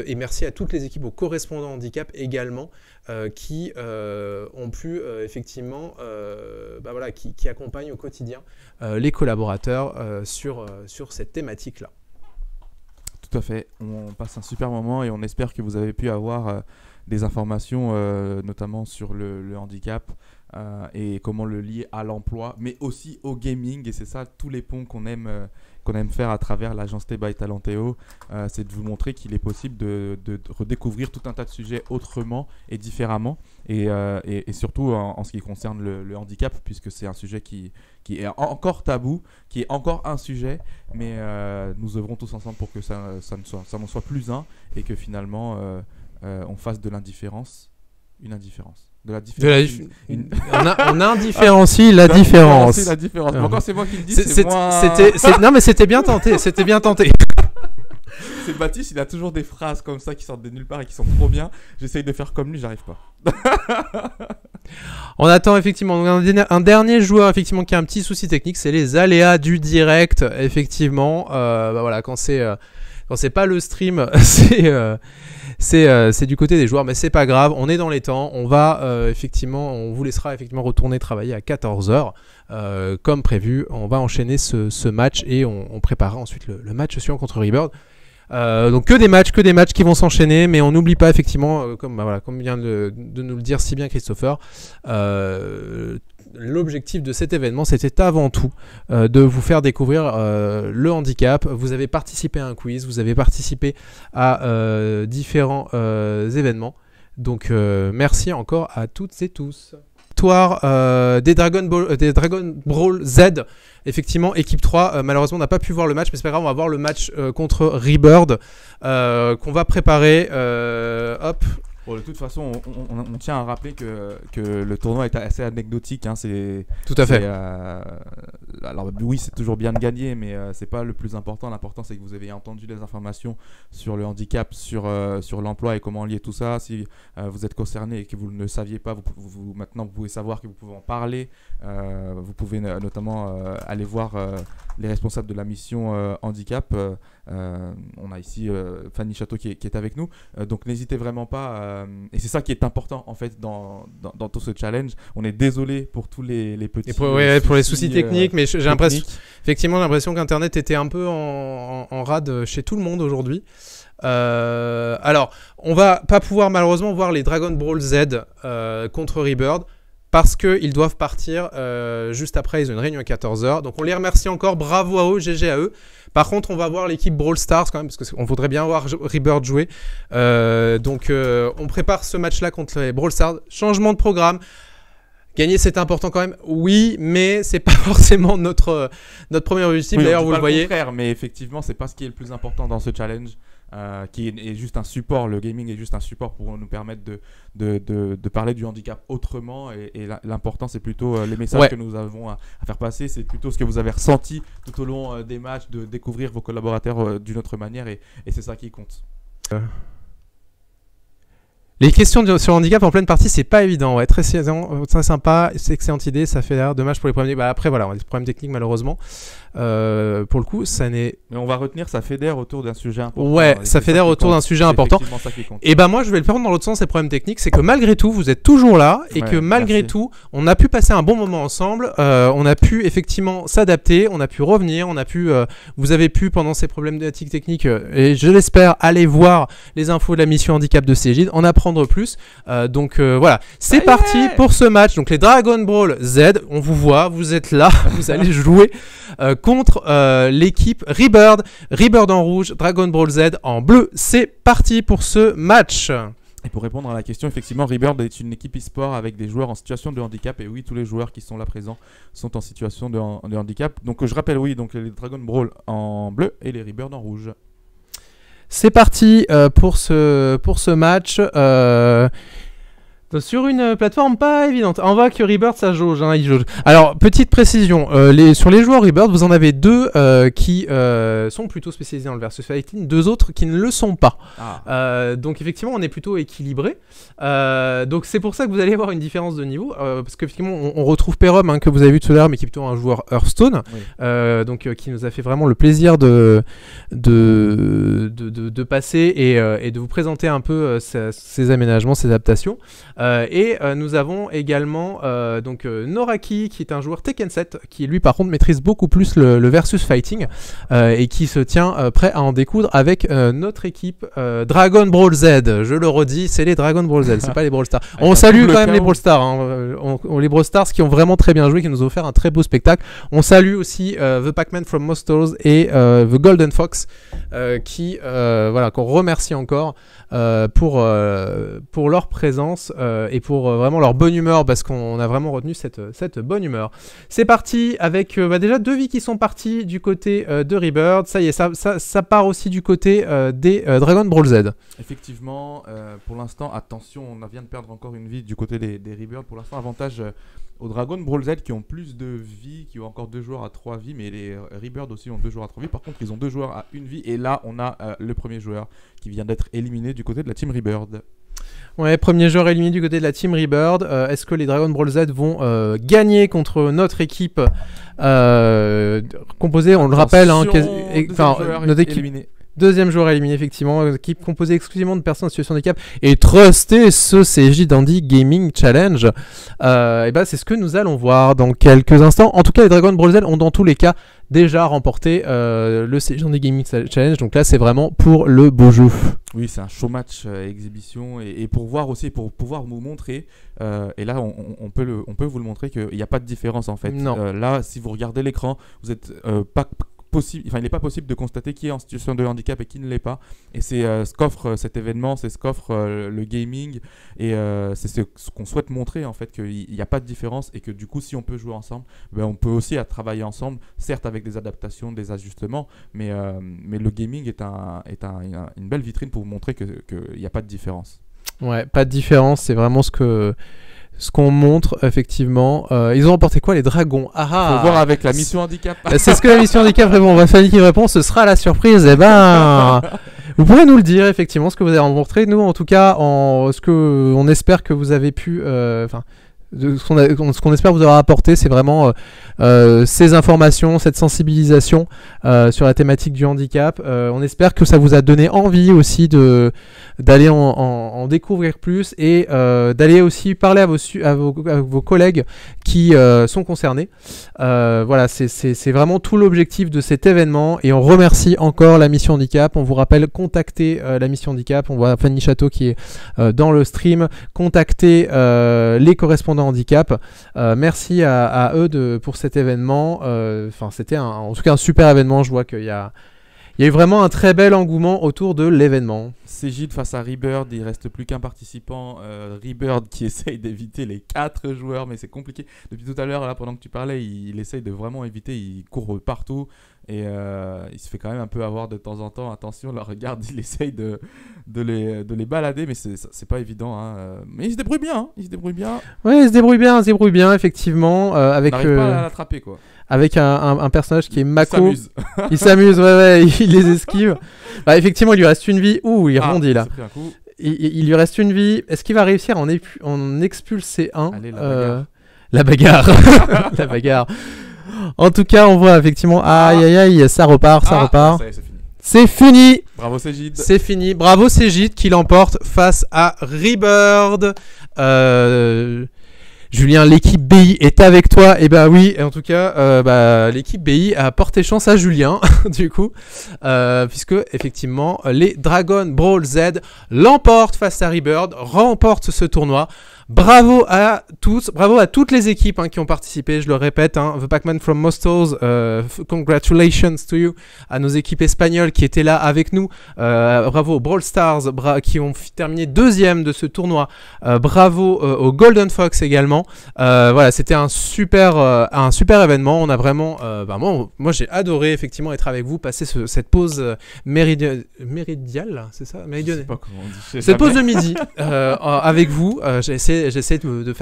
et merci à toutes les équipes, aux correspondants handicap également qui ont pu effectivement qui accompagnent au quotidien les collaborateurs sur cette thématique là. Tout à fait, on passe un super moment et on espère que vous avez pu avoir des informations notamment sur le handicap et comment le lier à l'emploi, mais aussi au gaming. Et c'est ça, tous les ponts qu'on aime faire à travers l'agence T by Talenteo, c'est de vous montrer qu'il est possible de redécouvrir tout un tas de sujets autrement et différemment. Et surtout en ce qui concerne le handicap, puisque c'est un sujet qui est encore tabou, qui est encore un sujet, mais nous œuvrons tous ensemble pour que ça n'en soit plus un et que finalement on fasse de l'indifférence une indifférence. On indifférencie la différence. La différence. Encore c'est moi qui le dis. Non mais c'était bien tenté. C'était bien tenté. C'est Baptiste, il a toujours des phrases comme ça qui sortent de nulle part et qui sont trop bien. J'essaye de faire comme lui, j'arrive pas. On attend effectivement un dernier joueur effectivement qui a un petit souci technique, c'est les aléas du direct. Effectivement, voilà, quand c'est pas le stream, c'est du côté des joueurs, mais c'est pas grave, on est dans les temps. On va on vous laissera effectivement retourner travailler à 14h comme prévu. On va enchaîner ce match et on préparera ensuite le match suivant contre Rebird. Donc que des matchs qui vont s'enchaîner, mais on n'oublie pas effectivement, comme vient de nous le dire si bien Christopher, l'objectif de cet événement, c'était avant tout de vous faire découvrir le handicap. Vous avez participé à un quiz, vous avez participé à différents événements. Donc merci encore à toutes et tous. Des Dragon Brawl Z, effectivement, équipe 3, malheureusement on n'a pas pu voir le match, mais c'est pas grave, on va voir le match contre Rebird qu'on va préparer. Bon, de toute façon, on tient à rappeler que le tournoi est assez anecdotique. Hein, tout à fait. Alors oui, c'est toujours bien de gagner, mais c'est pas le plus important. L'important, c'est que vous avez entendu les informations sur le handicap, sur l'emploi et comment lier tout ça. Si vous êtes concerné et que vous ne le saviez pas, maintenant vous pouvez savoir que vous pouvez en parler. Vous pouvez notamment aller voir les responsables de la mission handicap. On a ici Fanny Château qui est avec nous. Donc n'hésitez vraiment pas. Et c'est ça qui est important en fait dans tout ce challenge. On est désolé pour tous les petits et pour les soucis techniques, mais j'ai l'impression qu'Internet était un peu en rade chez tout le monde aujourd'hui. Alors, on va pas pouvoir malheureusement voir les Dragon Brawl Z contre Rebird parce qu'ils doivent partir juste après. Ils ont une réunion à 14h. Donc on les remercie encore. Bravo à eux, GG à eux. Par contre, on va voir l'équipe Brawl Stars quand même, parce qu'on voudrait bien voir Rebird jouer. Donc on prépare ce match-là contre les Brawl Stars. Changement de programme. Gagner, c'est important quand même. Oui, mais c'est pas forcément notre premier objectif. Oui, d'ailleurs, vous le voyez. Contraire, mais effectivement, c'est pas ce qui est le plus important dans ce challenge. Qui est juste un support. Le gaming est juste un support pour nous permettre de parler du handicap autrement, et l'important c'est plutôt les messages que nous avons à faire passer, c'est plutôt ce que vous avez ressenti tout au long des matchs, de découvrir vos collaborateurs d'une autre manière, et c'est ça qui compte. Les questions sur le handicap en pleine partie, c'est pas évident. Ouais, très sympa, c'est excellente idée, ça fait l'air dommage pour les problèmes. Bah après voilà, on a des problèmes techniques malheureusement. Pour le coup, ça n'est. Mais on va retenir, ça fédère autour d'un sujet important. Ouais, ça fédère autour d'un sujet important. Et bah moi, je vais le prendre dans l'autre sens. Ces problèmes techniques, c'est que malgré tout, vous êtes toujours là et que malgré tout, on a pu passer un bon moment ensemble. On a pu effectivement s'adapter, on a pu revenir, vous avez pu pendant ces problématiques techniques et je l'espère aller voir les infos de la mission handicap de Cégide, en apprendre plus. Donc voilà, c'est parti pour ce match. Donc les Dragon Ball Z, on vous voit, vous êtes là, vous allez jouer contre l'équipe Rebirth en rouge, Dragon Ball Z en bleu. C'est parti pour ce match. Et pour répondre à la question, effectivement, Rebirth est une équipe e-sport avec des joueurs en situation de handicap. Et oui, tous les joueurs qui sont là présents sont en situation de handicap. Donc je rappelle, oui, donc les Dragon Ball en bleu et les Rebirth en rouge. C'est parti pour ce match. Sur une plateforme pas évidente. On voit que Rebirth ça jauge, hein, il jauge. Alors petite précision, sur les joueurs Rebirth, vous en avez deux qui sont plutôt spécialisés dans le versus fighting, deux autres qui ne le sont pas. Donc effectivement on est plutôt équilibré. Donc c'est pour ça que vous allez avoir une différence de niveau, parce qu'effectivement on retrouve Perom hein, que vous avez vu tout à l'heure, mais qui est plutôt un joueur Hearthstone, donc qui nous a fait vraiment le plaisir de passer et de vous présenter un peu ces aménagements, ces adaptations. Nous avons également Noraki qui est un joueur Tekken 7 qui lui par contre maîtrise beaucoup plus le versus fighting et qui se tient prêt à en découdre avec notre équipe Dragon Ball Z. Je le redis, c'est les Dragon Ball Z, c'est pas les Brawl Stars. On salue quand même les Brawl Stars, hein. Les Brawl Stars qui ont vraiment très bien joué, qui nous ont offert un très beau spectacle. On salue aussi The Pac-Man from Monsters et The Golden Fox qu'on remercie encore pour leur présence et pour vraiment leur bonne humeur, parce qu'on a vraiment retenu cette bonne humeur. C'est parti avec déjà deux vies qui sont parties du côté de Rebirth. Ça y est, ça part aussi du côté des Dragon Ball Z. Effectivement, pour l'instant, attention, on vient de perdre encore une vie du côté des Rebirth. Pour l'instant, avantage aux Dragon Ball Z qui ont plus de vie, qui ont encore 2 joueurs à 3 vies, mais les Rebirth aussi ont 2 joueurs à 3 vies. Par contre, ils ont 2 joueurs à 1 vie, et là, on a le premier joueur qui vient d'être éliminé du côté de la Team Rebirth. Ouais, premier joueur éliminé du côté de la Team Rebirth. Est-ce que les Dragon Ball Z vont gagner contre notre équipe composée, on le rappelle, notre équipe éliminé. Deuxième joueur éliminé, effectivement, équipe composée exclusivement de personnes en situation de handicap et trusté ce CJ Dandy Gaming Challenge. C'est ce que nous allons voir dans quelques instants. En tout cas, les Dragon Ball Z ont dans tous les cas déjà remporté le CJ Dandy Gaming Challenge. Donc là, c'est vraiment pour le beau jeu. Oui, c'est un show match exhibition et pour voir aussi, pour pouvoir vous montrer. Et là, on peut vous le montrer qu'il n'y a pas de différence en fait. Là, si vous regardez l'écran, vous êtes pas il n'est pas possible de constater qui est en situation de handicap et qui ne l'est pas. Et c'est ce qu'offre cet événement, c'est ce qu'offre le gaming. Et c'est ce qu'on souhaite montrer en fait, qu'il n'y a pas de différence et que du coup, si on peut jouer ensemble, on peut aussi travailler ensemble, certes avec des adaptations, des ajustements, mais le gaming est une belle vitrine pour vous montrer qu'il n'y a pas de différence. Ouais, pas de différence, c'est vraiment ce qu'on montre, effectivement. Ils ont remporté quoi, les dragons? Faut voir avec la mission handicap. C'est ce que la mission handicap répond. On va Fanny qui répond, ce sera la surprise. Vous pourrez nous le dire, effectivement, ce que vous avez remporté. Nous, en tout cas, on espère que vous avez pu... ce qu'on espère vous avoir apporté, c'est vraiment ces informations, cette sensibilisation sur la thématique du handicap. On espère que ça vous a donné envie aussi d'aller en découvrir plus et d'aller aussi parler à vos collègues qui sont concernés. C'est vraiment tout l'objectif de cet événement et on remercie encore la mission handicap. On vous rappelle, contactez la mission handicap. On voit Fanny Château qui est dans le stream. Contactez les correspondants handicap. Merci à eux pour cet événement. C'était en tout cas un super événement. Je vois qu'il y a eu vraiment un très bel engouement autour de l'événement. Cégide face à Rebirth, il ne reste plus qu'un participant. Rebirth qui essaye d'éviter les 4 joueurs, mais c'est compliqué. Depuis tout à l'heure, là, pendant que tu parlais, il essaye de vraiment éviter, il court partout. Et il se fait quand même un peu avoir de temps en temps. Attention, là, regarde, il essaye de les balader, mais c'est pas évident. Hein. Mais il se débrouille bien. Oui, il se débrouille bien, effectivement. On n'arrive pas à l'attraper, quoi. Avec un personnage qui est Mako. Il s'amuse, il les esquive. Effectivement, il lui reste une vie. Ouh, il rebondit là. il lui reste une vie. Est-ce qu'il va réussir à en expulser un? Allez, la La bagarre. La bagarre. En tout cas, on voit effectivement. Aïe, aïe, aïe, ça repart, ça repart. Ça y est, c'est fini. C'est fini. Bravo Cégide. C'est fini. Bravo Cégide qui l'emporte face à Rebird. Julien, l'équipe BI est avec toi. Et bah oui, en tout cas, l'équipe BI a porté chance à Julien, du coup, puisque effectivement, les Dragon Ball Z l'emportent face à Rebird, remportent ce tournoi. Bravo à tous, bravo à toutes les équipes qui ont participé, je le répète, The Pac-Man from Mostos, congratulations to you, à nos équipes espagnoles qui étaient là avec nous, bravo aux Brawl Stars qui ont terminé deuxième de ce tournoi, bravo aux Golden Fox également, voilà, c'était un super événement, on a vraiment, moi j'ai adoré effectivement être avec vous, passer cette pause méridionale, c'est ça, méridionale. Je sais pas comment on dit. Cette pause de midi avec vous, j'essaie de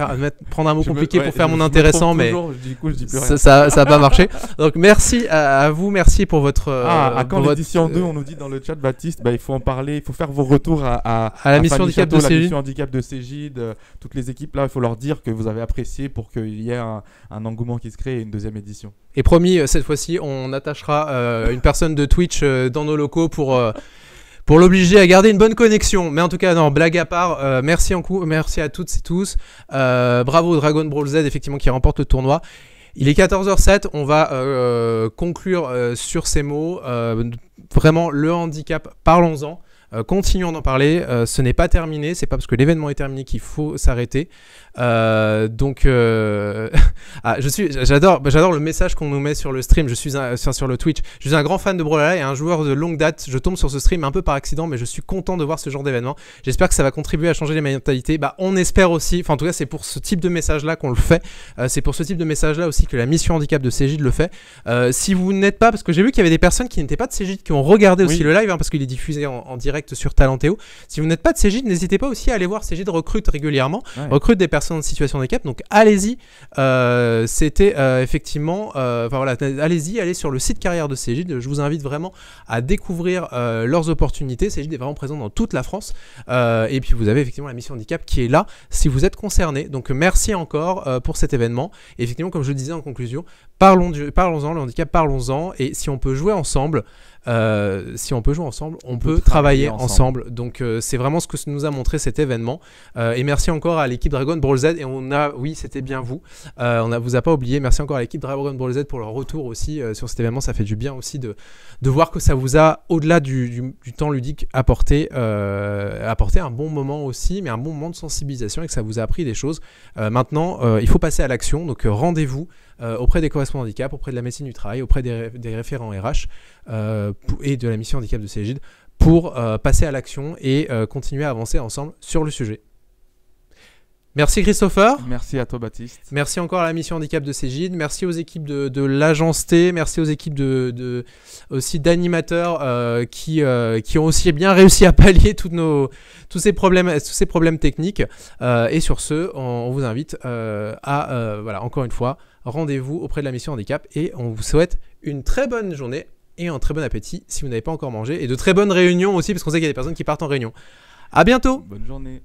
prendre un mot compliqué pour faire mon intéressant, mais du coup, je dis plus rien. ça n'a pas marché. Donc merci à vous, merci pour votre... à quand l'édition 2, on nous dit dans le chat, Baptiste, il faut en parler, il faut faire vos retours à la mission handicap de Cégide. La mission handicap de Cégide, toutes les équipes là, il faut leur dire que vous avez apprécié pour qu'il y ait un engouement qui se crée et une deuxième édition. Et promis, cette fois-ci, on attachera une personne de Twitch dans nos locaux pour l'obliger à garder une bonne connexion. Mais en tout cas, non, blague à part, merci à toutes et tous. Bravo Dragon Ball Z, effectivement, qui remporte le tournoi. Il est 14h07, on va conclure sur ces mots. Vraiment, le handicap, parlons-en. Continuons d'en parler, ce n'est pas terminé, c'est pas parce que l'événement est terminé qu'il faut s'arrêter. J'adore le message qu'on nous met sur le stream, sur le Twitch. Je suis un grand fan de Brawlhalla et un joueur de longue date. Je tombe sur ce stream un peu par accident, mais je suis content de voir ce genre d'événement. J'espère que ça va contribuer à changer les mentalités. On espère aussi, en tout cas c'est pour ce type de message là qu'on le fait. C'est pour ce type de message là aussi que la mission handicap de Cégide le fait. Si vous n'êtes pas, parce que j'ai vu qu'il y avait des personnes qui n'étaient pas de Cégide qui ont regardé aussi le live, parce qu'il est diffusé en direct sur Talentéo. Si vous n'êtes pas de Cégide, n'hésitez pas aussi à aller voir. Cégide recrute régulièrement, recrute des personnes en situation de handicap, donc allez-y. C'était effectivement, allez sur le site carrière de Cégide. Je vous invite vraiment à découvrir leurs opportunités. Cégide est vraiment présent dans toute la France, et puis vous avez effectivement la mission handicap qui est là si vous êtes concerné. Donc merci encore pour cet événement. Et effectivement, comme je le disais en conclusion, parlons-en, le handicap, parlons-en, et si on peut jouer ensemble, on peut travailler ensemble. Donc c'est vraiment ce que nous a montré cet événement. Et merci encore à l'équipe Dragon Ball Z. Et oui, c'était bien vous. Vous a pas oublié. Merci encore à l'équipe Dragon Ball Z pour leur retour aussi sur cet événement. Ça fait du bien aussi de voir que ça vous a, au-delà du temps ludique, apporté un bon moment aussi, mais un bon moment de sensibilisation, et que ça vous a appris des choses. Maintenant, il faut passer à l'action. Donc rendez-vous auprès des correspondants handicap, auprès de la médecine du travail, auprès des référents RH et de la mission handicap de Cégide pour passer à l'action et continuer à avancer ensemble sur le sujet. Merci Christopher. Merci à toi Baptiste. Merci encore à la mission handicap de Cégide. Merci aux équipes de l'agence T. Merci aux équipes aussi d'animateurs qui ont aussi bien réussi à pallier tous ces problèmes techniques. Et sur ce, on vous invite encore une fois, rendez-vous auprès de la mission handicap et on vous souhaite une très bonne journée et un très bon appétit si vous n'avez pas encore mangé, et de très bonnes réunions aussi, parce qu'on sait qu'il y a des personnes qui partent en réunion. À bientôt. Bonne journée.